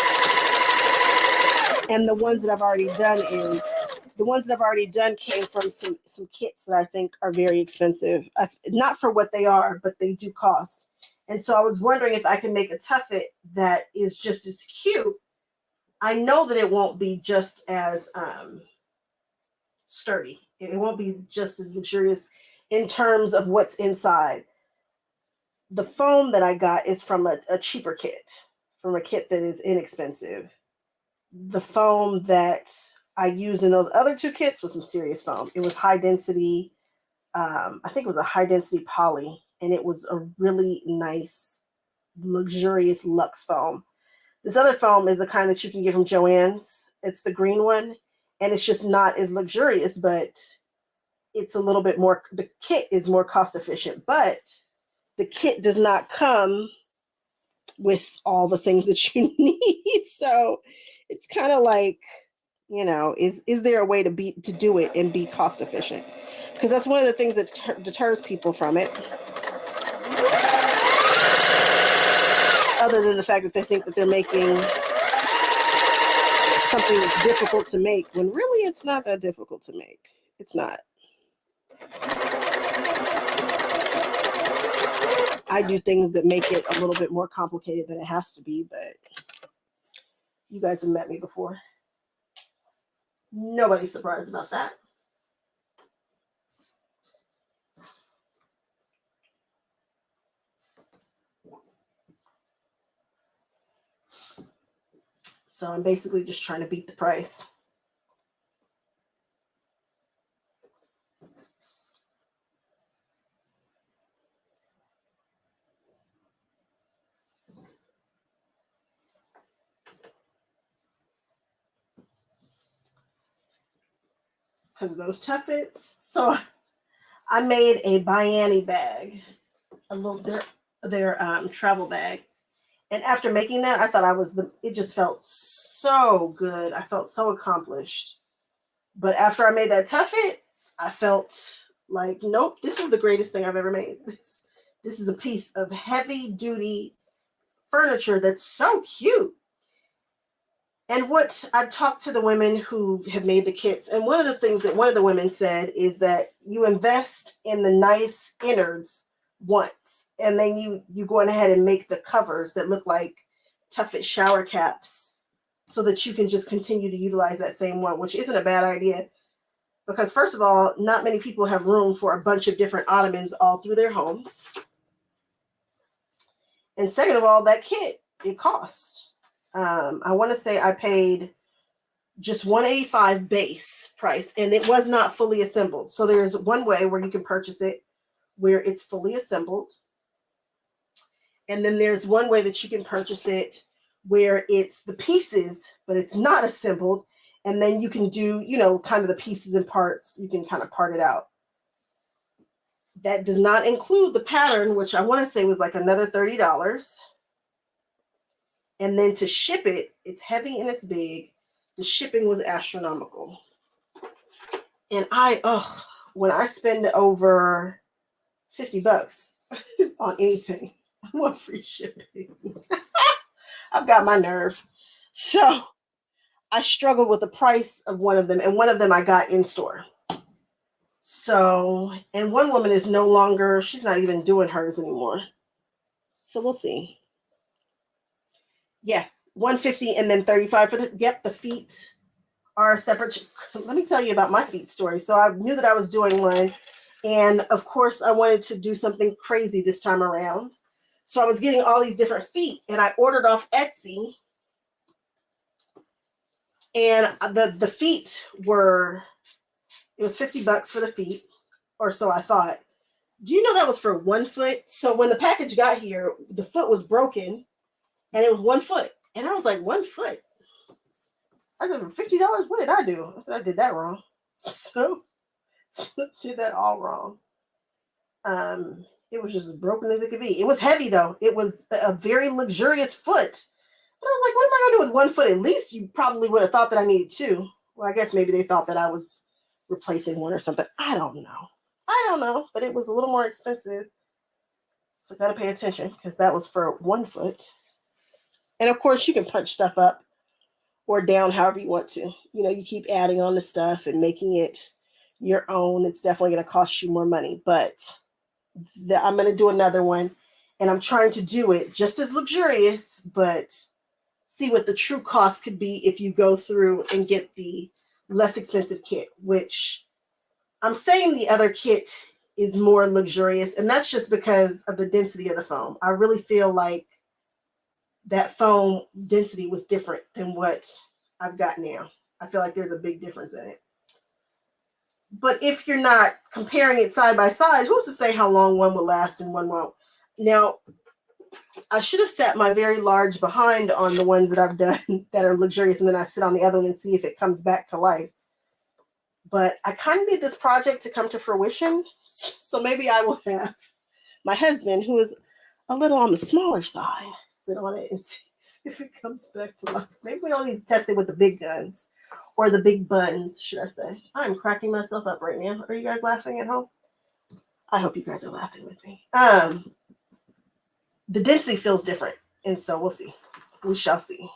and the ones that I've already done is, the ones that I've already done came from some kits that I think are very expensive. Not for what they are, but they do cost. And so I was wondering if I can make a tuffet that is just as cute. I know that it won't be just as sturdy. It won't be just as luxurious in terms of what's inside. The foam that I got is from a cheaper kit, from a kit that is inexpensive. The foam that I used in those other two kits was some serious foam. It was high density. I think it was a high density poly, and it was a really nice, luxurious luxe foam. This other foam is the kind that you can get from Joann's. It's the green one, and it's just not as luxurious, but it's a little bit more, the kit is more cost efficient, but the kit does not come with all the things that you need. So it's kind of like, you know, is there a way to do it and be cost efficient? Because that's one of the things that deters people from it. Other than the fact that they think that they're making something that's difficult to make, when really it's not that difficult to make. It's not. I do things that make it a little bit more complicated than it has to be, but you guys have met me before. Nobody's surprised about that. So I'm basically just trying to beat the price. Because those Tuffets. So I made a Biani bag, a little their travel bag, And after making that, I thought it just felt so good. I felt so accomplished. But after I made that Tuffet, I felt like, nope, this is the greatest thing I've ever made. This is a piece of heavy duty furniture that's so cute. And what I've talked to the women who have made the kits, and one of the things that one of the women said is that you invest in the nice innards once, and then you go ahead and make the covers that look like Tuffet shower caps so that you can just continue to utilize that same one, which isn't a bad idea. Because first of all, not many people have room for a bunch of different ottomans all through their homes. And second of all, that kit, it costs. I want to say I paid just $185 base price, and it was not fully assembled. So there's one way where you can purchase it where it's fully assembled. And then there's one way that you can purchase it where it's the pieces, but it's not assembled. And then you can do, you know, kind of the pieces and parts. You can kind of part it out. That does not include the pattern, which I want to say was like another $30. And then to ship it, it's heavy and it's big. The shipping was astronomical. And when I spend over $50 on anything, I want free shipping. I've got my nerve. So I struggled with the price of one of them, and one of them I got in store. So, and one woman is no longer, she's not even doing hers anymore. So we'll see. Yeah, $150 and then $35 for the feet are separate. Let me tell you about my feet story. So I knew that I was doing one, and of course I wanted to do something crazy this time around. So I was getting all these different feet, and I ordered off Etsy, and the feet were, it was $50 for the feet, or so I thought. Do you know that was for 1 foot? So when the package got here, the foot was broken, and it was 1 foot. And I was like, 1 foot? I said, for $50, what did I do? I said, I did that wrong. So did that all wrong. It was just as broken as it could be. It was heavy, though. It was a very luxurious foot. But I was like, what am I going to do with 1 foot? At least you probably would have thought that I needed 2. Well, I guess maybe they thought that I was replacing one or something. I don't know. But it was a little more expensive. So got to pay attention because that was for 1 foot. And of course, you can punch stuff up or down however you want to. You know, you keep adding on the stuff and making it your own. It's definitely going to cost you more money. But I'm going to do another one. And I'm trying to do it just as luxurious, but see what the true cost could be if you go through and get the less expensive kit, which I'm saying the other kit is more luxurious. And that's just because of the density of the foam. I really feel like that foam density was different than what I've got now. I feel like there's a big difference in it. But if you're not comparing it side by side, who's to say how long one will last and one won't? Now, I should have set my very large behind on the ones that I've done that are luxurious, and then I sit on the other one and see if it comes back to life. But I kind of need this project to come to fruition, so maybe I will have my husband, who is a little on the smaller side, sit on it and see if it comes back to life. Maybe we don't need to test it with the big guns, or the big buns, should I say. I'm cracking myself up right now. Are you guys laughing at home? I hope you guys are laughing with me. The density feels different, and so we'll see. We shall see.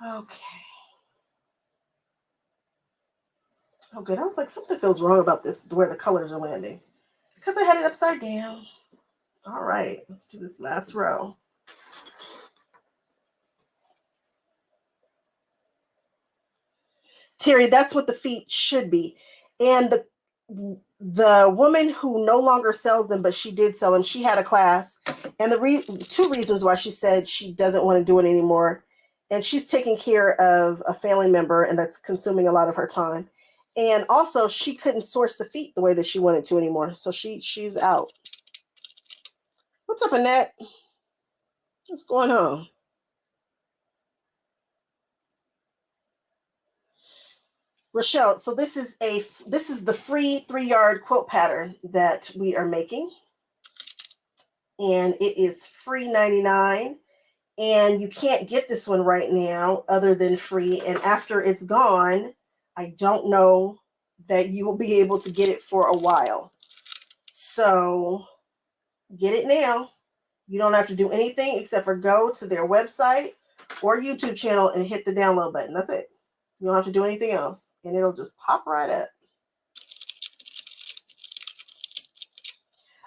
Okay. Oh, good. I was like, something feels wrong about this, where the colors are landing. Because I had it upside down. All right, let's do this last row. Terry, that's what the feet should be. And the woman who no longer sells them, but she did sell them, she had a class. And the 2 reasons why she said she doesn't want to do it anymore. And she's taking care of a family member, and that's consuming a lot of her time. And also, she couldn't source the feet the way that she wanted to anymore. So she's out. What's up, Annette? What's going on? Rochelle, so this is the free 3-yard quilt pattern that we are making. And it is free 99. And you can't get this one right now other than free. And after it's gone, I don't know that you will be able to get it for a while. So get it now. You don't have to do anything except for go to their website or YouTube channel and hit the download button. That's it. You don't have to do anything else. And it'll just pop right up.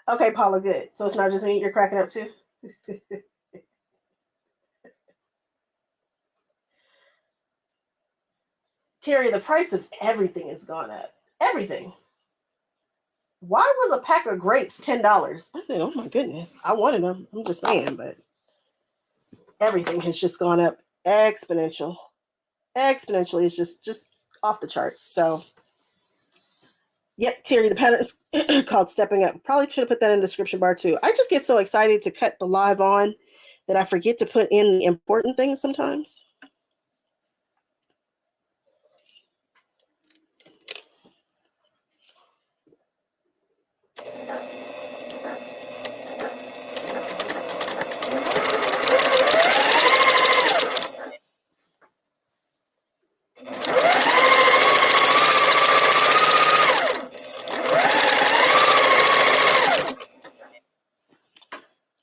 Okay, Paula, good. So it's not just me. You're cracking up too? Terry, the price of everything has gone up. Everything. Why was a pack of grapes $10? I said, oh my goodness. I wanted them. I'm just saying, but everything has just gone up exponentially. It's just off the charts. So, yep, Terry, the pattern is called Stepping Up. Probably should have put that in the description bar too. I just get so excited to cut the live on that I forget to put in the important things sometimes.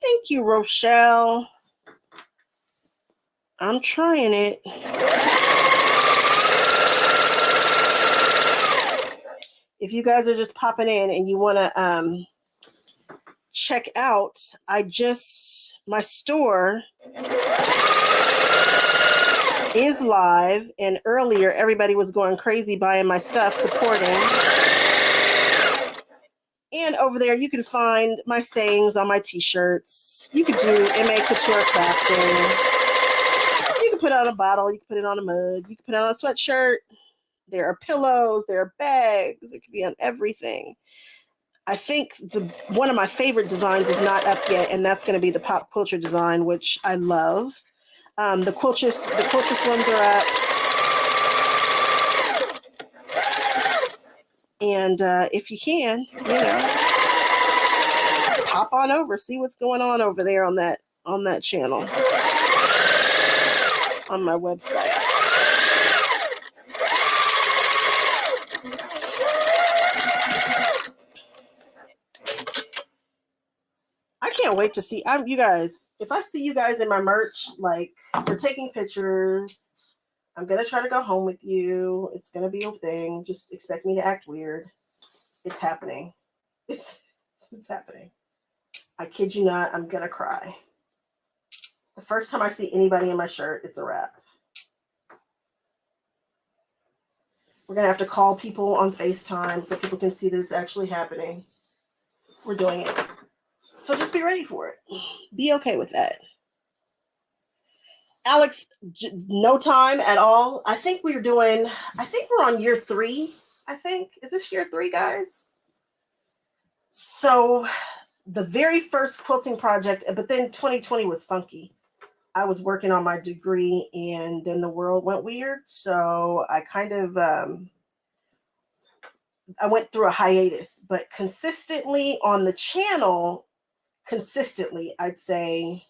Thank you, Rochelle. I'm trying it. If you guys are just popping in and you want to check out, my store is live, and earlier everybody was going crazy buying my stuff, supporting. And over there you can find my sayings on my t-shirts. You could do MA Couture crafting. You can put it on a bottle, you can put it on a mug, you can put it on a sweatshirt. There are pillows, there are bags, it could be on everything. I think one of my favorite designs is not up yet, and that's going to be the Pop Quilter design, which I love. The quiltless ones are up. And if you can, pop on over, see what's going on over there on that channel, on my website. I can't wait to see you guys. If I see you guys in my merch, like we're taking pictures, I'm gonna try to go home with you. It's gonna be a thing. Just expect me to act weird. It's happening. It's happening. I kid you not, I'm gonna cry. The first time I see anybody in my shirt, it's a wrap. We're gonna have to call people on FaceTime so people can see that it's actually happening. We're doing it. So just be ready for it. Be okay with that. Alex, no time at all. I think we're on year 3. Is this year 3, guys? So the very first quilting project, but then 2020 was funky. I was working on my degree and then the world went weird. So I kind of, I went through a hiatus, but consistently on the channel, I'd say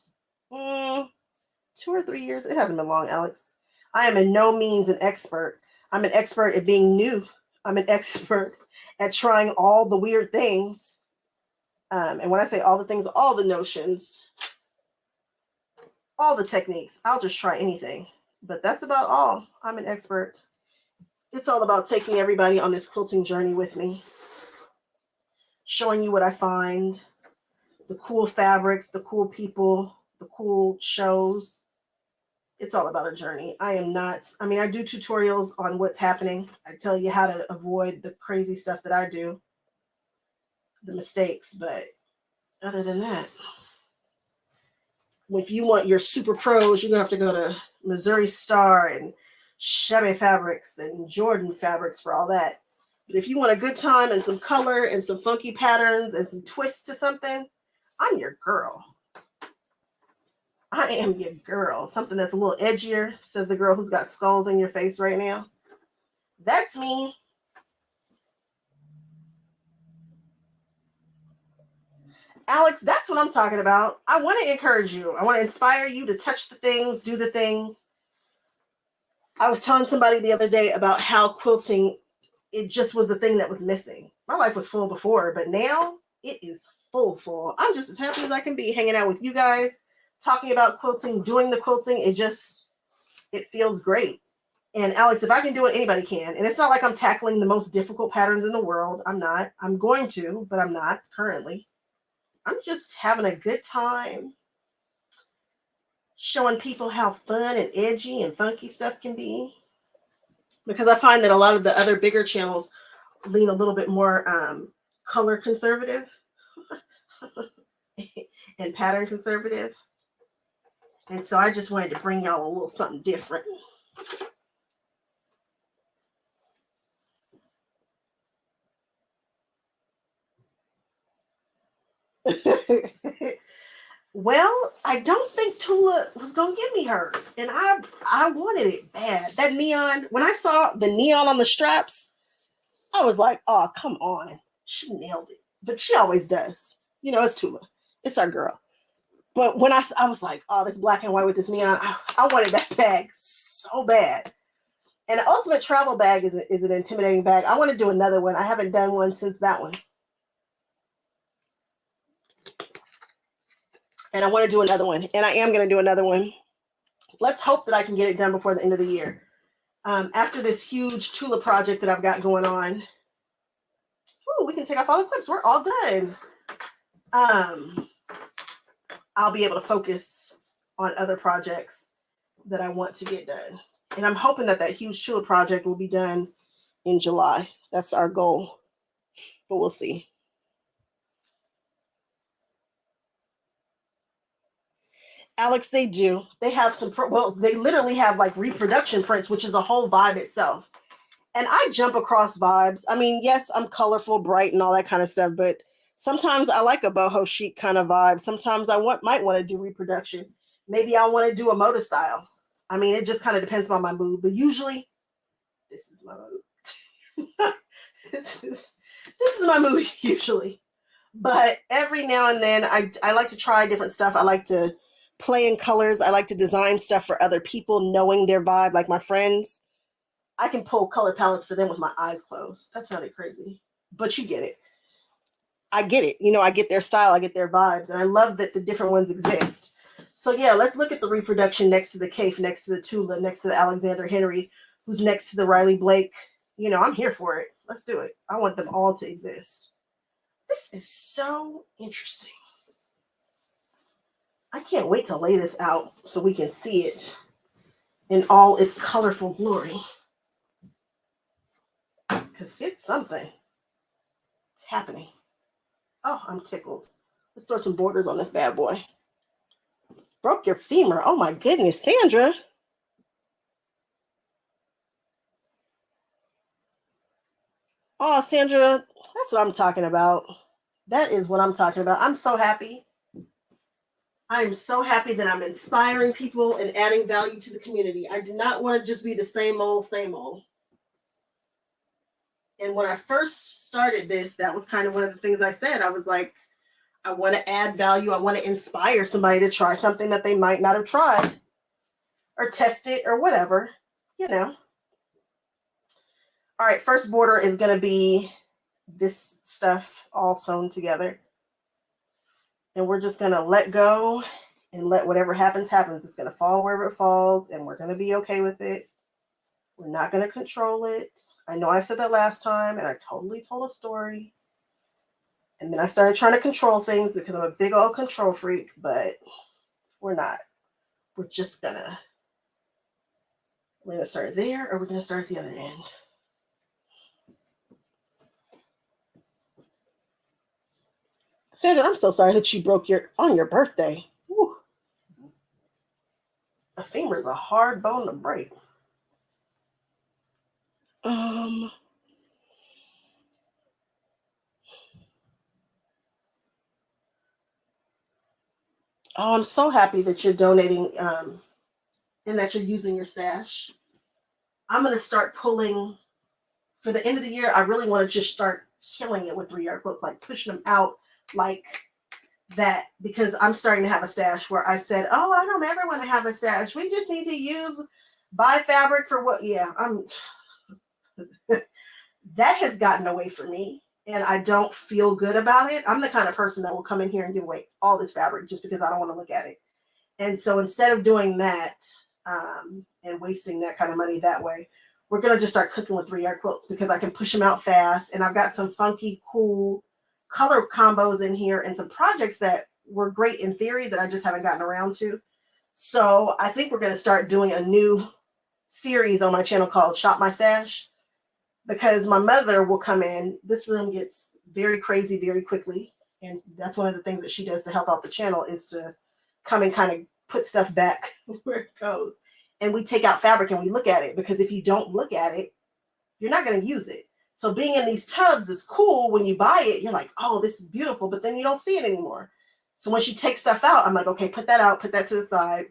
2 or 3 years. It hasn't been long, Alex. I am in no means an expert. I'm an expert at being new. I'm an expert at trying all the weird things. And when I say all the things, all the notions, all the techniques, I'll just try anything. But that's about all. I'm an expert. It's all about taking everybody on this quilting journey with me, showing you what I find, the cool fabrics, the cool people, the cool shows. It's all about a journey. I do tutorials on what's happening. I tell you how to avoid the crazy stuff that I do, the mistakes, but other than that, if you want your super pros, you're going to have to go to Missouri Star and Chevy Fabrics and Jordan Fabrics for all that. But if you want a good time and some color and some funky patterns and some twists to something, I'm your girl. I am your girl. Something that's a little edgier, says the girl who's got skulls in your face right now. That's me. Alex, that's what I'm talking about. I want to encourage you. I want to inspire you to touch the things, do the things. I was telling somebody the other day about how quilting, it just was the thing that was missing. My life was full before, but now it is full. I'm just as happy as I can be hanging out with you guys, talking about quilting, doing the quilting. It feels great. And Alex, if I can do it, anybody can. And it's not like I'm tackling the most difficult patterns in the world. I'm not. I'm going to, but I'm not currently. I'm just having a good time showing people how fun and edgy and funky stuff can be. Because I find that a lot of the other bigger channels lean a little bit more color conservative and pattern conservative. And so I just wanted to bring y'all a little something different. Well, I don't think Tula was gonna give me hers, and I wanted it bad. That neon, when I saw the neon on the straps, I was like, "Oh, come on, she nailed it." But she always does. You know, it's Tula, it's our girl. But when I was like, "Oh, this black and white with this neon," I wanted that bag so bad. And the ultimate travel bag is an intimidating bag. I want to do another one. I haven't done one since that one. And I want to do another one. And I am going to do another one. Let's hope that I can get it done before the end of the year. After this huge Tula project that I've got going on. Ooh, we can take off all the clips. We're all done. I'll be able to focus on other projects that I want to get done. And I'm hoping that huge Tula project will be done in July. That's our goal. But we'll see. Alex, they do. They have some, they literally have like reproduction prints, which is a whole vibe itself. And I jump across vibes. I mean, yes, I'm colorful, bright, and all that kind of stuff, but sometimes I like a boho chic kind of vibe. Sometimes I might want to do reproduction. Maybe I want to do a motor style. I mean, it just kind of depends on my mood, but usually this is my mood. this is my mood usually. But every now and then I like to try different stuff. I like to play in colors. I like to design stuff for other people, knowing their vibe, like my friends. I can pull color palettes for them with my eyes closed. That sounded crazy, but you get it. I get it. You know, I get their style, I get their vibes, and I love that the different ones exist. So yeah, let's look at the reproduction next to the Cafe, next to the Tula, next to the Alexander Henry, who's next to the Riley Blake. You know, I'm here for it. Let's do it. I want them all to exist. This is so interesting. I can't wait to lay this out so we can see it in all its colorful glory. Because it's something. It's happening. Oh, I'm tickled. Let's throw some borders on this bad boy. Broke your femur. Oh my goodness, Sandra. Oh, Sandra, that's what I'm talking about. That is what I'm talking about. I'm so happy. I'm so happy that I'm inspiring people and adding value to the community. I do not want to just be the same old, same old. And when I first started this, that was kind of one of the things I said. I was like, I want to add value. I want to inspire somebody to try something that they might not have tried or test it or whatever, you know. All right, first border is going to be this stuff all sewn together. And we're just going to let go and let whatever happens, happens. It's going to fall wherever it falls, and we're going to be okay with it. We're not going to control it. I know I said that last time, and I totally told a story. And then I started trying to control things because I'm a big old control freak, but we're not. We're just going to, we're going to start there, or we're going to start at the other end. Sandra, I'm so sorry that you broke on your birthday. Whew. A femur is a hard bone to break. Oh, I'm so happy that you're donating and that you're using your stash. I'm going to start pulling for the end of the year, I really want to just start killing it with 3-yard quilts, like pushing them out like that, because I'm starting to have a stash where I said, oh, I don't ever want to have a stash. We just need to buy fabric for what? Yeah, that has gotten away from me, and I don't feel good about it. I'm the kind of person that will come in here and give away all this fabric just because I don't want to look at it. And so instead of doing that and wasting that kind of money that way, we're going to just start cooking with 3-yard quilts because I can push them out fast. And I've got some funky, cool color combos in here and some projects that were great in theory that I just haven't gotten around to. So I think we're going to start doing a new series on my channel called Shop My Stash, because my mother will come in. This room gets very crazy very quickly. And that's one of the things that she does to help out the channel, is to come and kind of put stuff back where it goes. And we take out fabric and we look at it, because if you don't look at it, you're not going to use it. So being in these tubs is cool. When you buy it, you're like, oh, this is beautiful, but then you don't see it anymore. So when she takes stuff out, I'm like, okay, put that out, put that to the side.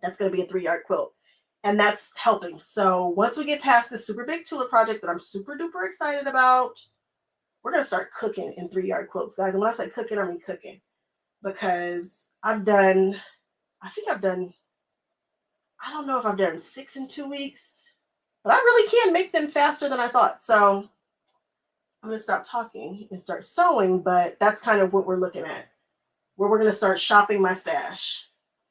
That's going to be a 3-yard quilt. And that's helping. So once we get past this super big Tula project that I'm super duper excited about, we're going to start cooking in 3-yard quilts, guys. And when I say cooking, I mean cooking. Because I don't know if I've done 6 in 2 weeks, but I really can make them faster than I thought. So I'm going to stop talking and start sewing, but that's kind of what we're looking at, where we're going to start shopping my stash.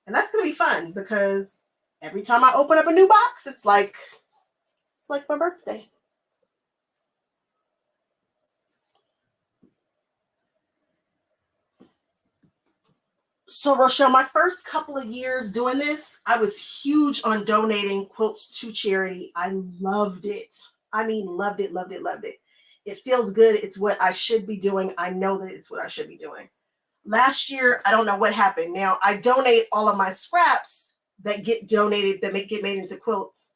And that's going to be fun, because every time I open up a new box, it's like my birthday. So Rochelle, my first couple of years doing this, I was huge on donating quilts to charity. I loved it. I mean, loved it, loved it, loved it. It feels good. It's what I should be doing. I know that it's what I should be doing. Last year, I don't know what happened. Now, I donate all of my scraps that get donated, that get made into quilts,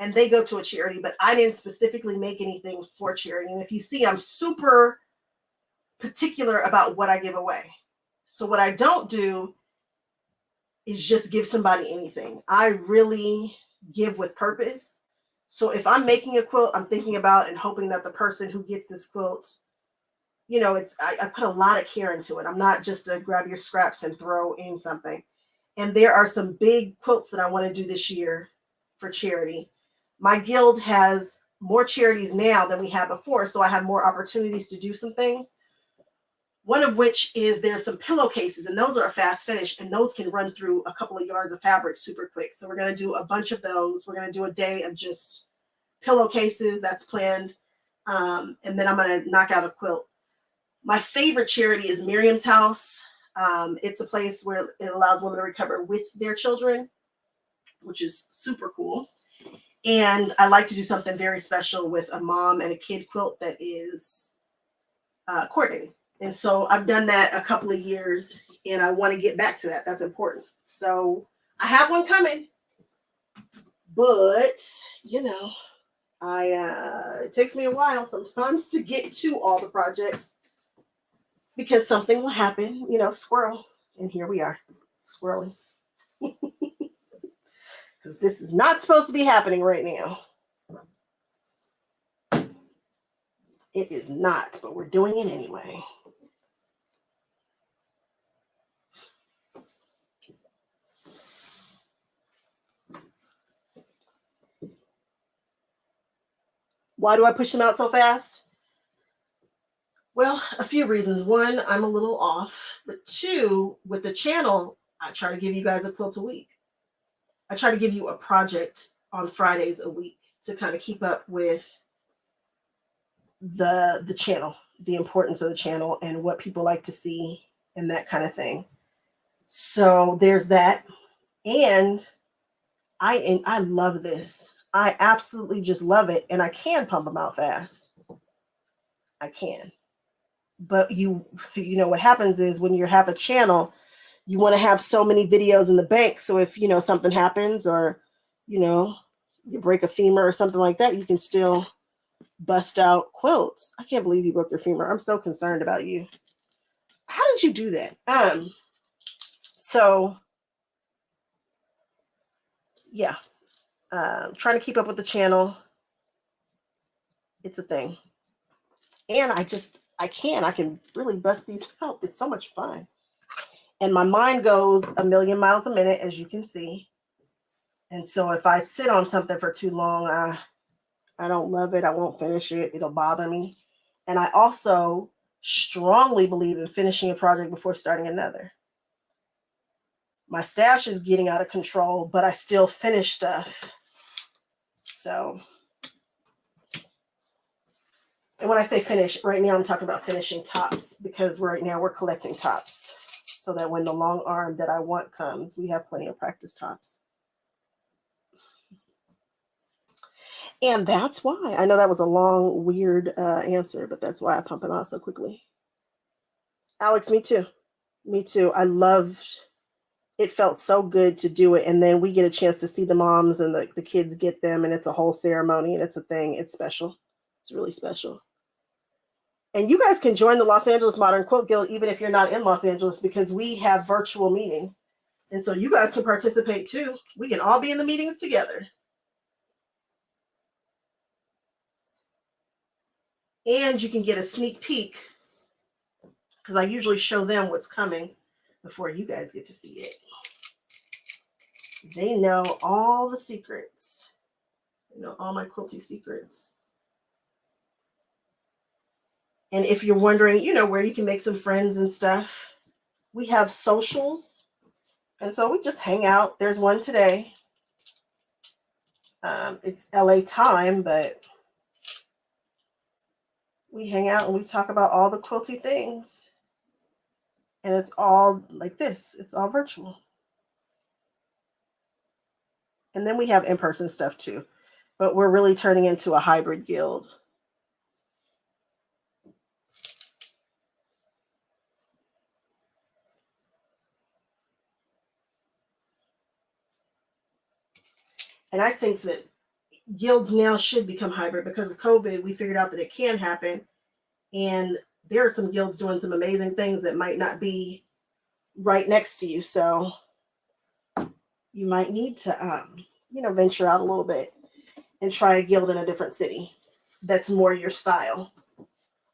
and they go to a charity, but I didn't specifically make anything for charity. And if you see, I'm super particular about what I give away. So what I don't do is just give somebody anything. I really give with purpose. So if I'm making a quilt, I'm thinking about and hoping that the person who gets this quilt, you know, I put a lot of care into it. I'm not just a grab your scraps and throw in something. And there are some big quilts that I want to do this year for charity. My guild has more charities now than we had before, so I have more opportunities to do some things. One of which is there's some pillowcases, and those are a fast finish, and those can run through a couple of yards of fabric super quick. So we're going to do a bunch of those. We're going to do a day of just pillowcases. That's planned. And then I'm going to knock out a quilt. My favorite charity is Miriam's House. It's a place where it allows women to recover with their children, which is super cool. And I like to do something very special with a mom and a kid quilt that is coordinating. And so I've done that a couple of years, and I want to get back to that. That's important. So I have one coming, but you know, it takes me a while sometimes to get to all the projects, because something will happen, you know, squirrel. And here we are, squirreling. Because this is not supposed to be happening right now. It is not, but we're doing it anyway. Why do I push them out so fast? Well, a few reasons. One, I'm a little off. But two, with the channel, I try to give you guys a quilt a week. I try to give you a project on Fridays a week to kind of keep up with the channel, the importance of the channel, and what people like to see and that kind of thing. So there's that. And I love this. I absolutely just love it. And I can pump them out fast. I can. But you know what happens is when you have a channel, you want to have so many videos in the bank. So if, you know, something happens, or, you know, you break a femur or something like that, you can still bust out quilts. I can't believe you broke your femur. I'm so concerned about you. How did you do that? So yeah, trying to keep up with the channel. It's a thing. And I can really bust these out. It's so much fun. And my mind goes a million miles a minute, as you can see. And so if I sit on something for too long, I don't love it. I won't finish it. It'll bother me. And I also strongly believe in finishing a project before starting another. My stash is getting out of control, but I still finish stuff. So, and when I say finish, right now I'm talking about finishing tops, because right now we're collecting tops so that when the long arm that I want comes, we have plenty of practice tops. And that's why. I know that was a long, weird answer, but that's why I pump it on so quickly. Alex, me too. Me too. I loved it. Felt so good to do it. And then we get a chance to see the moms and the kids get them, and it's a whole ceremony and it's a thing. It's special. It's really special. And you guys can join the Los Angeles Modern Quilt Guild even if you're not in Los Angeles, because we have virtual meetings. And so you guys can participate too. We can all be in the meetings together. And you can get a sneak peek, because I usually show them what's coming before you guys get to see it. They know all the secrets. They know all my quilty secrets. And if you're wondering, where you can make some friends and stuff, we have socials. And so we just hang out. There's one today. It's LA time, but we hang out and we talk about all the quilty things. And it's all like this. It's all virtual. And then we have in-person stuff too. But we're really turning into a hybrid guild. And I think that guilds now should become hybrid. Because of COVID, we figured out that it can happen. And there are some guilds doing some amazing things that might not be right next to you. So you might need to, venture out a little bit and try a guild in a different city that's more your style,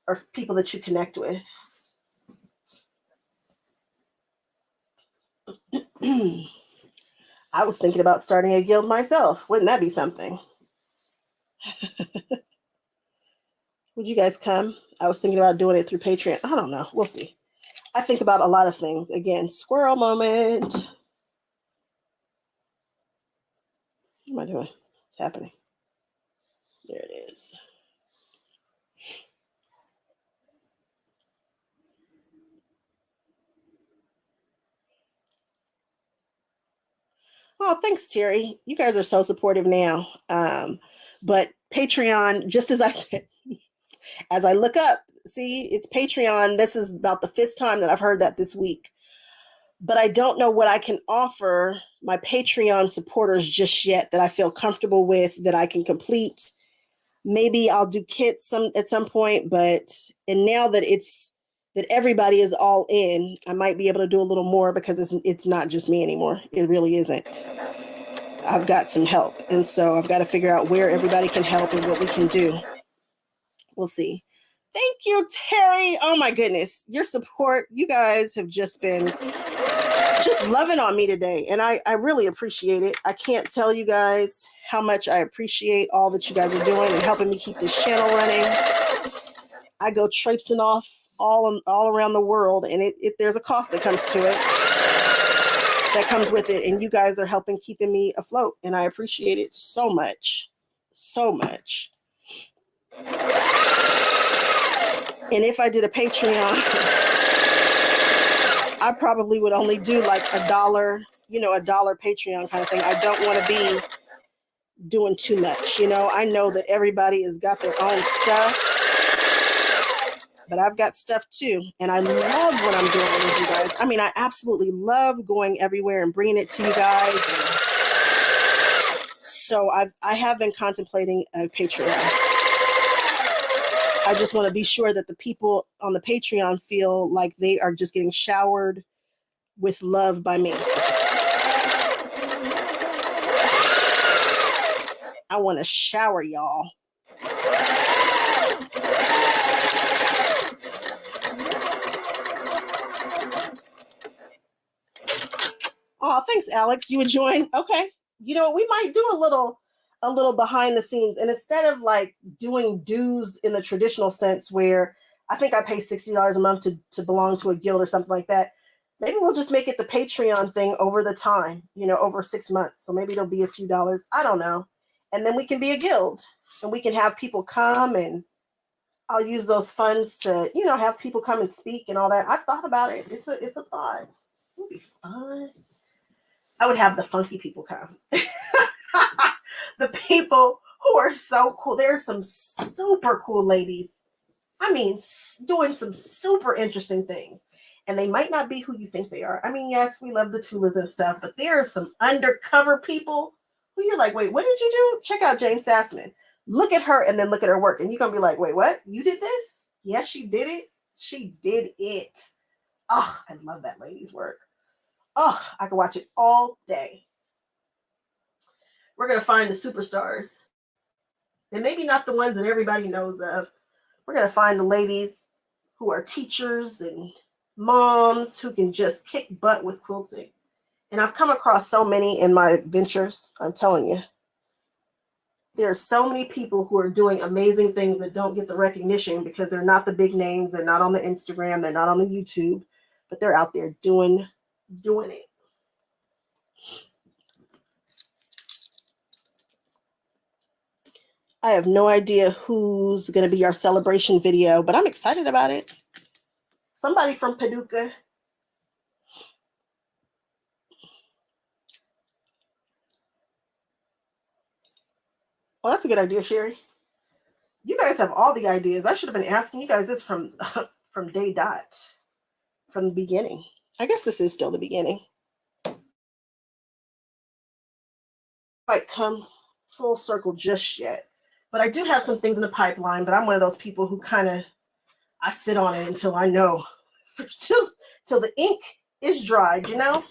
or people that you connect with. I was thinking about starting a guild myself. Wouldn't that be something? Would you guys come? I was thinking about doing it through Patreon. I don't know. We'll see. I think about a lot of things. Again, squirrel moment. What am I doing? What's happening? There it is. Oh, thanks, Terry. You guys are so supportive now. But Patreon, just as I said, as I look up, see, it's Patreon. This is about the 5th time that I've heard that this week. But I don't know what I can offer my Patreon supporters just yet that I feel comfortable with, that I can complete. Maybe I'll do kits at some point, and now that that everybody is all in, I might be able to do a little more, because it's not just me anymore. It really isn't. I've got some help, and so I've got to figure out where everybody can help and what we can do. We'll see. Thank you, Terry. Oh my goodness, your support. You guys have just been loving on me today, and I really appreciate it. I can't tell you guys how much I appreciate all that you guys are doing and helping me keep this channel running. I go traipsing off all around the world, and there's a cost that comes to it, that comes with it, and you guys are helping keeping me afloat, and I appreciate it so much. So much. And if I did a Patreon, I probably would only do like $1, $1 Patreon kind of thing. I don't want to be doing too much. I know that everybody has got their own stuff, but I've got stuff too. And I love what I'm doing with you guys. I mean, I absolutely love going everywhere and bringing it to you guys. So I have been contemplating a Patreon. I just want to be sure that the people on the Patreon feel like they are just getting showered with love by me. I want to shower y'all Oh, thanks, Alex. You enjoying? Okay. You know, we might do a little behind the scenes, and instead of like doing dues in the traditional sense where I think I pay $60 a month to belong to a guild or something like that, maybe we'll just make it the Patreon thing over the time, you know, over 6 months. So maybe it'll be a few dollars. I don't know. And then we can be a guild and we can have people come, and I'll use those funds to, you know, have people come and speak and all that. I've thought about it. It's a thought. It would be fun. I would have the funky people come. The people who are so cool. There are some super cool ladies. I mean, doing some super interesting things. And they might not be who you think they are. I mean, yes, we love the Tulas and stuff, but there are some undercover people who you're like, wait, what did you do? Check out Jane Sassman. Look at her and then look at her work. And you're going to be like, wait, what? You did this? Yes, she did it. She did it. Oh, I love that lady's work. Oh, I could watch it all day. We're going to find the superstars. And maybe not the ones that everybody knows of. We're going to find the ladies who are teachers and moms who can just kick butt with quilting. And I've come across so many in my ventures. I'm telling you. There are so many people who are doing amazing things that don't get the recognition because they're not the big names. They're not on the Instagram. They're not on the YouTube. But they're out there doing it. I have no idea who's going to be our celebration video, but I'm excited about it. Somebody from Paducah. Well, that's a good idea, Sherry. You guys have all the ideas. I should have been asking you guys this from day dot, from the beginning. I guess this is still the beginning. Quite come full circle just yet. But I do have some things in the pipeline, but I'm one of those people who kind of, I sit on it until I know, till the ink is dried, you know?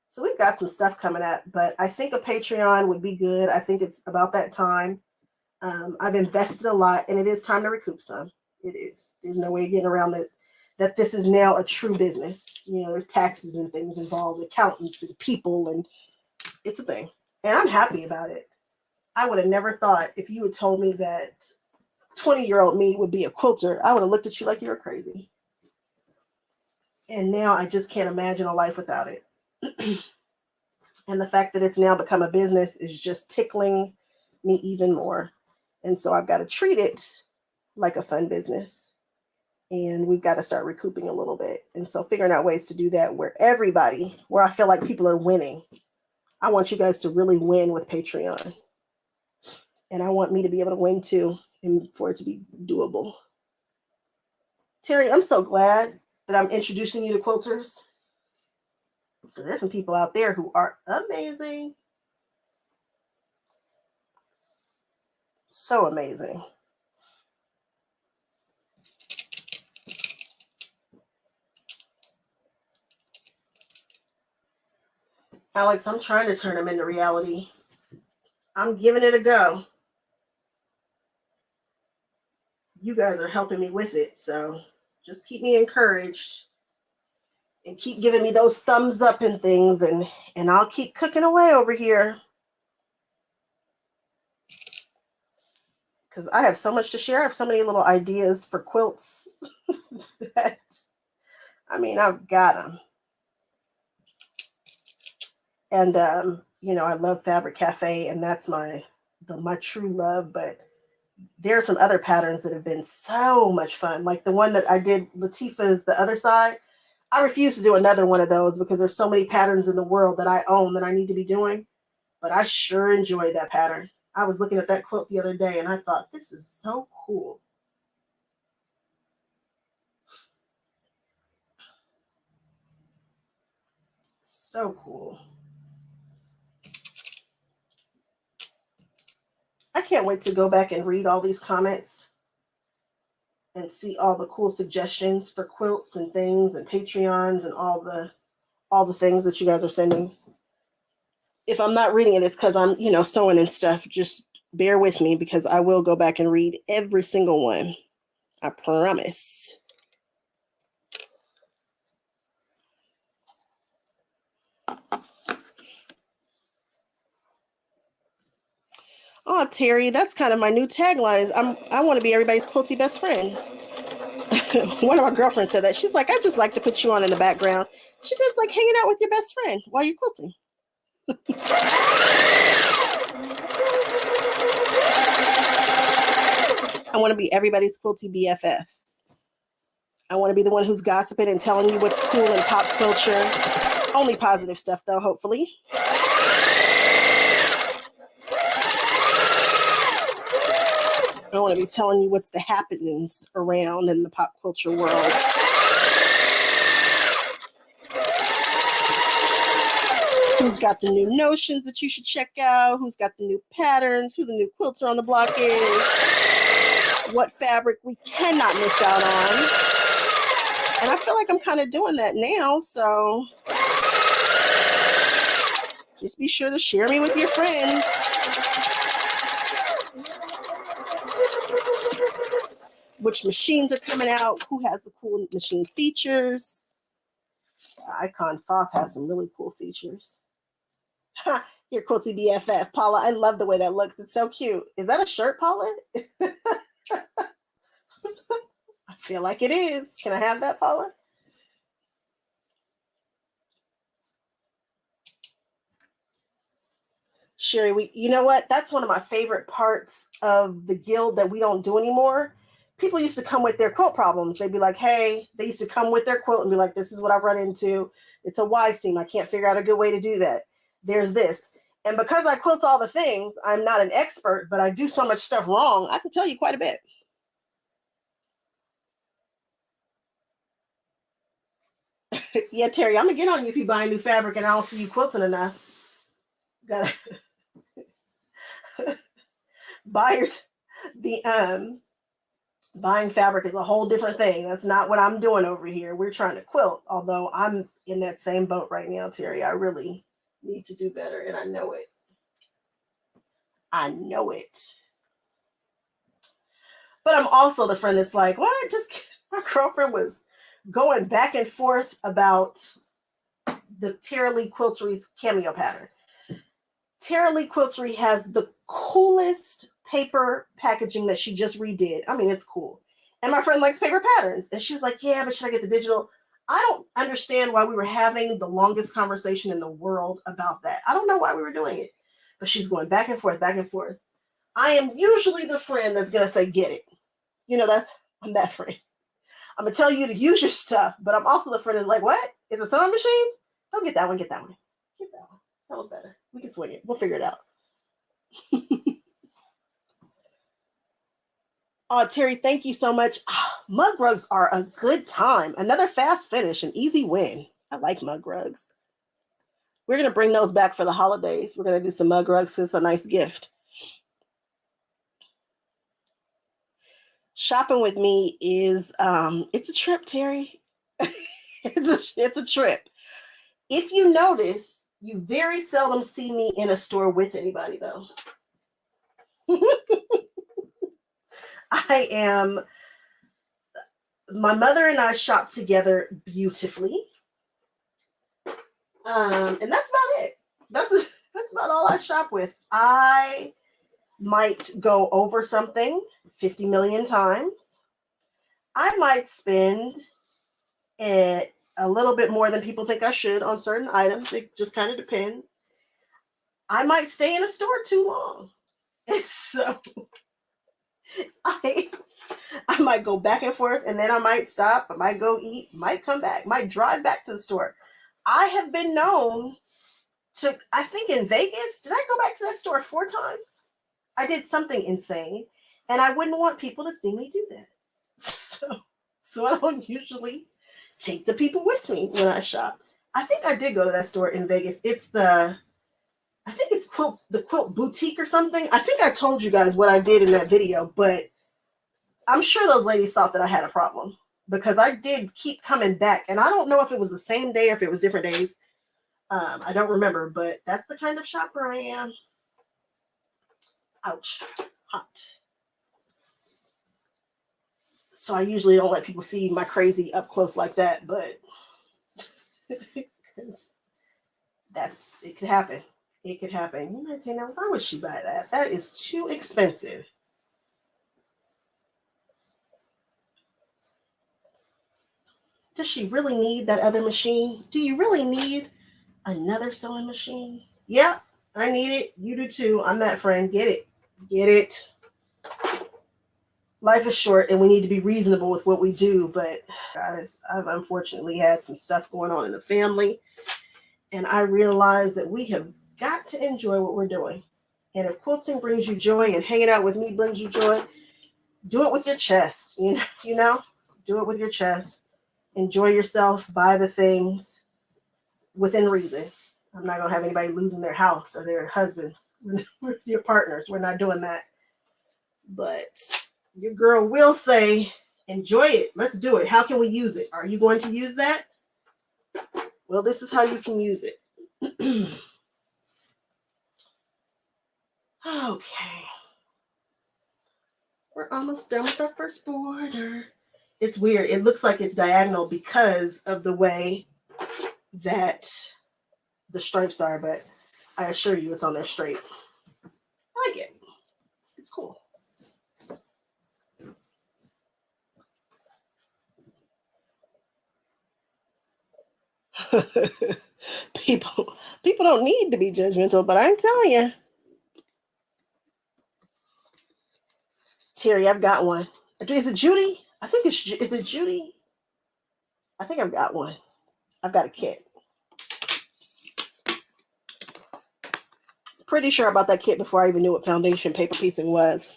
So we've got some stuff coming up, but I think a Patreon would be good. I think it's about that time. I've invested a lot, and it is time to recoup some. It is. There's no way of getting around that this is now a true business. You know, there's taxes and things involved, accountants and people, and it's a thing. And I'm happy about it. I would have never thought if you had told me that 20-year-old me would be a quilter, I would have looked at you like you were crazy. And now I just can't imagine a life without it. And the fact that it's now become a business is just tickling me even more. And so I've got to treat it like a fun business. And we've got to start recouping a little bit. And so figuring out ways to do that where I feel like people are winning. I want you guys to really win with Patreon. And I want me to be able to win too, and for it to be doable. Terry, I'm so glad that I'm introducing you to quilters. Because there's some people out there who are amazing. So amazing. Alex, I'm trying to turn them into reality. I'm giving it a go. You guys are helping me with it, so just keep me encouraged and keep giving me those thumbs up and things, and I'll keep cooking away over here. Because I have so much to share. I have so many little ideas for quilts that, I mean, I've got them. And, you know, I love Fabric Cafe, and that's my true love, but there are some other patterns that have been so much fun. Like the one that I did, Latifah's The Other Side. I refuse to do another one of those because there's so many patterns in the world that I own that I need to be doing. But I sure enjoyed that pattern. I was looking at that quilt the other day and I thought, this is so cool. So cool. I can't wait to go back and read all these comments and see all the cool suggestions for quilts and things and Patreons and all the things that you guys are sending. If I'm not reading it, it's because I'm, you know, sewing and stuff. Just Bear with me because I will go back and read every single one. I promise. Oh, Terry, that's kind of my new tagline. Is I want to be everybody's quilty best friend. One of my girlfriends said that. She's like, I just like to put you on in the background. She says, like hanging out with your best friend while you're quilting. I want to be everybody's quilty BFF. I want to be the one who's gossiping and telling you what's cool in pop culture. Only positive stuff, though, hopefully. I want to be telling you what's the happenings around in the pop culture world. Who's got the new notions that you should check out? Who's got the new patterns? Who the new quilter on the block is? What fabric we cannot miss out on. And I feel like I'm kind of doing that now, so just be sure to share me with your friends. Which machines are coming out? Who has the cool machine features? Icon Foth has some really cool features. Your quilty BFF, Paula. I love the way that looks. It's so cute. Is that a shirt, Paula? I feel like it is. Can I have that, Paula? Sherry, you know what? That's one of my favorite parts of the guild that we don't do anymore. People used to come with their quilt problems. They'd be like, hey, they used to come with their quilt and be like, this is what I've run into. It's a Y seam. I can't figure out a good way to do that. There's this. And because I quilt all the things, I'm not an expert, but I do so much stuff wrong. I can tell you quite a bit. Yeah, Terry, I'm going to get on you if you buy new fabric and I don't see you quilting enough. Gotta buyers, buying fabric is a whole different thing. That's not what I'm doing over here. We're trying to quilt, although I'm in that same boat right now, Terry. I really need to do better, and I know it. I know it. But I'm also the friend that's like, what? My girlfriend was going back and forth about the Tara Lee Quiltery's cameo pattern. Tara Lee Quiltery has the coolest paper packaging that she just redid. I mean, it's cool. And my friend likes paper patterns. And she was like, yeah, but should I get the digital? I don't understand why we were having the longest conversation in the world about that. I don't know why we were doing it. But she's going back and forth, back and forth. I am usually the friend that's going to say, get it. You know, I'm that friend. I'm going to tell you to use your stuff. But I'm also the friend that's like, what? It's a sewing machine? Don't get that one. Get that one. Get that one. That was better. We can swing it. We'll figure it out. Oh, Terry, thank you so much. Mug rugs are a good time. Another fast finish, an easy win. I like mug rugs. We're going to bring those back for the holidays. We're going to do some mug rugs. It's a nice gift. Shopping with me is, it's a trip, Terry. It's a trip. If you notice, you very seldom see me in a store with anybody, though. My mother and I shop together beautifully. And that's about it. That's about all I shop with. I might go over something 50 million times. I might spend a little bit more than people think I should on certain items. It just kind of depends. I might stay in a store too long. So I might go back and forth, and then I might stop. I might go eat, might come back, might drive back to the store. I have been known to, I think in Vegas, did I go back to that store 4 times? I did something insane, and I wouldn't want people to see me do that. So I don't usually take the people with me when I shop. I think I did go to that store in Vegas. I think it's the Quilt Boutique or something. I think I told you guys what I did in that video, but I'm sure those ladies thought that I had a problem because I did keep coming back. And I don't know if it was the same day or if it was different days. I don't remember, but that's the kind of shopper I am. Ouch, hot. So I usually don't let people see my crazy up close like that, but it could happen. It could happen. You might say, now, why would she buy that? That is too expensive. Does she really need that other machine? Do you really need another sewing machine? Yeah, I need it. You do too. I'm that friend. Get it. Get it. Life is short and we need to be reasonable with what we do. But guys, I've unfortunately had some stuff going on in the family. And I realize that we have got to enjoy what we're doing. And if quilting brings you joy and hanging out with me brings you joy, do it with your chest. You know, do it with your chest. Enjoy yourself. Buy the things within reason. I'm not going to have anybody losing their house or their husbands, their partners. We're not doing that. But your girl will say, enjoy it. Let's do it. How can we use it? Are you going to use that? Well, this is how you can use it. Okay. We're almost done with our first border. It's weird. It looks like it's diagonal because of the way that the stripes are, but I assure you it's on there straight. I like it. It's cool. people don't need to be judgmental, but I'm telling you. Terry, I've got one. Is it Judy? I think is it Judy? I think I've got one. I've got a kit. Pretty sure about that kit before I even knew what foundation paper piecing was.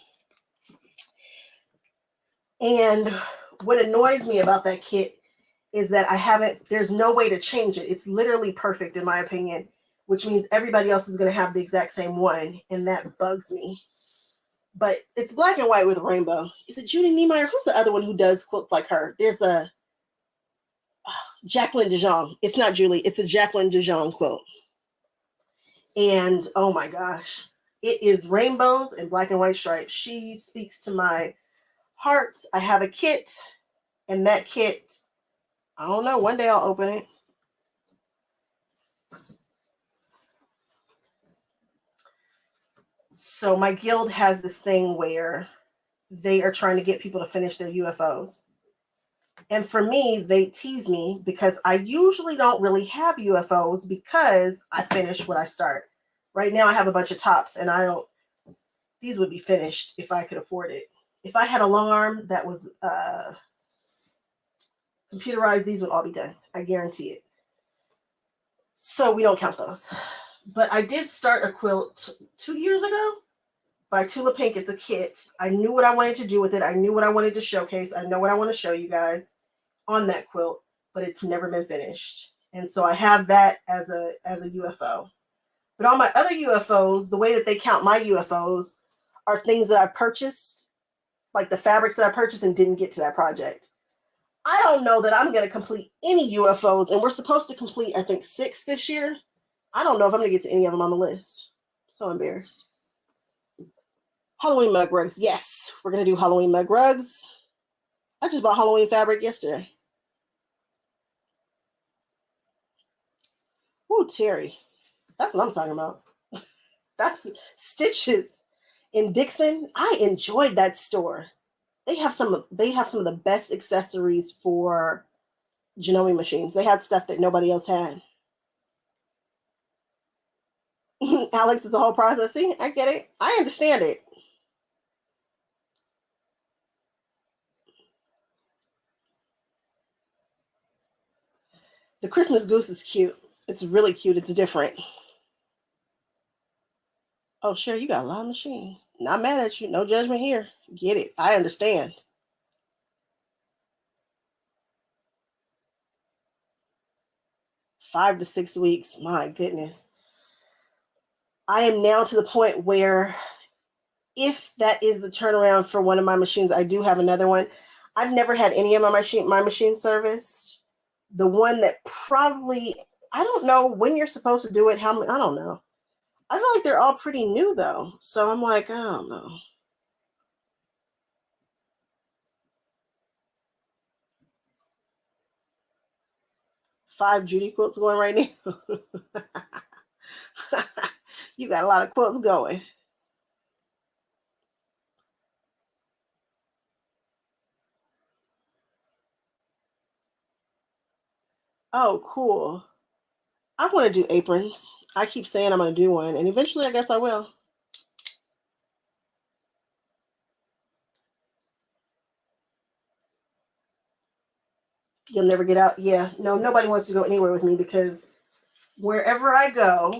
And what annoys me about that kit is that there's no way to change it. It's literally perfect in my opinion, which means everybody else is going to have the exact same one. And that bugs me. But it's black and white with a rainbow. Is it Judy Niemeyer? Who's the other one who does quilts like her? There's a Jacqueline Dijon. It's not Julie. It's a Jacqueline Dijon quilt. And oh my gosh, it is rainbows and black and white stripes. She speaks to my heart. I have a kit, and that kit, I don't know, one day I'll open it. So my guild has this thing where they are trying to get people to finish their UFOs. And for me, they tease me because I usually don't really have UFOs because I finish what I start. Right now I have a bunch of tops and these would be finished if I could afford it. If I had a long arm that was computerized, these would all be done. I guarantee it. So we don't count those. But I did start a quilt 2 years ago by Tula Pink. It's a kit. I knew what I wanted to do with it. I knew what I wanted to showcase. I know what I want to show you guys on that quilt, but it's never been finished. And so I have that as a UFO. But all my other UFOs, the way that they count my UFOs are things that I purchased, like the fabrics that I purchased and didn't get to that project. I don't know that I'm going to complete any UFOs, and we're supposed to complete, I think, 6 this year. I don't know if I'm going to get to any of them on the list. So embarrassed. Halloween mug rugs. Yes, we're going to do Halloween mug rugs. I just bought Halloween fabric yesterday. Ooh, Terry. That's what I'm talking about. That's Stitches in Dixon. I enjoyed that store. They have some of the best accessories for Janome machines. They had stuff that nobody else had. Alex, is a whole process. See, I get it. I understand it. The Christmas goose is cute. It's really cute. It's different. Oh, Sherry, you got a lot of machines. Not mad at you. No judgment here. Get it. I understand. Five to 6 weeks. My goodness. I am now to the point where if that is the turnaround for one of my machines, I do have another one. I've never had any of my machine serviced. The one that probably, I don't know when you're supposed to do it. I don't know. I feel like they're all pretty new though. So I'm like, I don't know. 5 Judy quilts going right now. You got a lot of quilts going. Oh, cool. I want to do aprons. I keep saying I'm going to do one, and eventually I guess I will. You'll never get out. Yeah, no, nobody wants to go anywhere with me because wherever I go,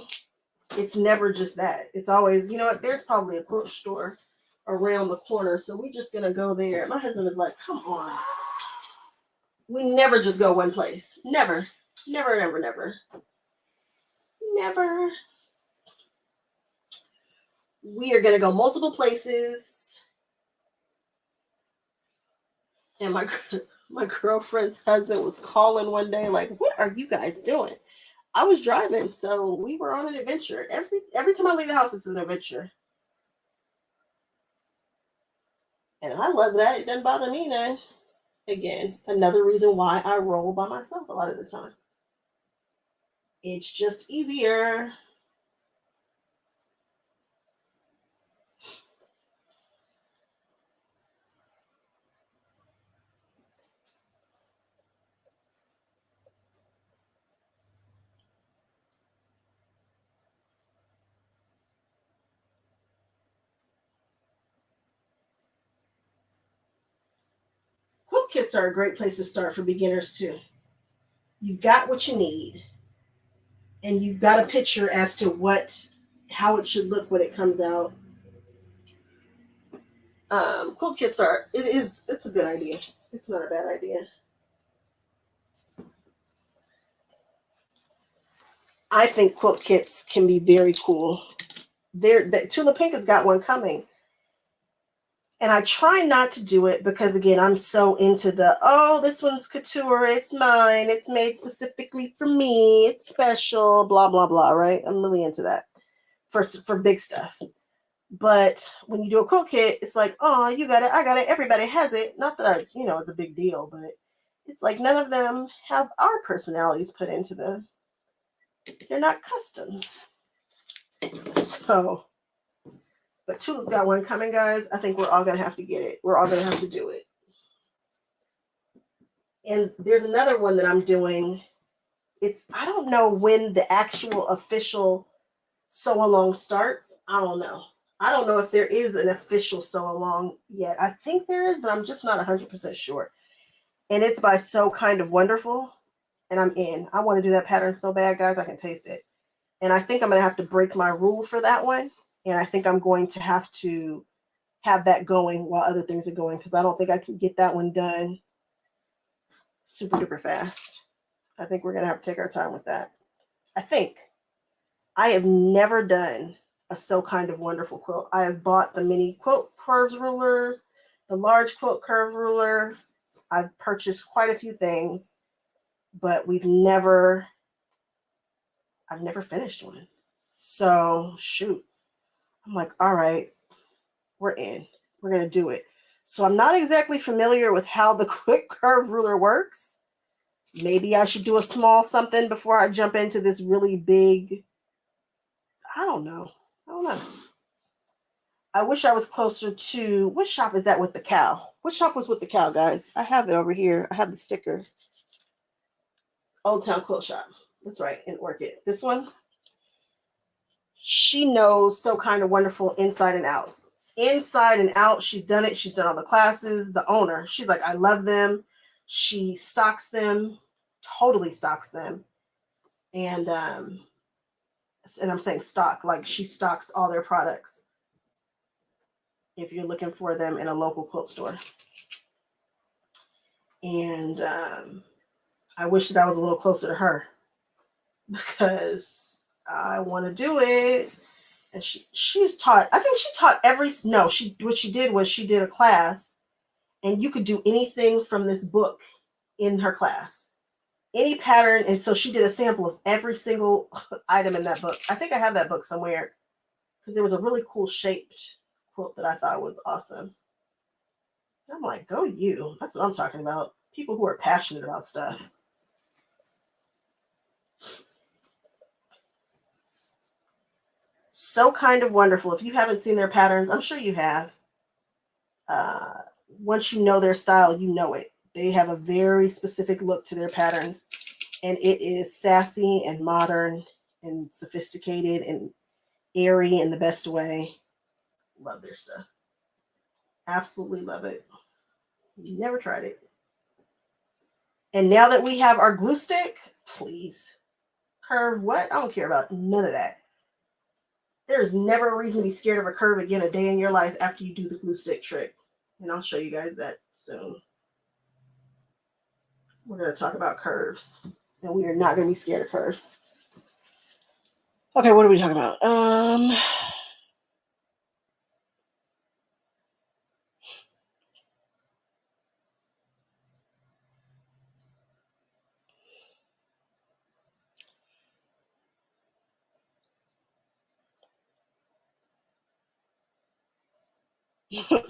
it's never just that. It's always, you know what, there's probably a quilt store around the corner, so we're just going to go there. My husband is like, come on. We never just go one place. Never. Never, never, never. Never. We are going to go multiple places. And my girlfriend's husband was calling one day like, what are you guys doing? I was driving, so we were on an adventure. Every time I leave the house, it's an adventure. And I love that. It doesn't bother me now. Again, another reason why I roll by myself a lot of the time. It's just easier. Quilt kits are a great place to start for beginners too. You've got what you need, and you've got a picture as to how it should look when it comes out. Quilt kits it's a good idea. It's not a bad idea. I think quilt kits can be very cool. Tula Pink has got one coming. And I try not to do it because, again, I'm so into this one's couture, it's mine, it's made specifically for me, it's special, blah, blah, blah, right? I'm really into that for big stuff. But when you do a quilt kit, it's like, oh, you got it, I got it, everybody has it. Not that it's a big deal, but it's like none of them have our personalities put into them. They're not custom. So, but Tula's got one coming, guys. I think we're all going to have to get it. We're all going to have to do it. And there's another one that I'm doing. I don't know when the actual official sew along starts. I don't know. I don't know if there is an official sew along yet. I think there is, but I'm just not 100% sure. And it's by So Kind of Wonderful. And I'm in. I want to do that pattern so bad, guys. I can taste it. And I think I'm going to have to break my rule for that one. And I think I'm going to have to have that going while other things are going, because I don't think I can get that one done super duper fast. I think we're going to have to take our time with that. I think I have never done a So Kind of Wonderful quilt. I have bought the mini quilt curves rulers, the large quilt curve ruler. I've purchased quite a few things, but I've never finished one. So shoot. I'm like, all right, we're in. We're going to do it. So I'm not exactly familiar with how the quick curve ruler works. Maybe I should do a small something before I jump into this really big. I don't know. I wish I was closer to, what shop is that with the cow? What shop was with the cow, guys? I have it over here. I have the sticker. Old Town Quilt Shop. That's right, in Orchid. This one. She knows So Kind of Wonderful inside and out. Inside and out, she's done it. She's done all the classes. The owner, she's like, I love them. She stocks them, totally stocks them. And I'm saying stock, like she stocks all their products if you're looking for them in a local quilt store. And I wish that I was a little closer to her because I want to do it. And she's taught, I think she taught what she did was she did a class, and you could do anything from this book in her class. any pattern. And so she did a sample of every single item in that book. I think I have that book somewhere because there was a really cool shaped quilt that I thought was awesome. I'm like, go you. That's what I'm talking about. People who are passionate about stuff. So Kind of Wonderful. If you haven't seen their patterns, I'm sure you have. Once you know their style, you know it. They have a very specific look to their patterns, and it is sassy and modern and sophisticated and airy in the best way. Love their stuff. Absolutely love it. Never tried it. And now that we have our glue stick, please. Curve what? I don't care about none of that. There's never a reason to be scared of a curve again a day in your life after you do the glue stick trick. And I'll show you guys that soon. We're going to talk about curves. And we are not going to be scared of curves. Okay, what are we talking about?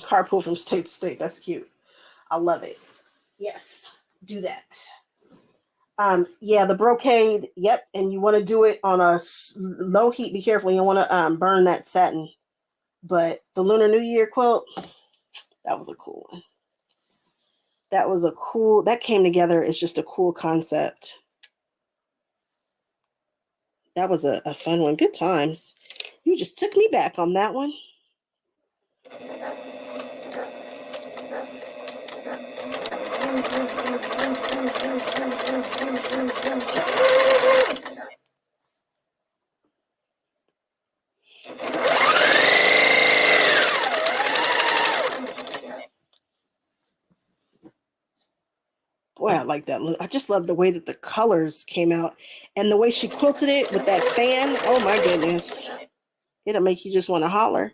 Carpool from state to state. That's cute. I love it. Yes, do that. Yeah, the brocade. Yep, and you want to do it on a low heat. Be careful. You don't want to burn that satin. But the Lunar New Year quilt, that was a cool one. That came together as just a cool concept. That was a fun one. Good times. You just took me back on that one. Boy, I like that. I just love the way that the colors came out and the way she quilted it with that fan. Oh my goodness. It'll make you just want to holler.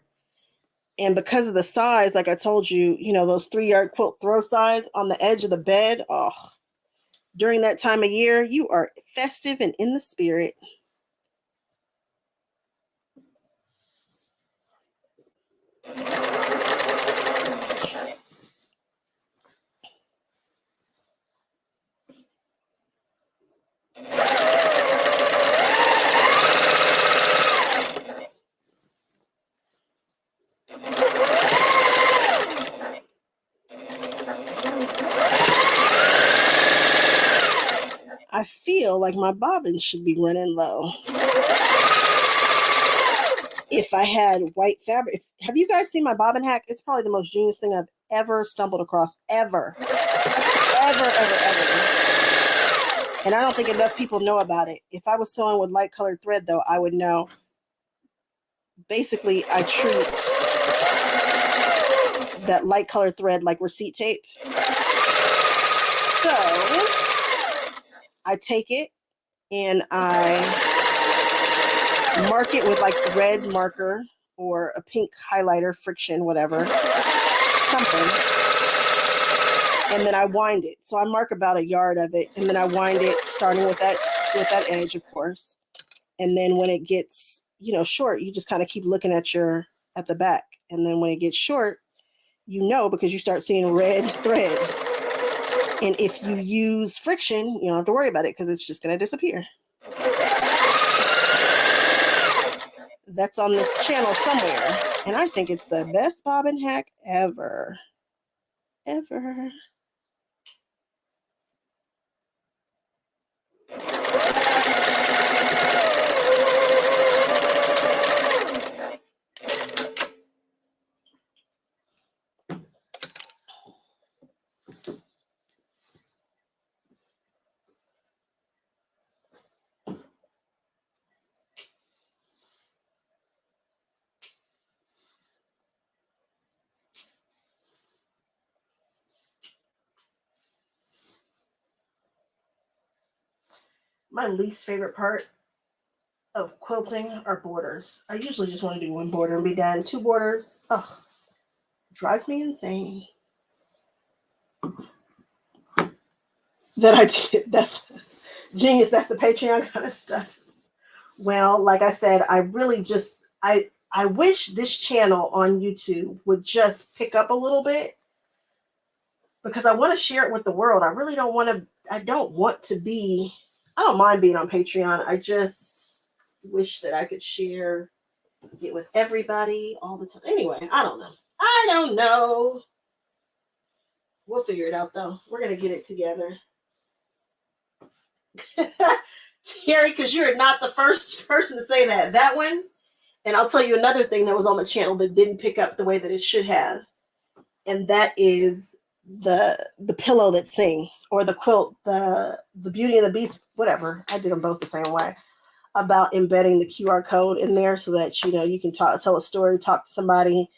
And because of the size, like I told you, those 3-yard quilt throw size on the edge of the bed. Oh, during that time of year, you are festive and in the spirit. I feel like my bobbin should be running low. If I had white fabric. Have you guys seen my bobbin hack? It's probably the most genius thing I've ever stumbled across. Ever. And I don't think enough people know about it. If I was sewing with light colored thread, though, I would know. Basically, I treat that light colored thread like receipt tape. So I take it and I mark it with like a red marker or a pink highlighter, friction, whatever, something. And then I wind it. So I mark about a yard of it, and then I wind it, starting with that edge, of course. And then when it gets, short, you just kind of keep looking at the back. And then when it gets short, because you start seeing red thread. And if you use friction, you don't have to worry about it because it's just going to disappear. That's on this channel somewhere. And I think it's the best bobbin hack ever. Ever. My least favorite part of quilting are borders. I usually just want to do one border and be done. 2 borders, drives me insane. That I did. Genius, that's the Patreon kind of stuff. Well, like I said, I really just I wish this channel on YouTube would just pick up a little bit because I want to share it with the world. I really don't want to I don't want to be I don't mind being on Patreon. I just wish that I could share it with everybody all the time. Anyway, I don't know. I don't know. We'll figure it out though. We're going to get it together. Terry, because you're not the first person to say that. That one. And I'll tell you another thing that was on the channel that didn't pick up the way that it should have. And that is the pillow that sings, or the quilt, the Beauty and the Beast, whatever. I did them both the same way. About embedding the QR code in there so that you can tell a story, talk to somebody,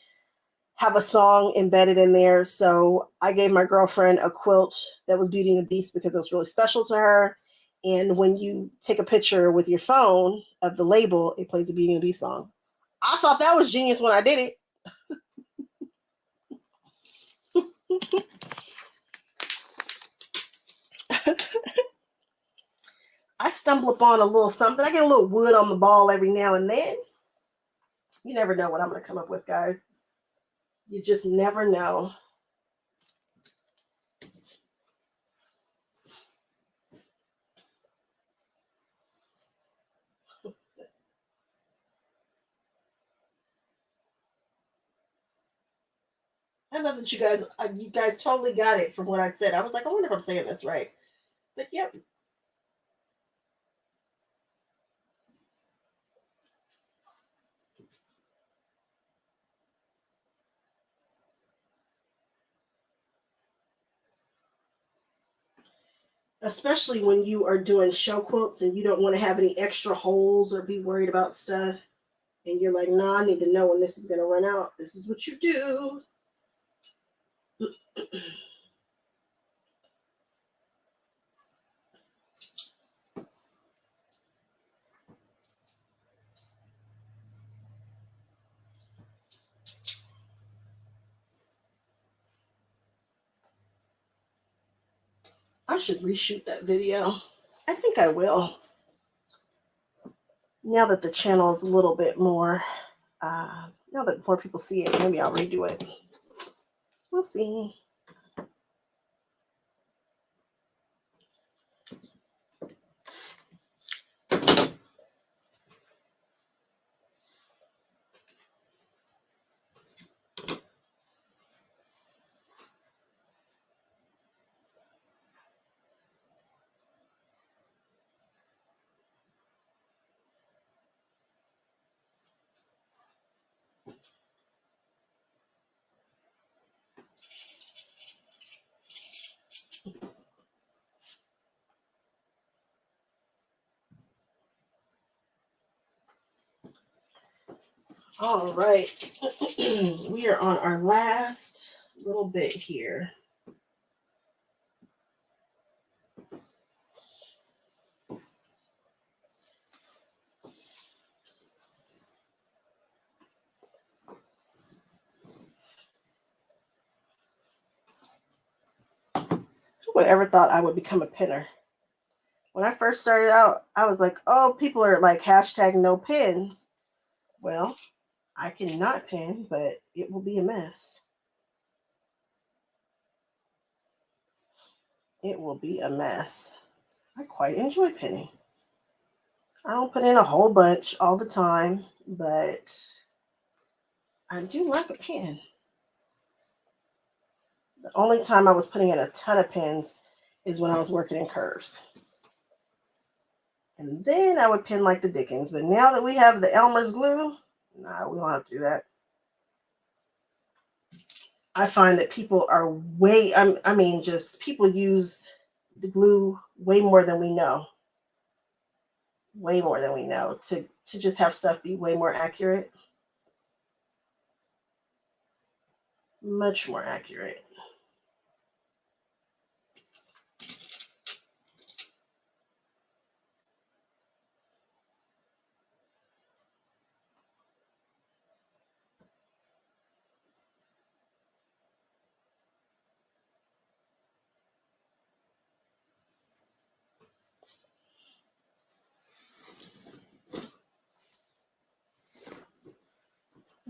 have a song embedded in there. So I gave my girlfriend a quilt that was Beauty and the Beast because it was really special to her. And when you take a picture with your phone of the label, it plays the Beauty and the Beast song. I thought that was genius when I did it. I stumble upon a little something. I get a little wood on the ball every now and then. You never know what I'm going to come up with, guys. You just never know. I love that you guys totally got it from what I said. I was like, I wonder if I'm saying this right. But yep. Especially when you are doing show quilts and you don't want to have any extra holes or be worried about stuff. And you're like, nah, I need to know when this is going to run out. This is what you do. I should reshoot that video. I think I will. Now that the channel is a little bit more, now that more people see it, maybe I'll redo it. We'll see. All right. We are on our last little bit here. Who would ever thought I would become a pinner? When I first started out, I was like, oh, people are like hashtag no pins. Well, I cannot pin, but it will be a mess. It will be a mess. I quite enjoy pinning. I don't put in a whole bunch all the time, but I do like a pin. The only time I was putting in a ton of pins is when I was working in curves. And then I would pin like the Dickens. But now that we have the Elmer's glue, nah, we don't have to do that. I find that people are people use the glue way more than we know. Way more than we know to just have stuff be way more accurate. Much more accurate.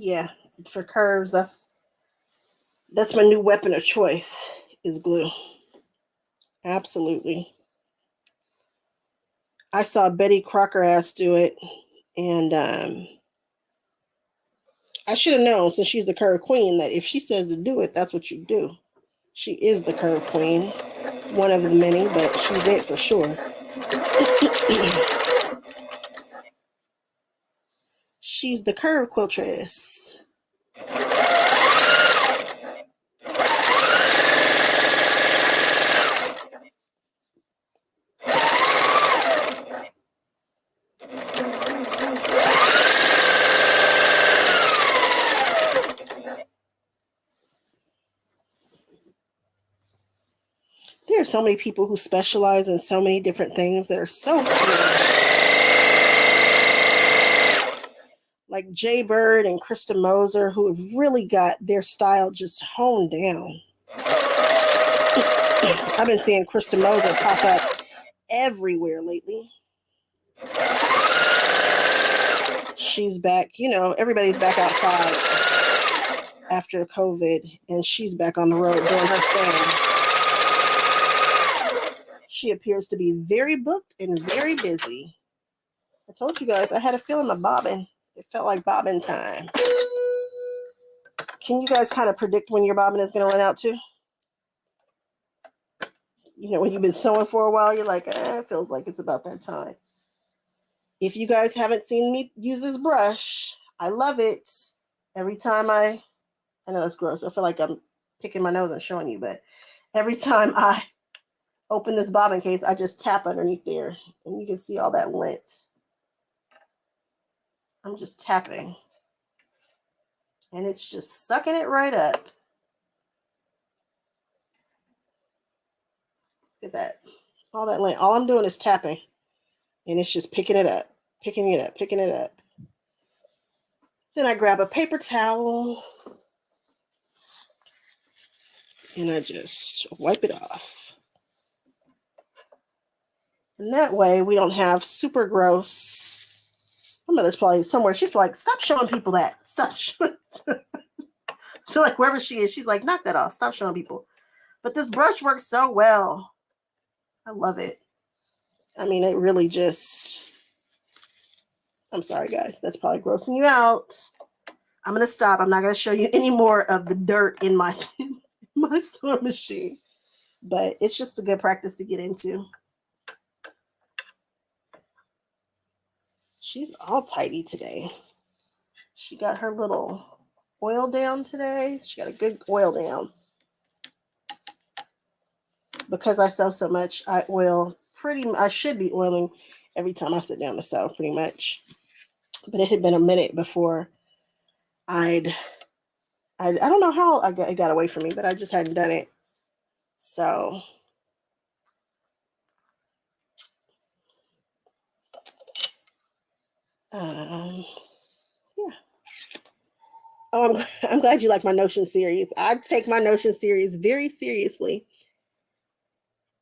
Yeah, for curves, that's my new weapon of choice is glue. Absolutely. I saw Betty Crocker ass do it, and I should have known, since she's the curve queen, that if she says to do it, that's what you do. She is the curve queen, one of the many, but she's it for sure. She's the curve quiltress. There are so many people who specialize in so many different things that are so cool. Like Jay Bird and Krista Moser, who have really got their style just honed down. I've been seeing Krista Moser pop up everywhere lately. She's back, you know, everybody's back outside after COVID, and she's back on the road doing her thing. She appears to be very booked and very busy. I told you guys, I had a feeling of bobbin. It felt like bobbin time. Can you guys kind of predict when your bobbin is going to run out too? You know, when you've been sewing for a while, you're like, it feels like it's about that time. If you guys haven't seen me use this brush, I love it. Every time I know that's gross. I feel like I'm picking my nose and showing you, but every time I open this bobbin case, I just tap underneath there, and you can see all that lint. I'm just tapping, and it's just sucking it right up. Look at that. All that lint. All I'm doing is tapping, and it's just picking it up, picking it up, picking it up. Then I grab a paper towel, and I just wipe it off. And that way we don't have super gross. My mother's probably somewhere. She's like, stop showing people that. Stop. I feel like wherever she is, she's like, knock that off. Stop showing people. But this brush works so well. I love it. I mean, it really just... I'm sorry, guys. That's probably grossing you out. I'm going to stop. I'm not going to show you any more of the dirt in my sewing machine. But it's just a good practice to get into. She's all tidy today. She got her little oil down today. She got a good oil down. Because I sew so much, I should be oiling every time I sit down to sew, pretty much. But it had been a minute before I don't know how it got away from me, but I just hadn't done it. So yeah. Oh, I'm glad you like my Notion series. I take my Notion series very seriously.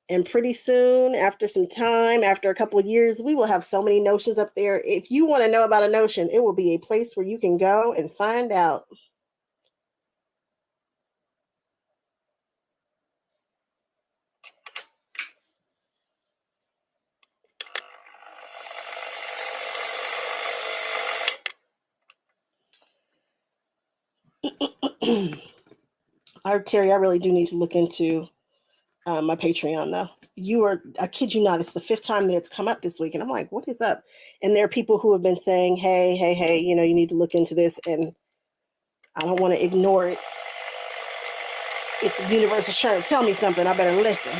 And pretty soon, after some time, after a couple of years, we will have so many notions up there. If you want to know about a notion, it will be a place where you can go and find out. Terry, I really do need to look into my Patreon, though. I kid you not, it's the 5th time that it's come up this week, and I'm like, what is up? And there are people who have been saying, hey, you know, you need to look into this, and I don't want to ignore it. If the universe is trying to tell me something, I better listen.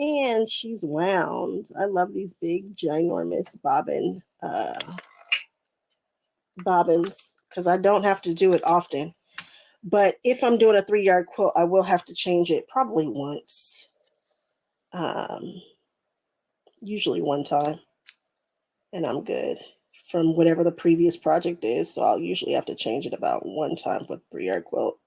And she's wound. I love these big, ginormous bobbins, because I don't have to do it often. But if I'm doing a 3-yard quilt, I will have to change it probably once. Usually one time. And I'm good from whatever the previous project is. So I'll usually have to change it about one time with 3-yard quilt.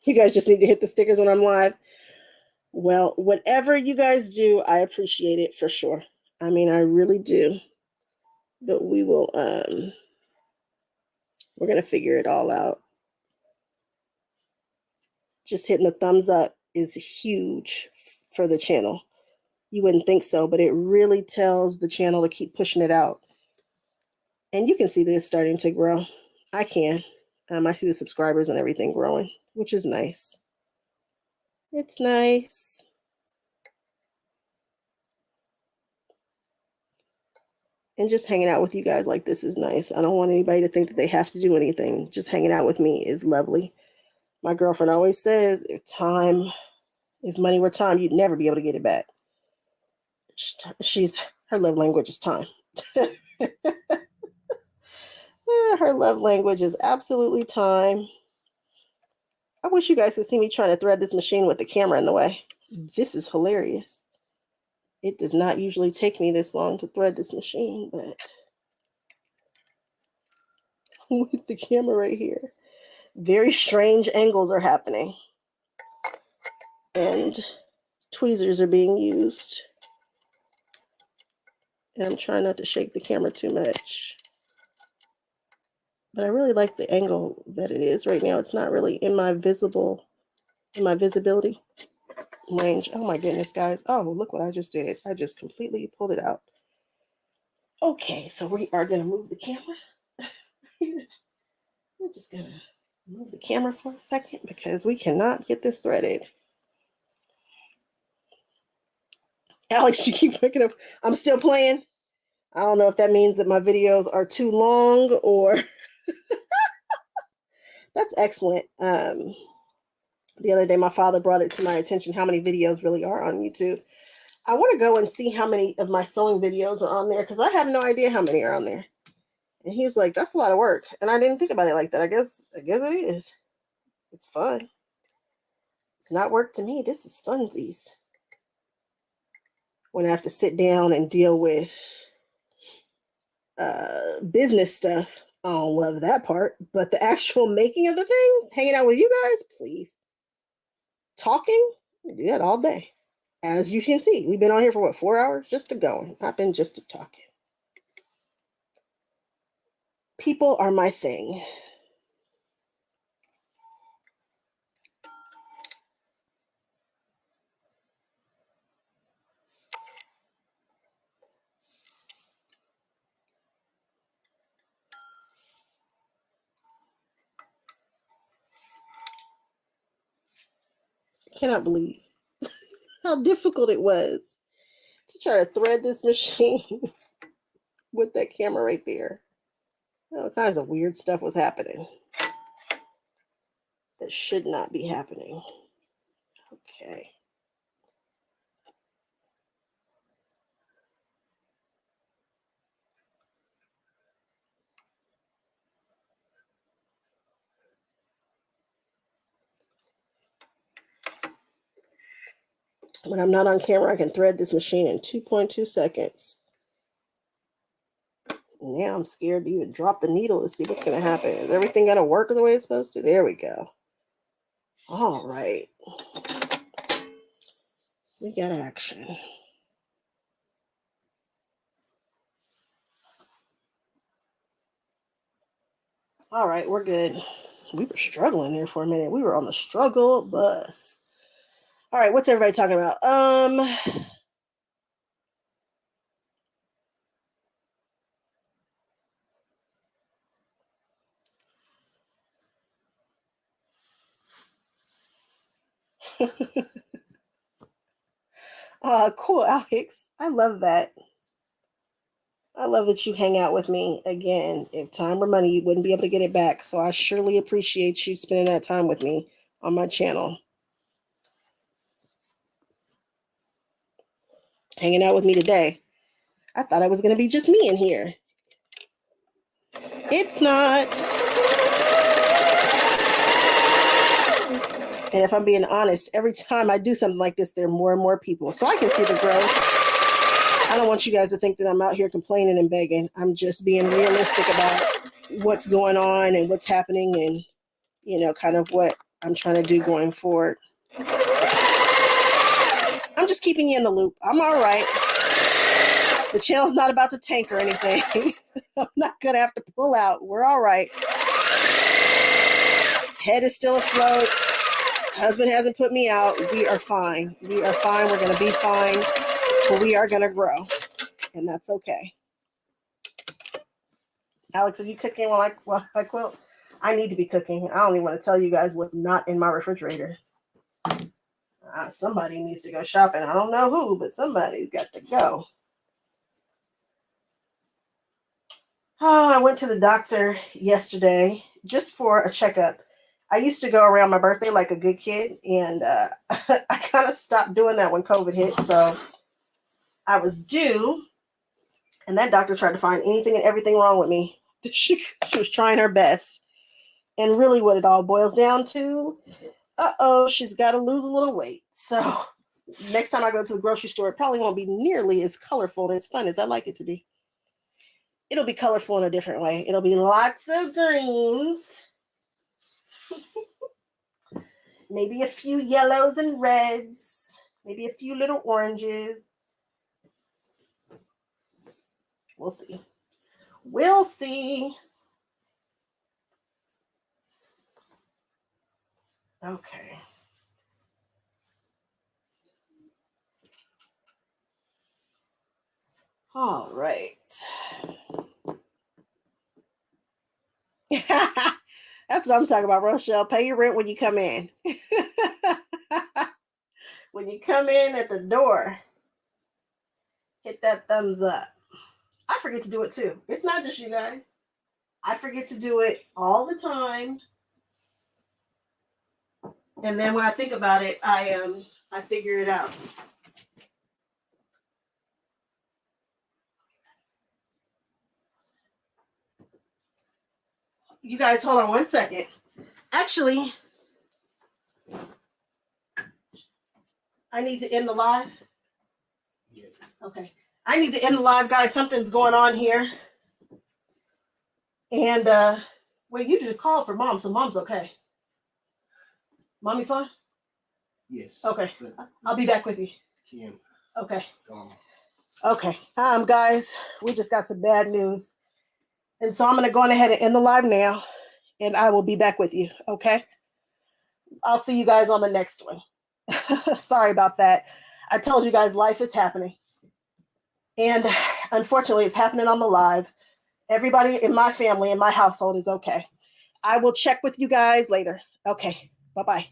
You guys just need to hit the stickers when I'm live. Well, whatever you guys do, I appreciate it for sure. I mean, I really do. But we will, we're going to figure it all out. Just hitting the thumbs up is huge for the channel. You wouldn't think so, but it really tells the channel to keep pushing it out. And you can see this starting to grow. I can. I see the subscribers and everything growing, which is nice. It's nice. And just hanging out with you guys like this is nice. I don't want anybody to think that they have to do anything. Just hanging out with me is lovely. My girlfriend always says, if money were time, you'd never be able to get it back. Her love language is time. Her love language is absolutely time. I wish you guys could see me trying to thread this machine with the camera in the way. This is hilarious. It does not usually take me this long to thread this machine, but with the camera right here, very strange angles are happening. And tweezers are being used. And I'm trying not to shake the camera too much. But I really like the angle that it is right now. It's not really in my visibility range. Oh my goodness, guys. Oh, look what I just did. I just completely pulled it out. Okay, so we are going to move the camera. We're just going to move the camera for a second because we cannot get this threaded. Alex, you keep picking up. I'm still playing. I don't know if that means that my videos are too long or... That's excellent. The other day, my father brought it to my attention how many videos really are on YouTube. I want to go and see how many of my sewing videos are on there because I have no idea how many are on there. And he's like, that's a lot of work. And I didn't think about it like that. I guess it is. It's fun. It's not work to me. This is funsies. When I have to sit down and deal with business stuff, I don't love that part. But the actual making of the things, hanging out with you guys, please. Talking, do that all day. As you can see, we've been on here for what, 4 hours? Just to going. I've been just to talking. People are my thing. I cannot believe how difficult it was to try to thread this machine with that camera right there. All kinds of weird stuff was happening that should not be happening. Okay. When I'm not on camera, I can thread this machine in 2.2 seconds. Now I'm scared to even drop the needle to see what's going to happen. Is everything going to work the way it's supposed to? There we go. All right. We got action. All right, we're good. We were struggling there for a minute. We were on the struggle bus. All right, what's everybody talking about? Cool, Alex. I love that. I love that you hang out with me again. If time were money, you wouldn't be able to get it back. So I surely appreciate you spending that time with me on my channel. Hanging out with me today. I thought it was going to be just me in here. It's not. And if I'm being honest, every time I do something like this, there are more and more people. So I can see the growth. I don't want you guys to think that I'm out here complaining and begging. I'm just being realistic about what's going on and what's happening and, you know, kind of what I'm trying to do going forward. I'm just keeping you in the loop. I'm all right. The channel's not about to tank or anything. I'm not going to have to pull out. We're all right. Head is still afloat. Husband hasn't put me out. We are fine. We are fine. We're going to be fine. But we are going to grow. And that's okay. Alex, are you cooking while I quilt? I need to be cooking. I don't even want to tell you guys what's not in my refrigerator. Somebody needs to go shopping. I don't know who, but somebody's got to go. Oh, I went to the doctor yesterday just for a checkup. I used to go around my birthday like a good kid, and I kind of stopped doing that when COVID hit. So I was due, and that doctor tried to find anything and everything wrong with me. She was trying her best. And really what it all boils down to, she's got to lose a little weight. So next time I go to the grocery store, it probably won't be nearly as colorful and as fun as I like it to be. It'll be colorful in a different way. It'll be lots of greens. Maybe a few yellows and reds. Maybe a few little oranges. We'll see. We'll see. Okay. All right. That's what I'm talking about, Rochelle. Pay your rent when you come in. When you come in at the door, hit that thumbs up. I forget to do it too. It's not just you guys. I forget to do it all the time. And then when I think about it, I figure it out. You guys, hold on one second. Actually, I need to end the live. Yes. Okay. I need to end the live, guys. Something's going on here. And wait, you just called for mom, so mom's okay. Mommy's fine? Yes. Okay. I'll be back with you. Kim. Okay. Okay. Guys, we just got some bad news. And so I'm going to go on ahead and end the live now. And I will be back with you. Okay. I'll see you guys on the next one. Sorry about that. I told you guys life is happening. And unfortunately, it's happening on the live. Everybody in my family, in my household is okay. I will check with you guys later. Okay. Bye-bye.